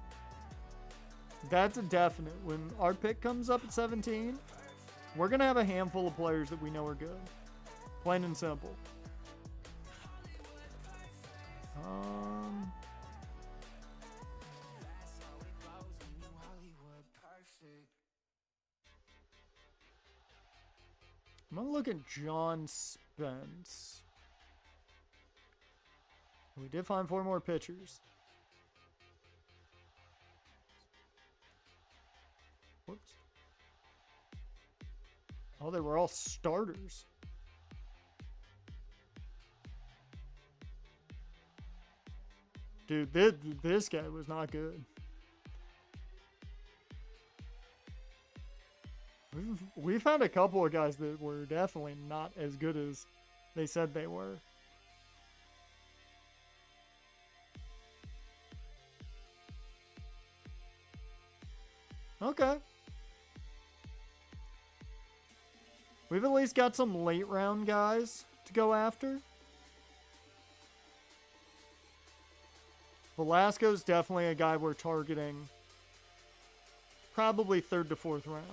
That's a definite. When our pick comes up at 17, we're going to have a handful of players that we know are good. Plain and simple. I'm going to look at John Spence. We did find 4 more pitchers. Whoops. Oh, they were all starters. Dude, this guy was not good. We found a couple of guys that were definitely not as good as they said they were. Okay. We've at least got some late round guys to go after. Velasco's definitely a guy we're targeting. Probably 3rd to 4th round.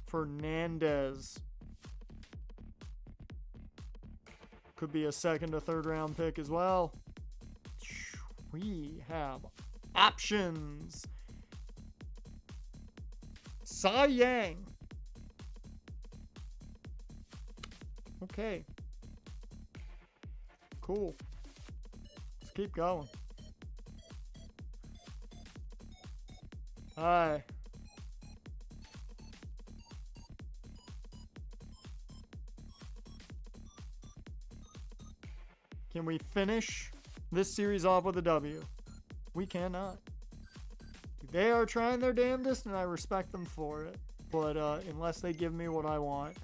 Fernandez. Could be a 2nd to 3rd round pick as well. We have options. Cy Yang. Okay. Cool. Let's keep going. Hi. Can we finish this series off with a W? We cannot. They are trying their damnedest, and I respect them for it. But unless they give me what I want,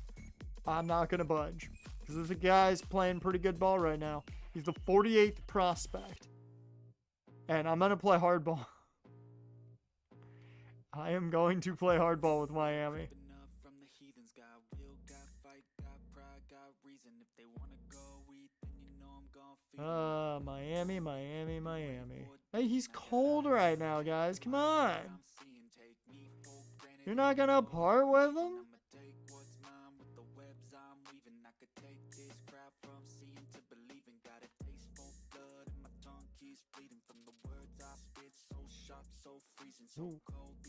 I'm not going to budge. Because this guy's playing pretty good ball right now. He's the 48th prospect. And I'm going to play hardball. I am going to play hardball with Miami. Miami. Hey, he's cold right now, guys. Come on. You're not gonna part with him? Ooh.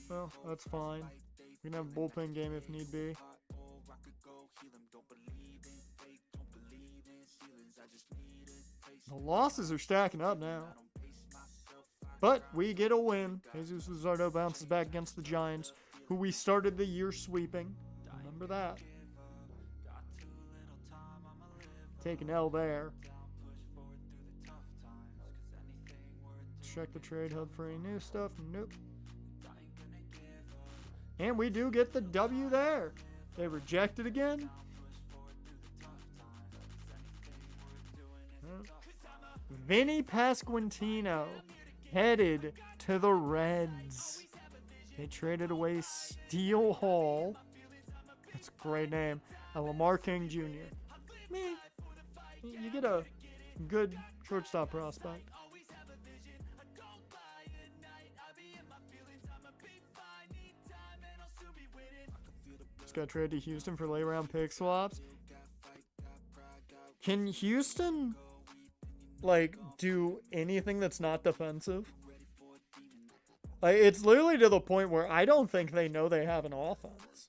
Well, that's fine. We can have a bullpen game if need be. The losses are stacking up now. But we get a win. Jesus Luzardo bounces back against the Giants, who we started the year sweeping. Remember that. Take an L there. Check the trade hub for any new stuff. Nope. And we do get the W there. They rejected again. Vinny Pasquantino headed to the Reds. They traded away Steele Hall. That's a great name. And Lamar King Jr. You get a good shortstop prospect. Just got traded to Houston for late round pick swaps. Can Houston do anything that's not defensive? It's literally to the point where I don't think they know they have an offense.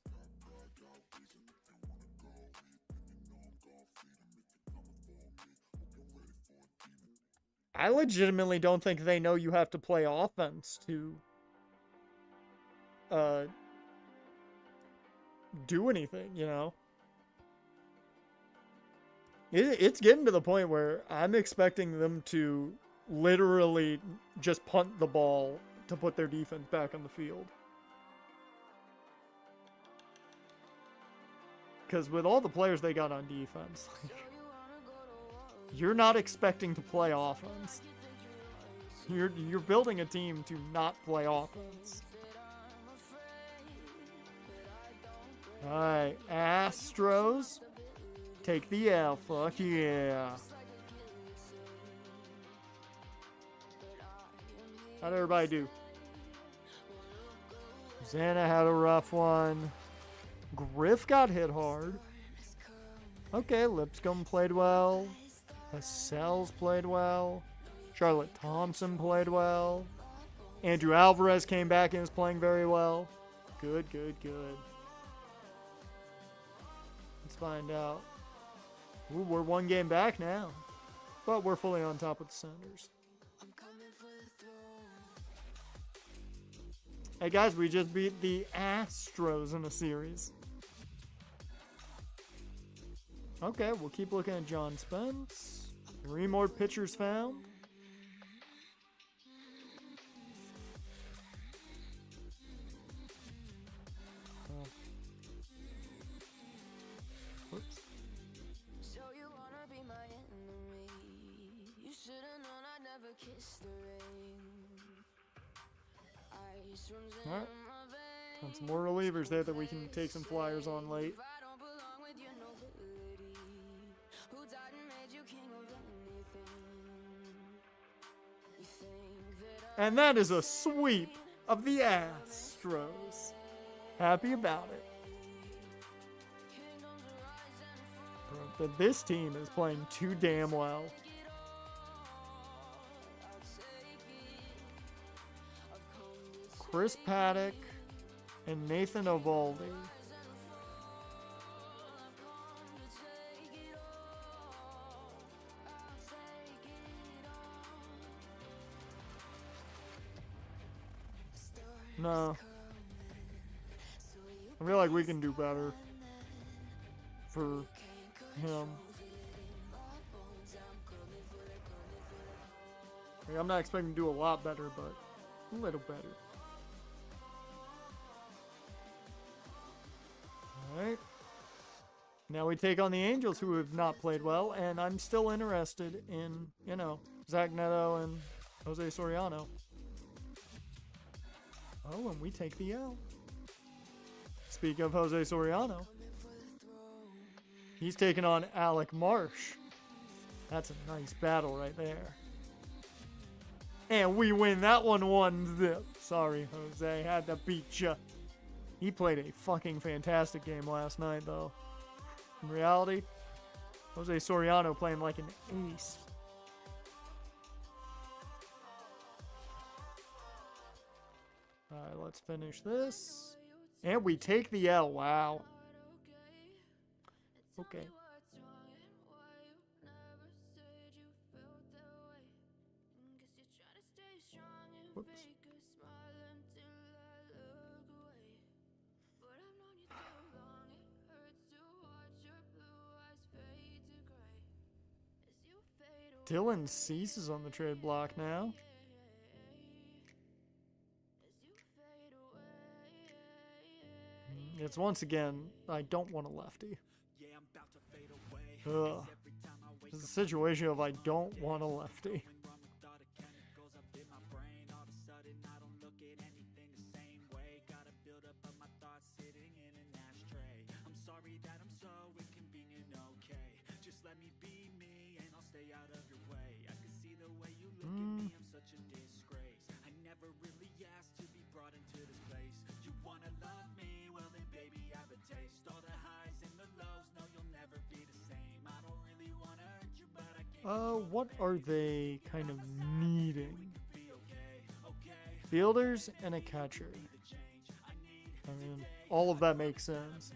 I legitimately don't think they know you have to play offense to do anything, you know? It's getting to the point where I'm expecting them to literally just punt the ball to put their defense back on the field. Because with all the players they got on defense, you're not expecting to play offense. You're building a team to not play offense. Alright, Astros. Take the L. Fuck yeah. How'd everybody do? Xana had a rough one. Griff got hit hard. Okay, Lipscomb played well. Lascelles played well. Charlotte Thompson played well. Andrew Alvarez came back and is playing very well. Good, good, good. Let's find out. Ooh, we're one game back now. But we're fully on top with the Senators. Hey guys, we just beat the Astros in a series. Okay, we'll keep looking at John Spence. 3 more pitchers found. Oh. Whoops. So you wanna be my enemy? You should have known I never kissed the ring. Alright. Got some more relievers there that we can take some flyers on late. And that is a sweep of the Astros. Happy about it. But this team is playing too damn well. Chris Paddock and Nathan Eovaldi. No. I feel like we can do better for him. Like, I'm not expecting to do a lot better, but a little better. Alright. Now we take on the Angels, who have not played well, and I'm still interested in, you know, Zach Neto and Jose Soriano. Oh, and we take the L. Speak of Jose Soriano, he's taking on Alec Marsh. That's a nice battle right there. And we win that one 1-0. Sorry, Jose, had to beat ya. He played a fucking fantastic game last night, though. In reality, Jose Soriano playing like an ace. Alright, let's finish this. And we take the L. Wow. Okay. Whoops. Dylan Cease is on the trade block now. It's once again, I don't want a lefty. Ugh. It's a situation of I don't want a lefty. What are they kind of needing? Fielders and a catcher. I mean, all of that makes sense.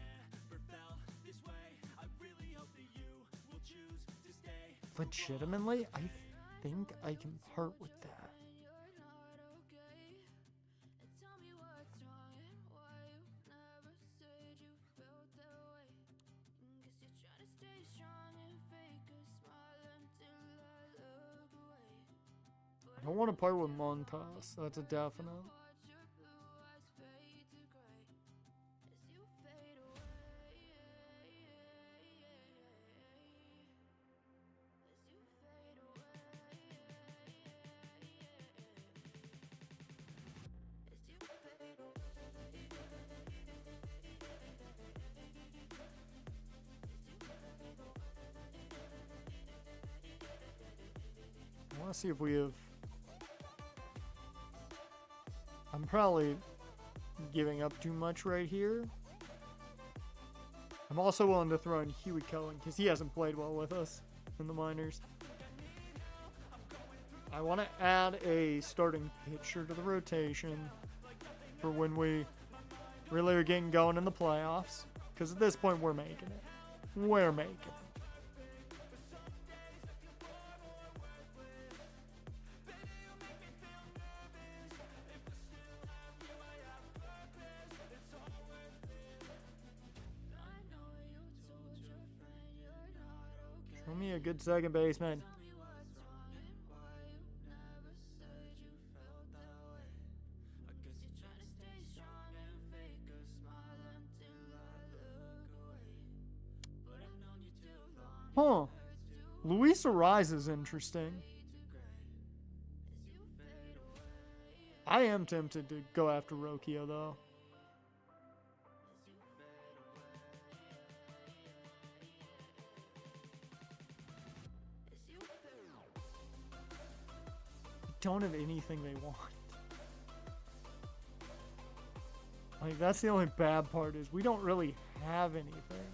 Legitimately, I think I can part with that. I want to part with Montas. That's a definite. I want to see if we have... I'm probably giving up too much right here. I'm also willing to throw in Huey Cohen because he hasn't played well with us in the minors. I want to add a starting pitcher to the rotation for when we really are getting going in the playoffs. Because at this point, we're making it. We're making it. Show me a good second baseman. Huh. Luis Arise is interesting. I am tempted to go after Rocchio, though. Don't have anything they want. Like, that's the only bad part is we don't really have anything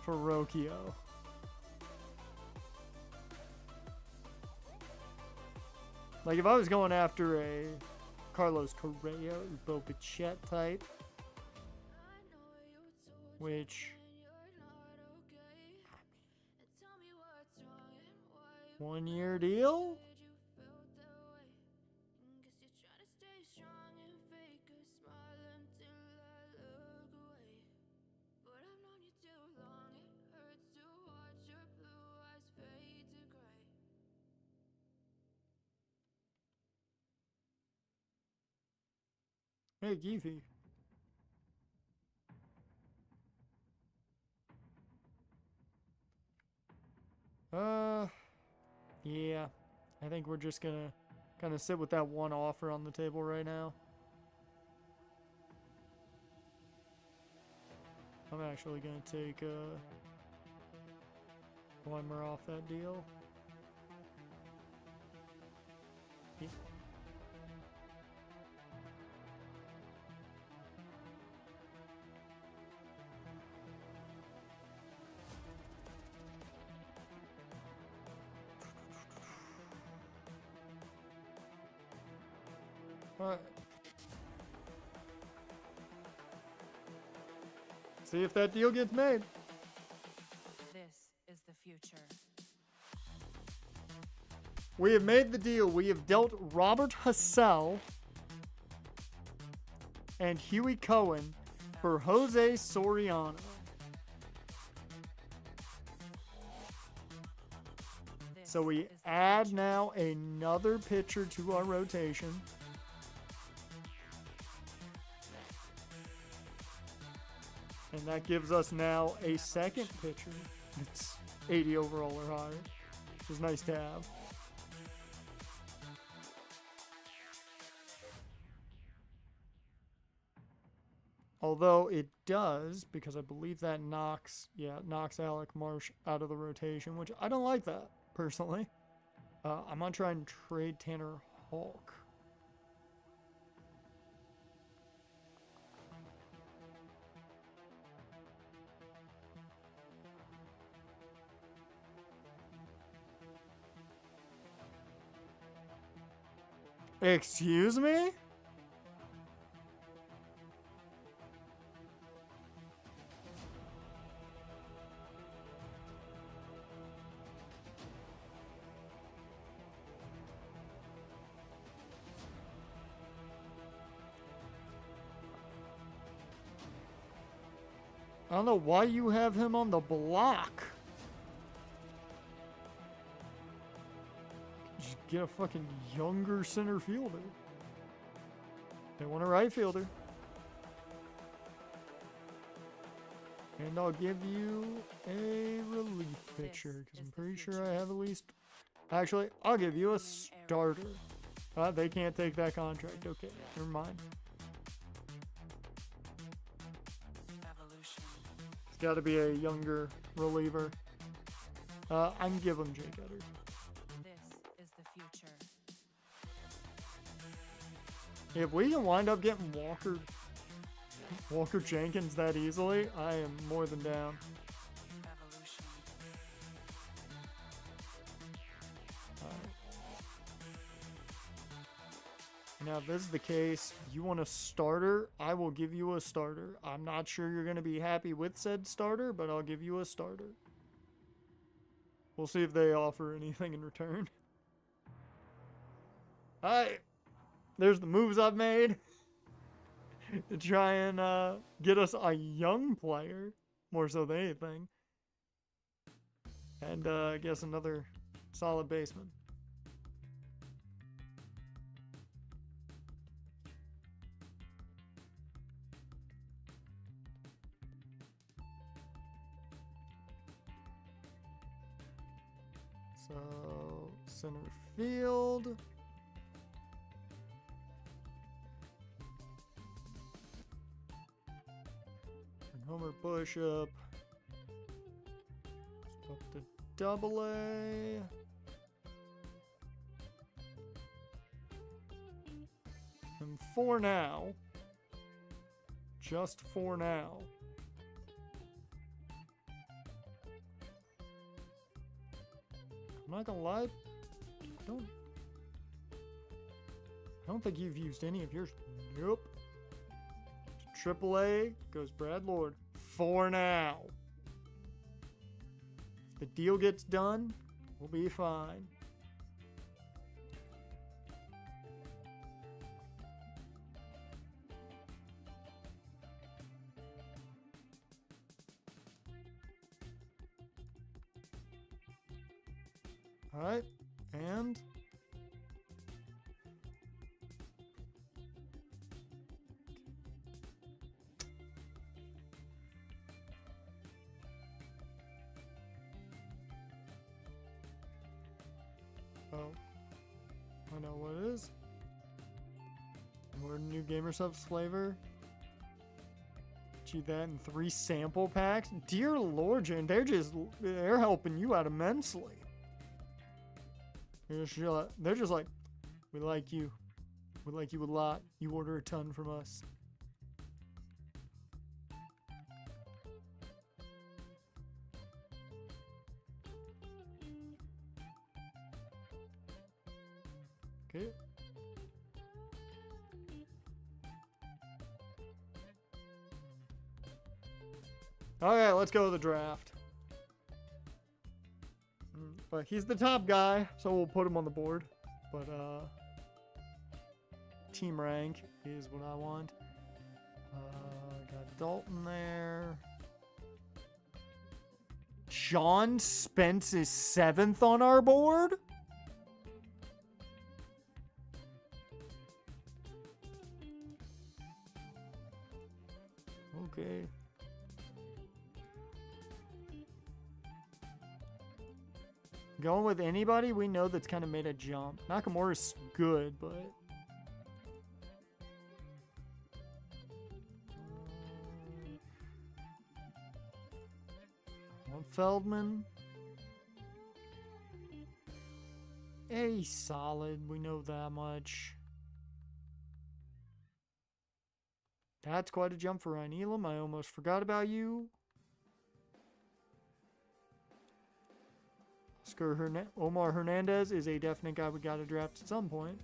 for Rocchio. Like, if I was going after a Carlos Correa, Ubo Bichette type, which... 1-year deal? Hey, Geethy. Yeah. I think we're just gonna kind of sit with that one offer on the table right now. I'm actually gonna take Weimer off that deal. Yep. Alright. See if that deal gets made. This is the future. We have made the deal. We have dealt Robert Hassell and Huey Cohen for Jose Soriano. So we add now another pitcher to our rotation. And that gives us now a second pitcher. It's 80 overall or higher, which is nice to have. Although it does, because I believe that knocks Alec Marsh out of the rotation, which I don't like that, personally. I'm going to try and trade Tanner Houck. Excuse me? I don't know why you have him on the block. get a fucking younger center fielder. They want a right fielder. And I'll give you a relief pitcher, because I'm pretty sure I have at least... Actually, I'll give you a starter. They can't take that contract. Okay, never mind. Evolution. It's got to be a younger reliever. I can give him Jake Etter. This is the future. If we can wind up getting Walker Jenkins that easily, I am more than down. Evolution. Now, if this is the case, you want a starter, I will give you a starter. I'm not sure you're going to be happy with said starter, but I'll give you a starter. We'll see if they offer anything in return. Alright. There's the moves I've made to try and get us a young player, more so than anything. And I guess another solid baseman. So, center field. Bring Homer Bush up. Up to Double-A. And for now, just for now, I'm not gonna lie, I don't think you've used any of yours. Nope. To AAA goes Brad Lord. For now. If the deal gets done, we'll be fine. Alright, and oh, I know what it is. More new Gamer Subs flavor. Achieve that in 3 sample packs. Dear Lord, Jen, they're helping you out immensely. They're just like, we like you. We like you a lot. You order a ton from us. Okay. Okay, let's go to the draft. But he's the top guy, so we'll put him on the board. But team rank is what I want. Got Dalton there. John Spence is 7th on our board? Okay. Going with anybody we know that's kind of made a jump. Nakamura's good, but... Feldman. He's solid. We know that much. That's quite a jump for Ryan Elam. I almost forgot about you. Omar Hernandez is a definite guy we got to draft at some point.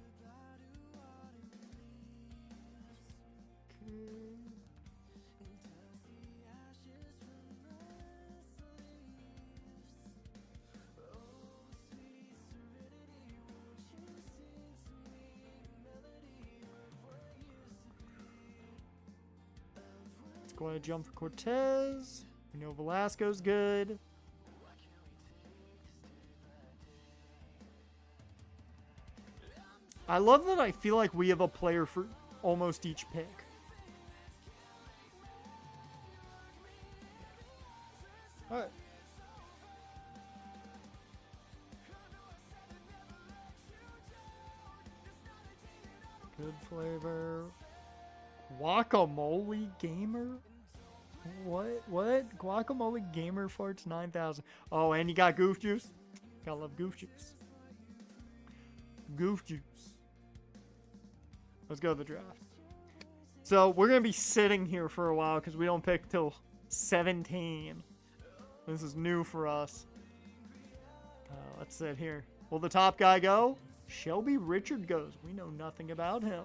Let's go ahead and jump for Cortez. We know Velasco's good. I love that I feel like we have a player for almost each pick. Alright. Good flavor. Guacamole Gamer? What? Guacamole Gamer farts 9,000. Oh, and you got Goof Juice? Gotta love Goof Juice. Goof Juice. Let's go to the draft. So, we're gonna be sitting here for a while because we don't pick till 17. This is new for us. Let's sit here. Will the top guy go? Shelby Richard goes. We know nothing about him.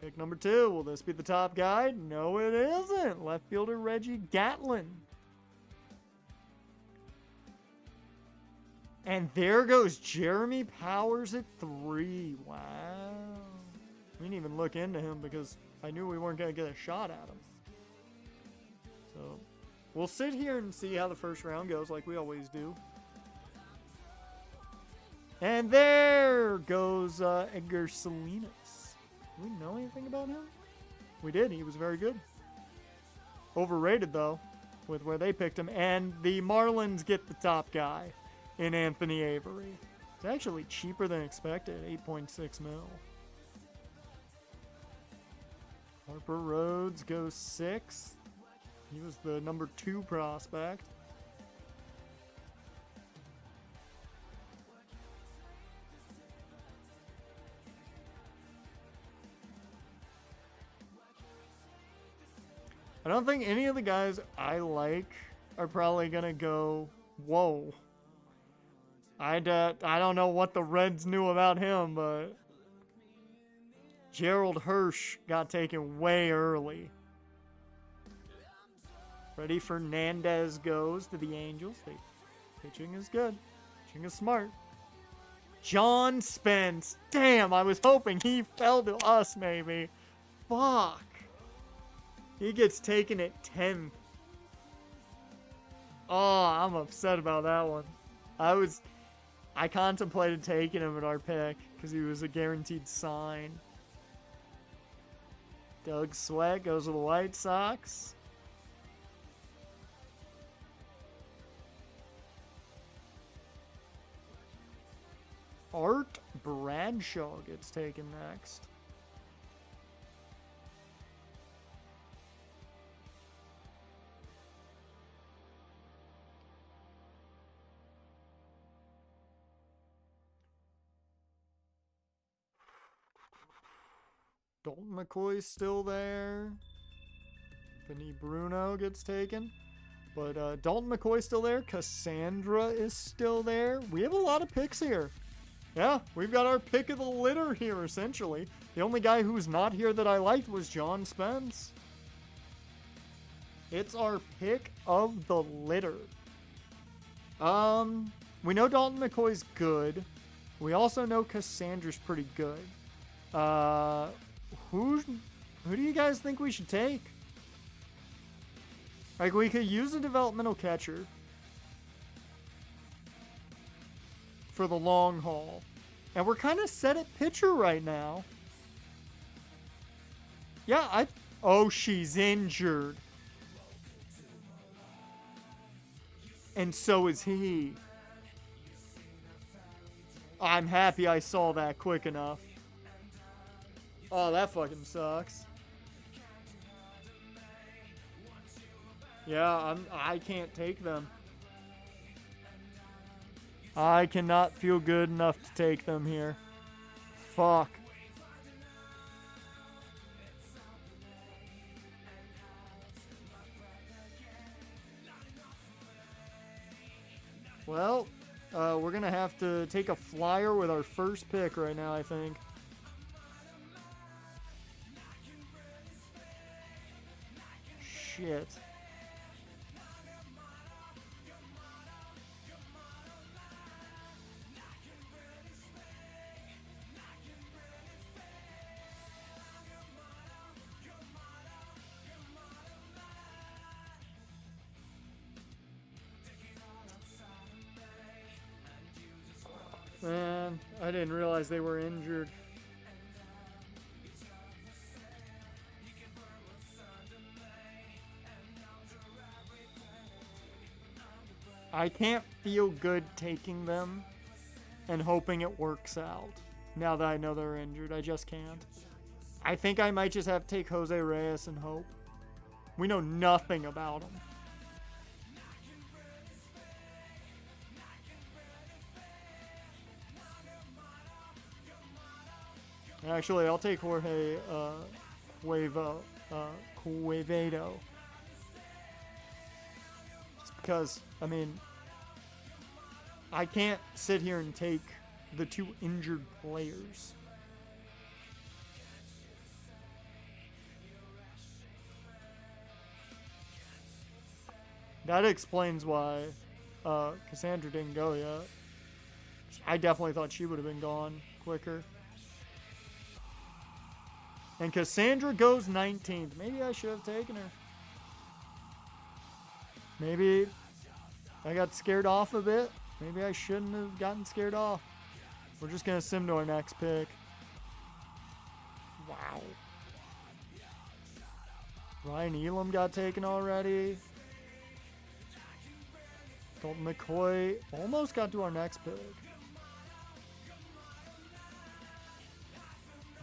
Pick number 2. Will this be the top guy? No, it isn't. Left fielder Reggie Gatlin. And there goes Jeremy Powers at 3. Wow. We didn't even look into him because I knew we weren't going to get a shot at him. So, we'll sit here and see how the first round goes like we always do. And there goes Edgar Salinas. Do we know anything about him? We did. He was very good. Overrated, though, with where they picked him. And the Marlins get the top guy in Anthony Avery. It's actually cheaper than expected, 8.6 mil. Harper Rhodes goes 6th. He was the number 2 prospect. I don't think any of the guys I like are probably going to go, whoa. I don't know what the Reds knew about him, but Gerald Hirsch got taken way early. Freddie Fernandez goes to the Angels. Pitching is good. Pitching is smart. John Spence. Damn, I was hoping he fell to us, maybe. Fuck. He gets taken at 10th. Oh, I'm upset about that one. I contemplated taking him at our pick because he was a guaranteed sign. Doug Sweat goes to the White Sox. Art Bradshaw gets taken next. Dalton McCoy's still there. Vinny Bruno gets taken. But Dalton McCoy's still there. Cassandra is still there. We have a lot of picks here. Yeah, we've got our pick of the litter here, essentially. The only guy who's not here that I liked was John Spence. It's our pick of the litter. We know Dalton McCoy's good. We also know Cassandra's pretty good. Who do you guys think we should take? Like, we could use a developmental catcher for the long haul. And we're kind of set at pitcher right now. Yeah, oh, she's injured. And so is he. I'm happy I saw that quick enough. Oh, that fucking sucks. Yeah, I can't take them. I cannot feel good enough to take them here. Fuck. Well, we're going to have to take a flyer with our first pick right now, I think. Shit. man. I didn't realize they were injured. I can't feel good taking them and hoping it works out. Now that I know they're injured, I just can't. I think I might just have to take Jose Reyes and hope. We know nothing about him. Actually, I'll take Jorge Quevedo. Just because, I mean, I can't sit here and take the two injured players. That explains why Cassandra didn't go yet. I definitely thought she would have been gone quicker. And Cassandra goes 19th. Maybe I should have taken her. Maybe I got scared off a bit. Maybe I shouldn't have gotten scared off. We're just going to sim to our next pick. Wow. Ryan Elam got taken already. Dalton McCoy almost got to our next pick.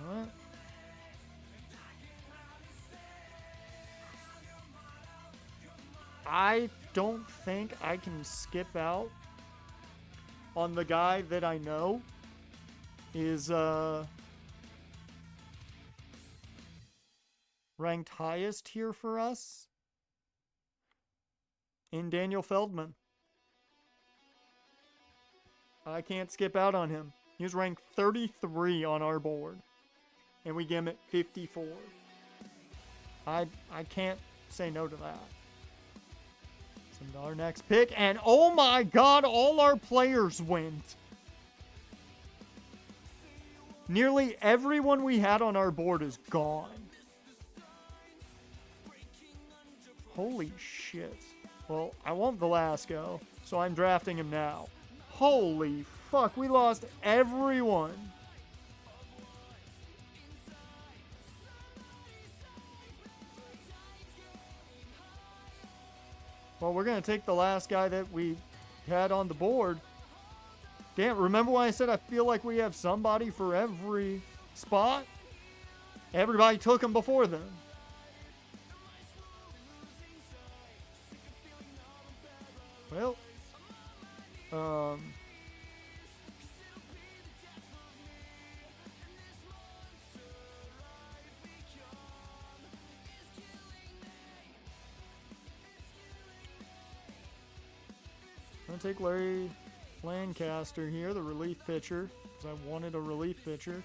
Alright. I don't think I can skip out on the guy that I know is ranked highest here for us in Daniel Feldman. I can't skip out on him. He was ranked 33 on our board, and we give him at 54. I can't say no to that. Our next pick, and oh my god, all our players went. Nearly everyone we had on our board is gone. Holy shit. Well, I want Velasco, so I'm drafting him now. Holy fuck, we lost everyone. Well, we're going to take the last guy that we had on the board. Damn, remember when I said I feel like we have somebody for every spot? Everybody took him before then. Well, I'm going to take Larry Lancaster here, the relief pitcher, because I wanted a relief pitcher.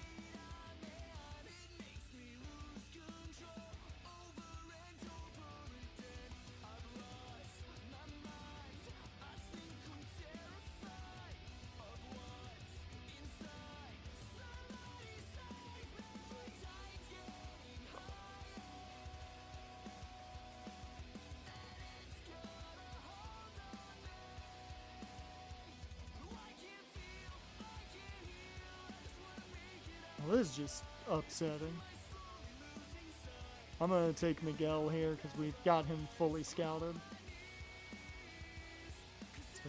Well, this is just upsetting. I'm going to take Miguel here because we've got him fully scouted.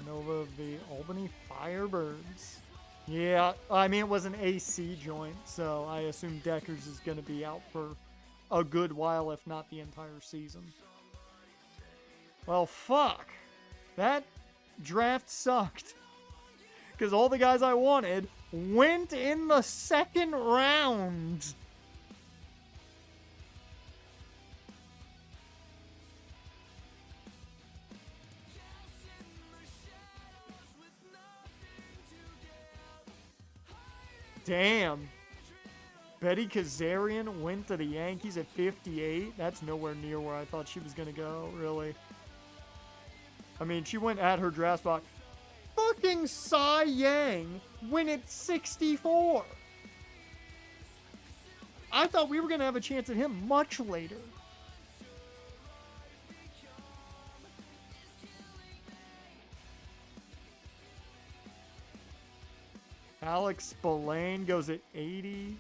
Nova of the Albany Firebirds. Yeah, I mean, it was an AC joint, so I assume Deckers is going to be out for a good while, if not the entire season. Well, fuck. That draft sucked. Because all the guys I wanted went in the second round. Damn. Betty Kazarian went to the Yankees at 58. That's nowhere near where I thought she was going to go, really. I mean, she went at her draft spot. Fucking Cy Yang went at 64. I thought we were going to have a chance at him much later. Alex Spillane goes at 80.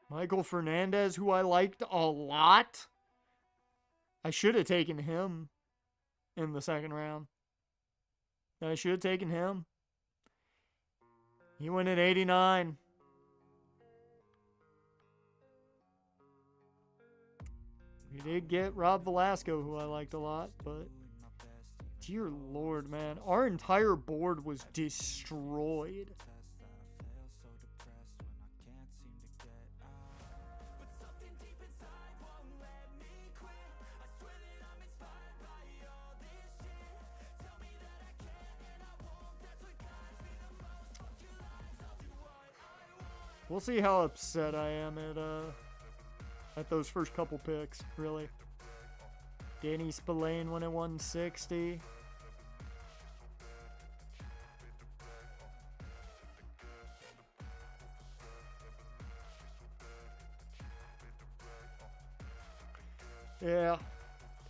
Michael Fernandez, who I liked a lot. I should have taken him in the second round. I should have taken him. He went at 89. We did get Rob Velasco, who I liked a lot, but dear Lord, man. Our entire board was destroyed. We'll see how upset I am at those first couple picks, really. Danny Spillane went at 160. Yeah.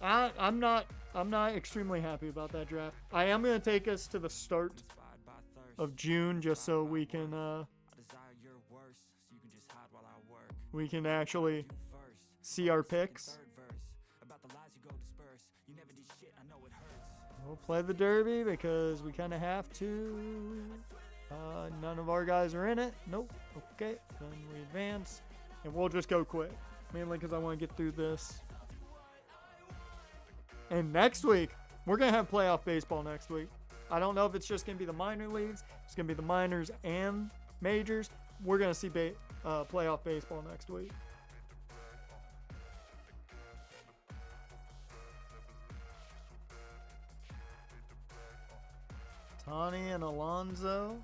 I'm not extremely happy about that draft. I am going to take us to the start of June just so we can actually see our picks. We'll play the Derby because we kind of have to. None of our guys are in it. Nope. Okay. Then we advance. And we'll just go quick. Mainly because I want to get through this. And next week, we're going to have playoff baseball next week. I don't know if it's just going to be the minor leagues. It's going to be the minors and majors. We're going to see playoff baseball next week. Tani and Alonso.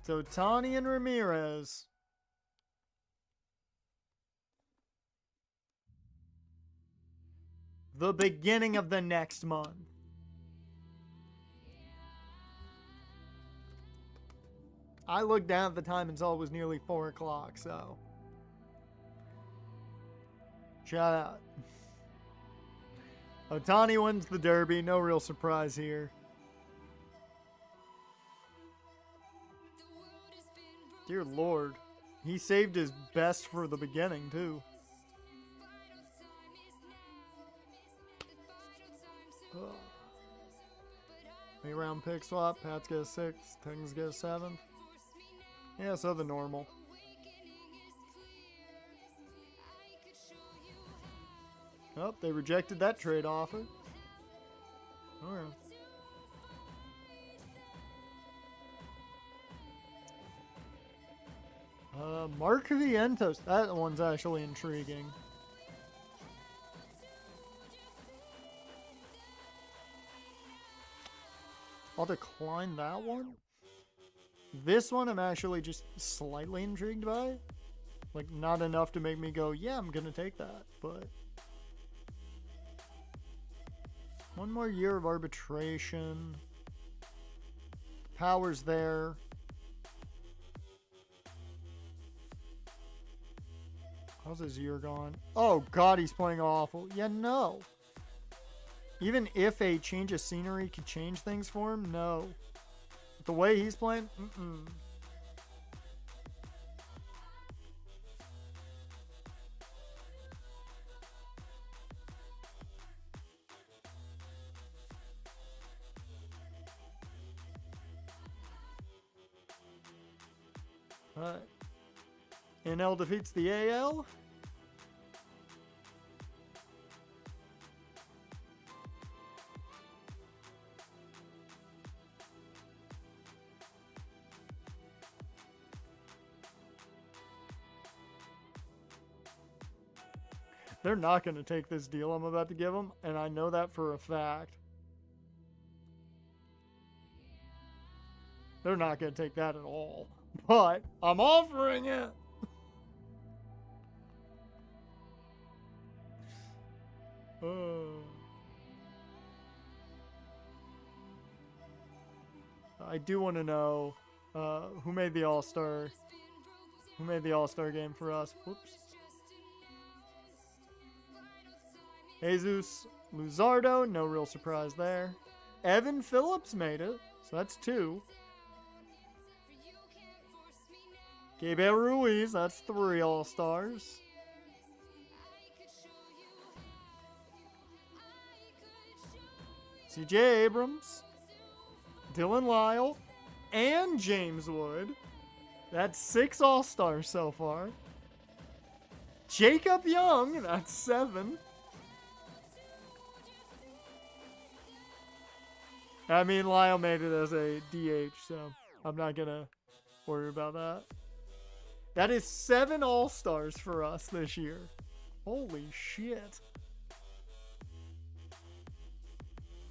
So Tani and Ramirez. The beginning of the next month. I looked down at the time and saw it was nearly 4 o'clock, so. Shout out. Otani wins the Derby. No real surprise here. Dear Lord. He saved his best for the beginning, too. Oh. 8-round pick swap. Pats get a 6. Titans get a 7. Yeah, so the normal. Oh, they rejected that trade offer. Alright. Mark Vientos. That one's actually intriguing. I'll decline that one. This one I'm actually just slightly intrigued by. Like, not enough to make me go, yeah, I'm gonna take that, but... One more year of arbitration. Power's there. How's his year gone? Oh, God, he's playing awful. Yeah, no. Even if a change of scenery could change things for him, no. The way he's playing, NL defeats the AL. They're not going to take this deal I'm about to give them, and I know that for a fact. They're not going to take that at all. But I'm offering it. I do want to know who made the All-Star. Who made the All-Star game for us? Whoops. Jesus Luzardo, no real surprise there. Evan Phillips made it, so that's 2. Gabriel Ruiz, that's 3 All-Stars. CJ Abrams, Dylan Lyle, and James Wood. That's 6 All-Stars so far. Jacob Young, that's 7. I mean, Lyle made it as a DH, so I'm not going to worry about that. That is 7 All-Stars for us this year. Holy shit.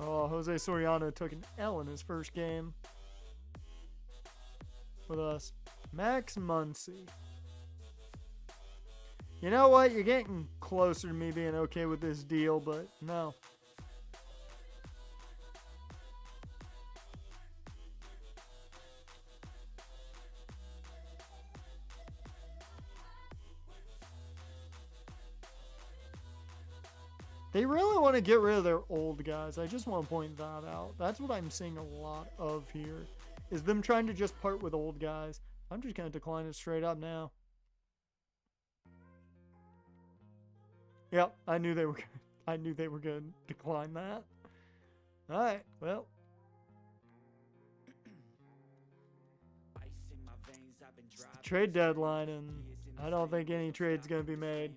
Oh, Jose Soriano took an L in his first game with us. Max Muncy. You know what? You're getting closer to me being okay with this deal, but no. They really want to get rid of their old guys. I just want to point that out. That's what I'm seeing a lot of here, is them trying to just part with old guys. I'm just going to decline it straight up now. Yep, I knew they were going to decline that. All right, well. It's the trade deadline, and I don't think any trade's going to be made.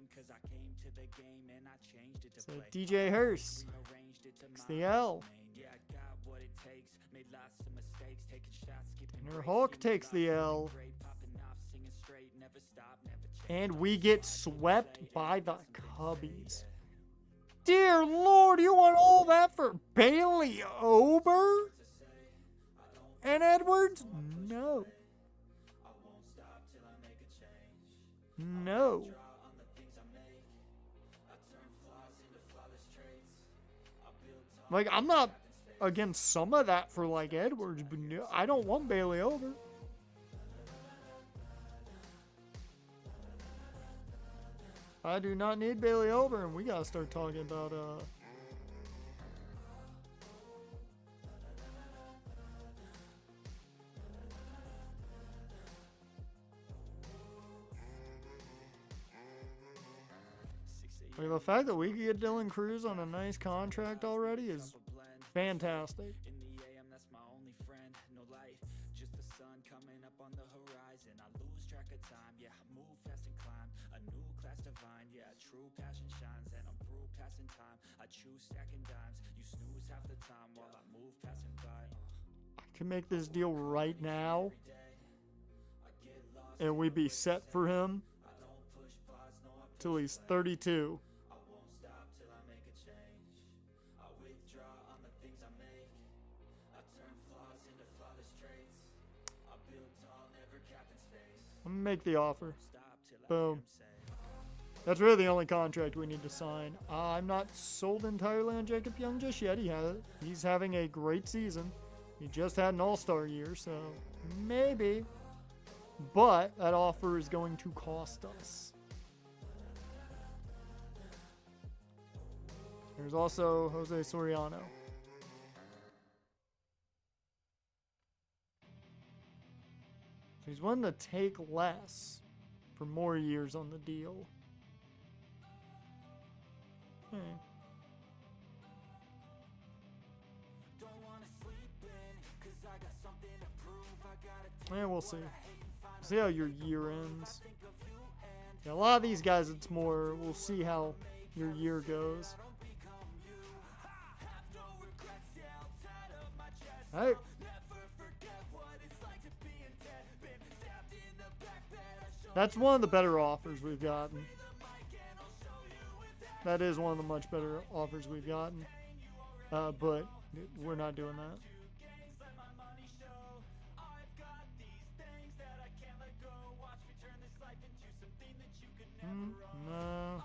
So DJ Hurst takes the L. Tanner Houck takes the L. And we get swept by the Cubbies. Dear Lord, you want all that for Bailey Ober? And Edwards? No. No. Like, I'm not against some of that for, like, Edwards, but no, I don't want Bailey Ober. I do not need Bailey Ober, and we gotta start talking about, like, the fact that we could get Dylan Cruz on a nice contract already is fantastic. I can make this deal right now, and we'd be set for him till he's 32. I'm gonna make the offer. Boom. That's really the only contract we need to sign. I'm not sold entirely on Jacob Young just yet. He's having a great season. He just had an all-star year, so maybe. But that offer is going to cost us. There's also Jose Soriano. So he's willing to take less for more years on the deal. Yeah, we'll see. See how your year ends. Yeah, a lot of these guys, it's more, we'll see how your year goes. Alright. That's one of the better offers we've gotten. That is one of the much better offers we've gotten. But we're not doing that. No.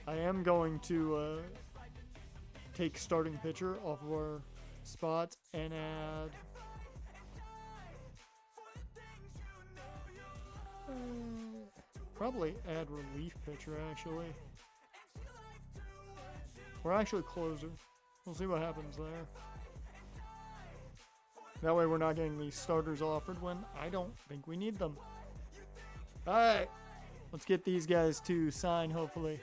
I am going to take starting pitcher off of our spots and add Probably add relief pitcher, actually. Or actually closer. We'll see what happens there. That way we're not getting these starters offered when I don't think we need them. Alright. Let's get these guys to sign, hopefully.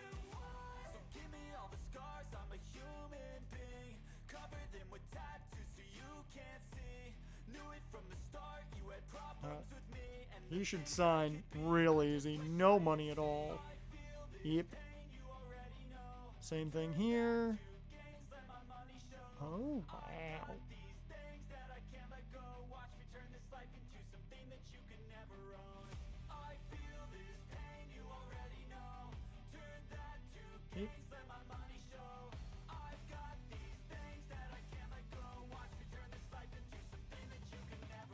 He should sign real easy. No money at all. Yep. Same thing here. Oh, wow. Yep.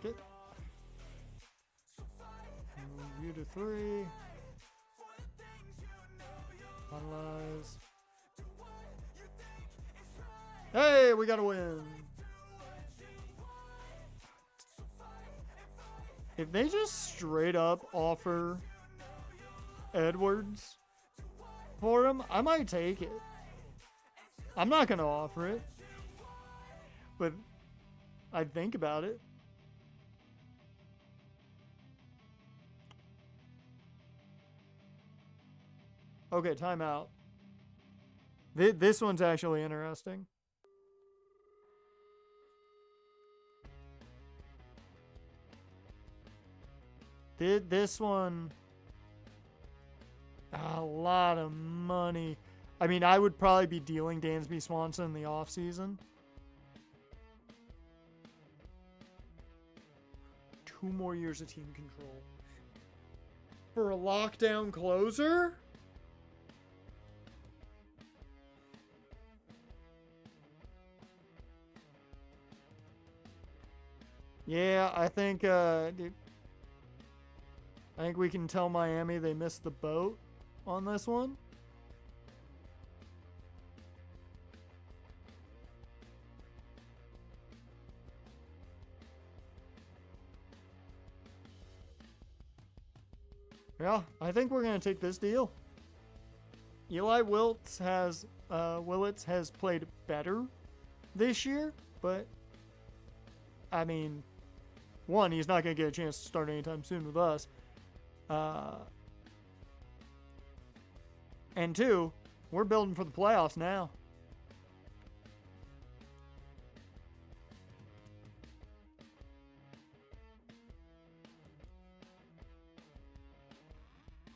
Good. Review to 3. Finalize. Hey, we got to win. If they just straight up offer Edwards for him, I might take it. I'm not going to offer it, but I'd think about it. Okay, timeout. This one's actually interesting. This one, a lot of money. I mean, I would probably be dealing Dansby Swanson in the offseason. 2 more years of team control. For a lockdown closer? Yeah, I think we can tell Miami they missed the boat on this one. Yeah, I think we're going to take this deal. Eli Willits has played better this year, but I mean, one, he's not going to get a chance to start anytime soon with us. And 2, we're building for the playoffs now.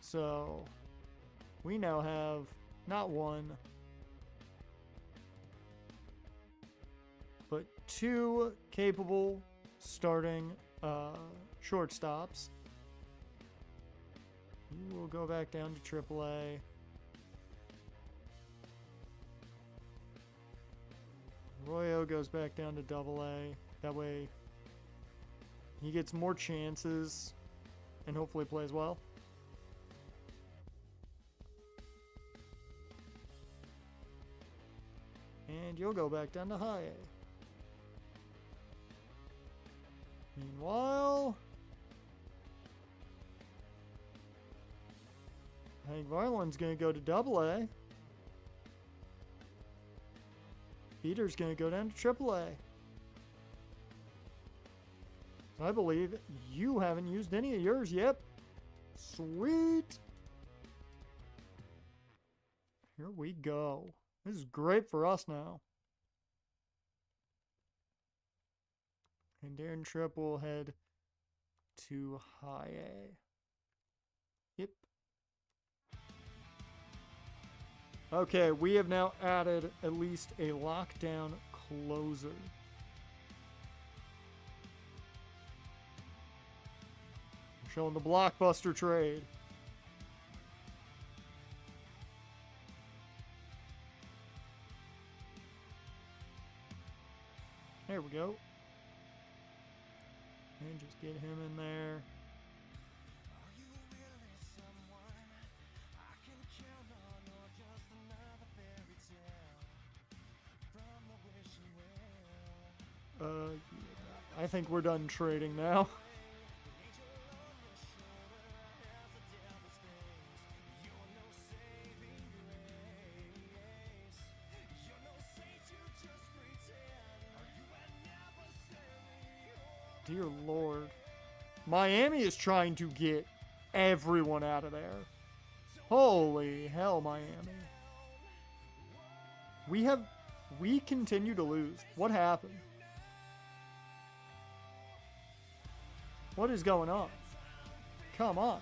So, we now have not 1, but 2 capable starting shortstops. You will go back down to AAA. Royo goes back down to AA. That way he gets more chances and hopefully plays well. And you'll go back down to High A. Meanwhile, Hank Varland's going to go to AA. Peter's going to go down to AAA. I believe you haven't used any of yours yet. Sweet. Here we go. This is great for us now. And Darren Tripp will head to High A. Yep. Okay, we have now added at least a lockdown closer. We're showing the blockbuster trade. There we go. And just get him in there. I think we're done trading now. dear Lord. Miami is trying to get everyone out of there. Holy hell, Miami. We continue to lose. What happened? What is going on? Come on.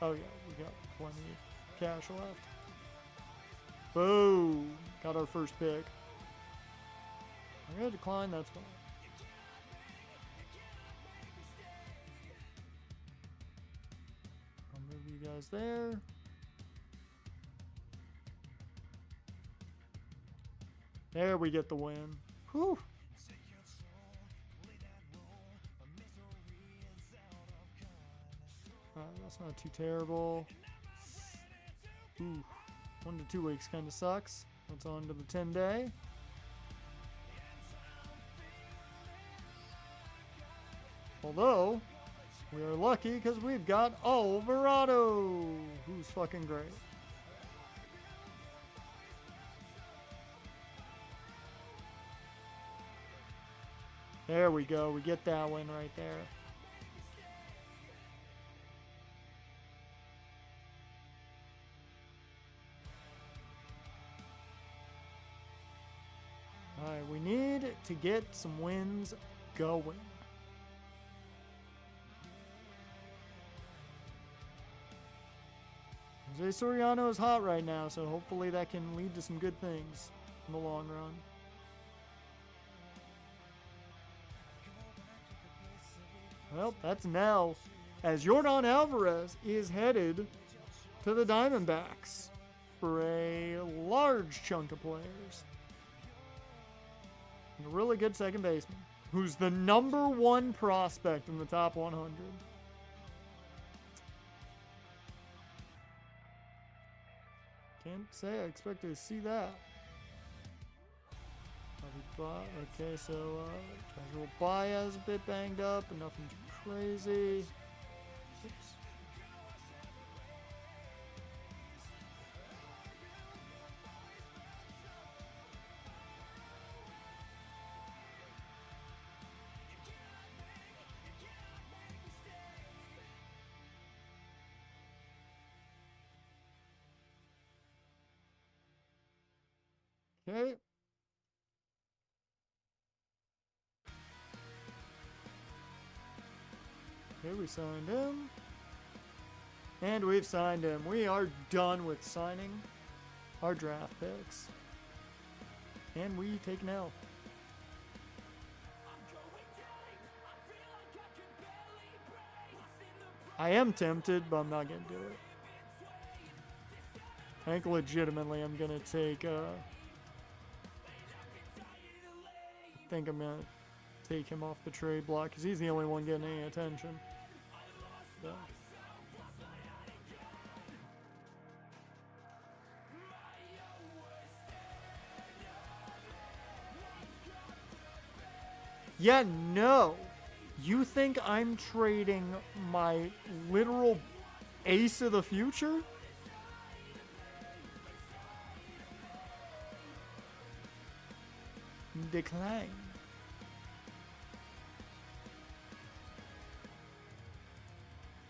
Oh yeah, we got plenty of cash left. Boom! Got our first pick. I'm gonna decline, that's fine. I'll move you guys there. There we get the win. Whew. That's not too terrible. Ooh, 1 to 2 weeks kind of sucks. That's on to the 10-day. Although, we are lucky because we've got Alvarado, who's fucking great. There we go. We get that win right there. Alright, we need to get some wins going. Jose Soriano is hot right now, so hopefully that can lead to some good things in the long run. Well, that's Nell, as Yordan Alvarez is headed to the Diamondbacks for a large chunk of players. And a really good second baseman, who's the #1 prospect in the top 100. Can't say I expected to see that. Okay, so Casual Baez a bit banged up, but nothing too crazy. Oops. Okay. Okay, we signed him. And we've signed him. We are done with signing our draft picks. And we take an L. I am tempted, but I'm not going to do it. I think legitimately I'm going to take, I think I'm going to take him off the trade block because he's the only one getting any attention. So. Yeah, no. You think I'm trading my literal ace of the future? Decline.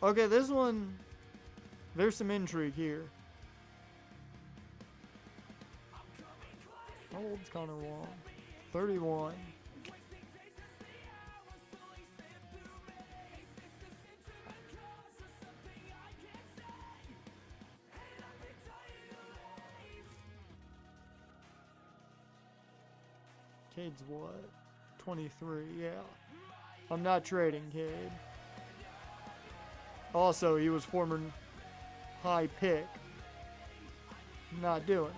Okay, this one, there's some intrigue here. How old's Connor Wong? 31. Cade's what? 23, yeah. I'm not trading Cade. Also, he was former high pick. Not doing it.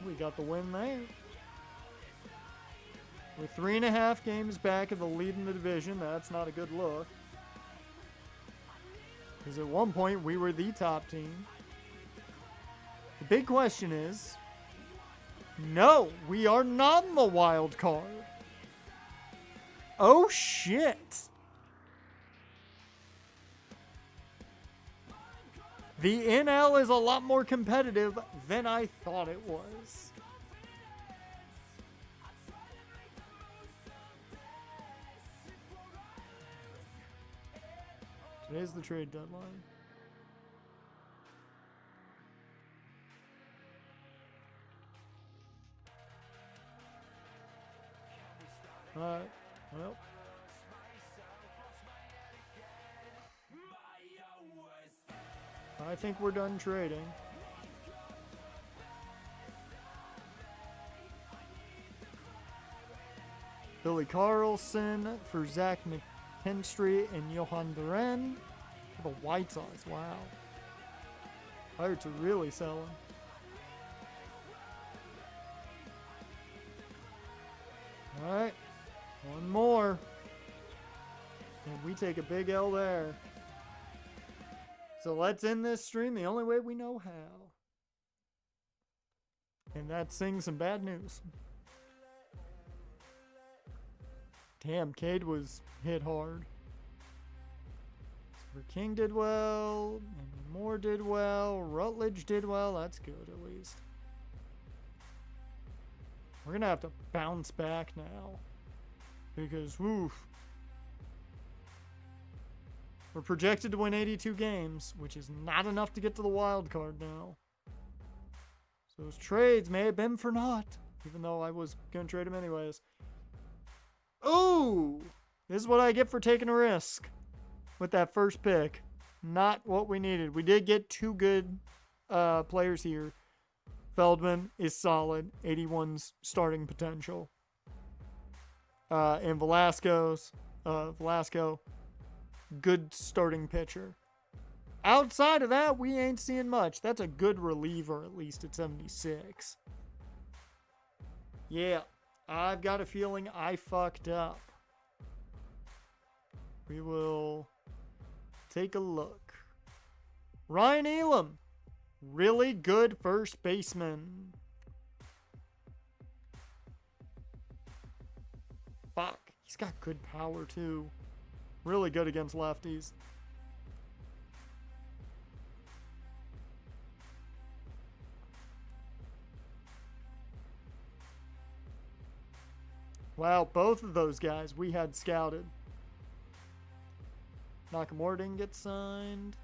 We got the win there. We're 3.5 games back of the lead in the division. That's not a good look. Because at one point, we were the top team. The big question is, no, we are not in the wild card. Oh, shit. The NL is a lot more competitive than I thought it was. Today's the trade deadline. Alright, well. I think we're done trading. Billy Carlson for Zach McKinstry and Johan Duran for the White Sox. Wow. Pirates are really selling. Alright. One more. And we take a big L there. So let's end this stream the only way we know how. And that's saying some bad news. Damn, Cade was hit hard. King did well. And Moore did well. Rutledge did well. That's good, at least. We're going to have to bounce back now. Because, woof. We're projected to win 82 games, which is not enough to get to the wild card now. So those trades may have been for naught, even though I was going to trade them anyways. Ooh! This is what I get for taking a risk with that first pick. Not what we needed. We did get two good players here. Feldman is solid. 81's starting potential. And Velasco, good starting pitcher. Outside of that, we ain't seeing much. That's a good reliever, at least at 76. Yeah, I've got a feeling I fucked up. We will take a look. Ryan Elam, really good first baseman. Fuck, he's got good power too. Really good against lefties. Wow, both of those guys we had scouted. Nakamura didn't get signed.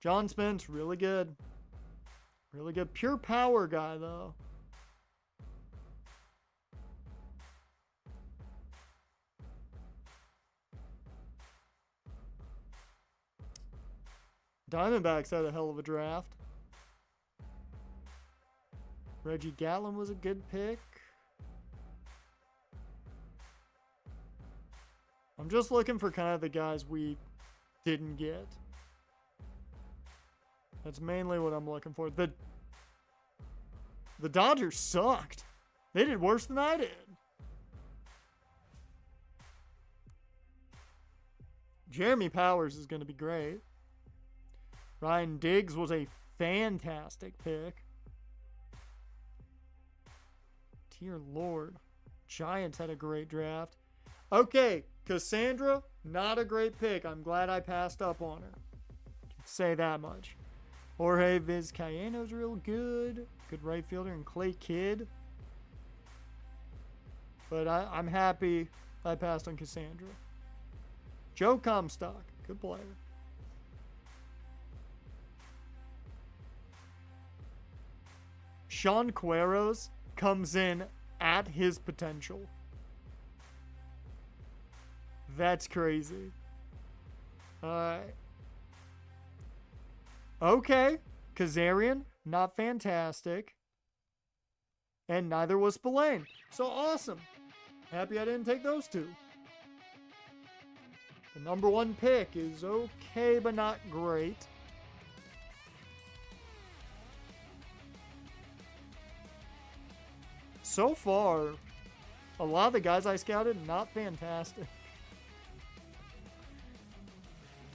John Spence, really good. Really good. Pure power guy, though. Diamondbacks had a hell of a draft. Reggie Gatlin was a good pick. I'm just looking for kind of the guys we didn't get. That's mainly what I'm looking for. The Dodgers sucked. They did worse than I did. Jeremy Powers is going to be great. Ryan Diggs was a fantastic pick. Dear Lord. Giants had a great draft. Okay, Cassandra, not a great pick. I'm glad I passed up on her. Can say that much. Jorge Vizcaíno's real good. Good right fielder. And Clay Kidd. But I'm happy I passed on Cassandra. Joe Comstock. Good player. Sean Queiroz comes in at his potential. That's crazy. Alright. Okay. Kazarian, not fantastic. And neither was Spillane. So awesome. Happy I didn't take those two. The number one pick is okay, but not great. So far, a lot of the guys I scouted, not fantastic.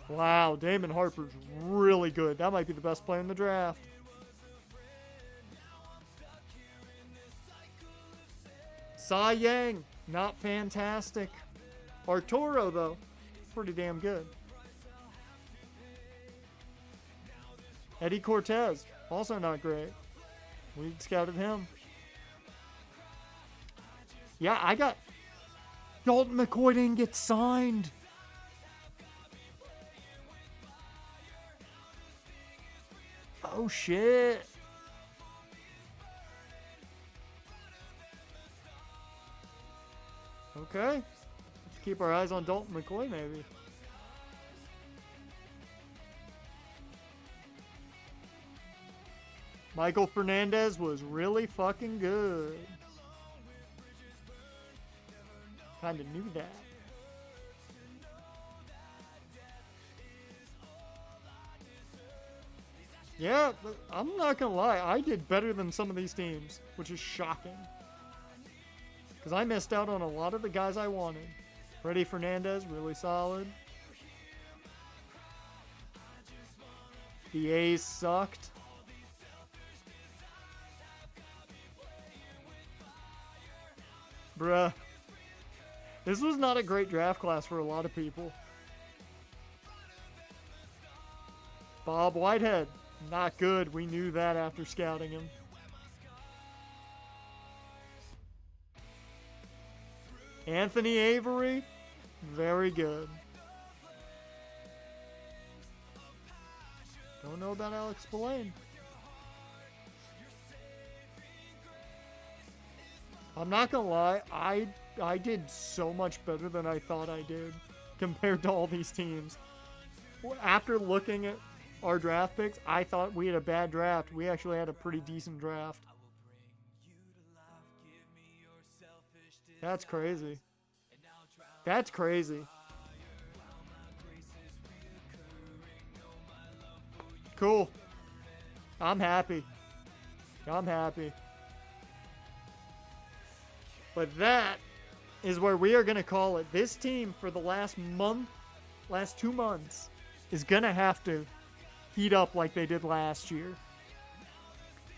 Wow, Damon Harper's really good. That might be the best player in the draft. Cy Yang, not fantastic. Arturo, though, pretty damn good. Eddie Cortez, also not great. We scouted him. Yeah, I got... Dalton McCoy didn't get signed. Oh, shit. Okay. Let's keep our eyes on Dalton McCoy, maybe. Michael Fernandez was really fucking good. Kinda knew that. Yeah, but I'm not gonna lie. I did better than some of these teams, which is shocking. Because I missed out on a lot of the guys I wanted. Freddie Fernandez, really solid. The A's sucked. Bruh. This was not a great draft class for a lot of people. Bob Whitehead, not good. We knew that after scouting him. Anthony Avery, very good. Don't know about Alex Spillane. I'm not gonna lie, I did so much better than I thought I did compared to all these teams. After looking at our draft picks, I thought we had a bad draft. We actually had a pretty decent draft. That's crazy. That's crazy. Cool. I'm happy. I'm happy. But that is where we are going to call it. This team for the last 2 months, is going to have to heat up like they did last year.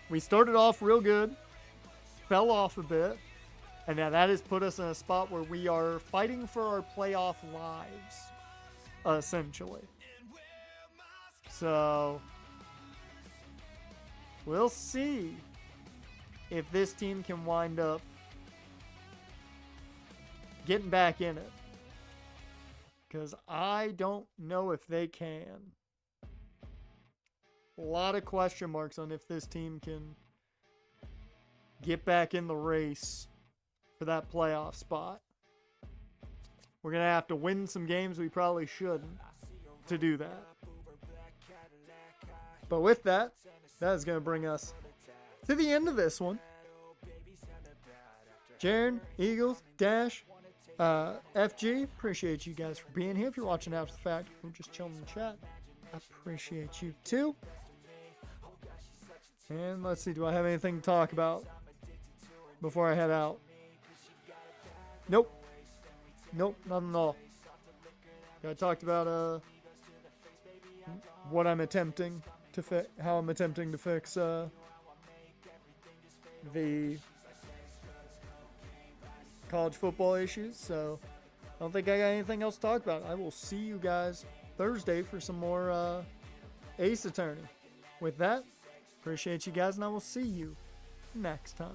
We started off real good, fell off a bit, and now that has put us in a spot where we are fighting for our playoff lives, essentially. So, we'll see if this team can wind up getting back in it. Because I don't know if they can. A lot of question marks on if this team can get back in the race for that playoff spot. We're going to have to win some games we probably shouldn't to do that. But with that, that is going to bring us to the end of this one. Jaren, Eagles, Dash, FG, appreciate you guys for being here. If you're watching after the fact, we're just chilling in the chat. I appreciate you too. And let's see, do I have anything to talk about before I head out? Nope. Nope, nothing at all. I talked about what I'm attempting to fix, how I'm attempting to fix the college football issues, so I don't think I got anything else to talk about. I will see you guys Thursday for some more Ace Attorney. With that, appreciate you guys, and I will see you next time.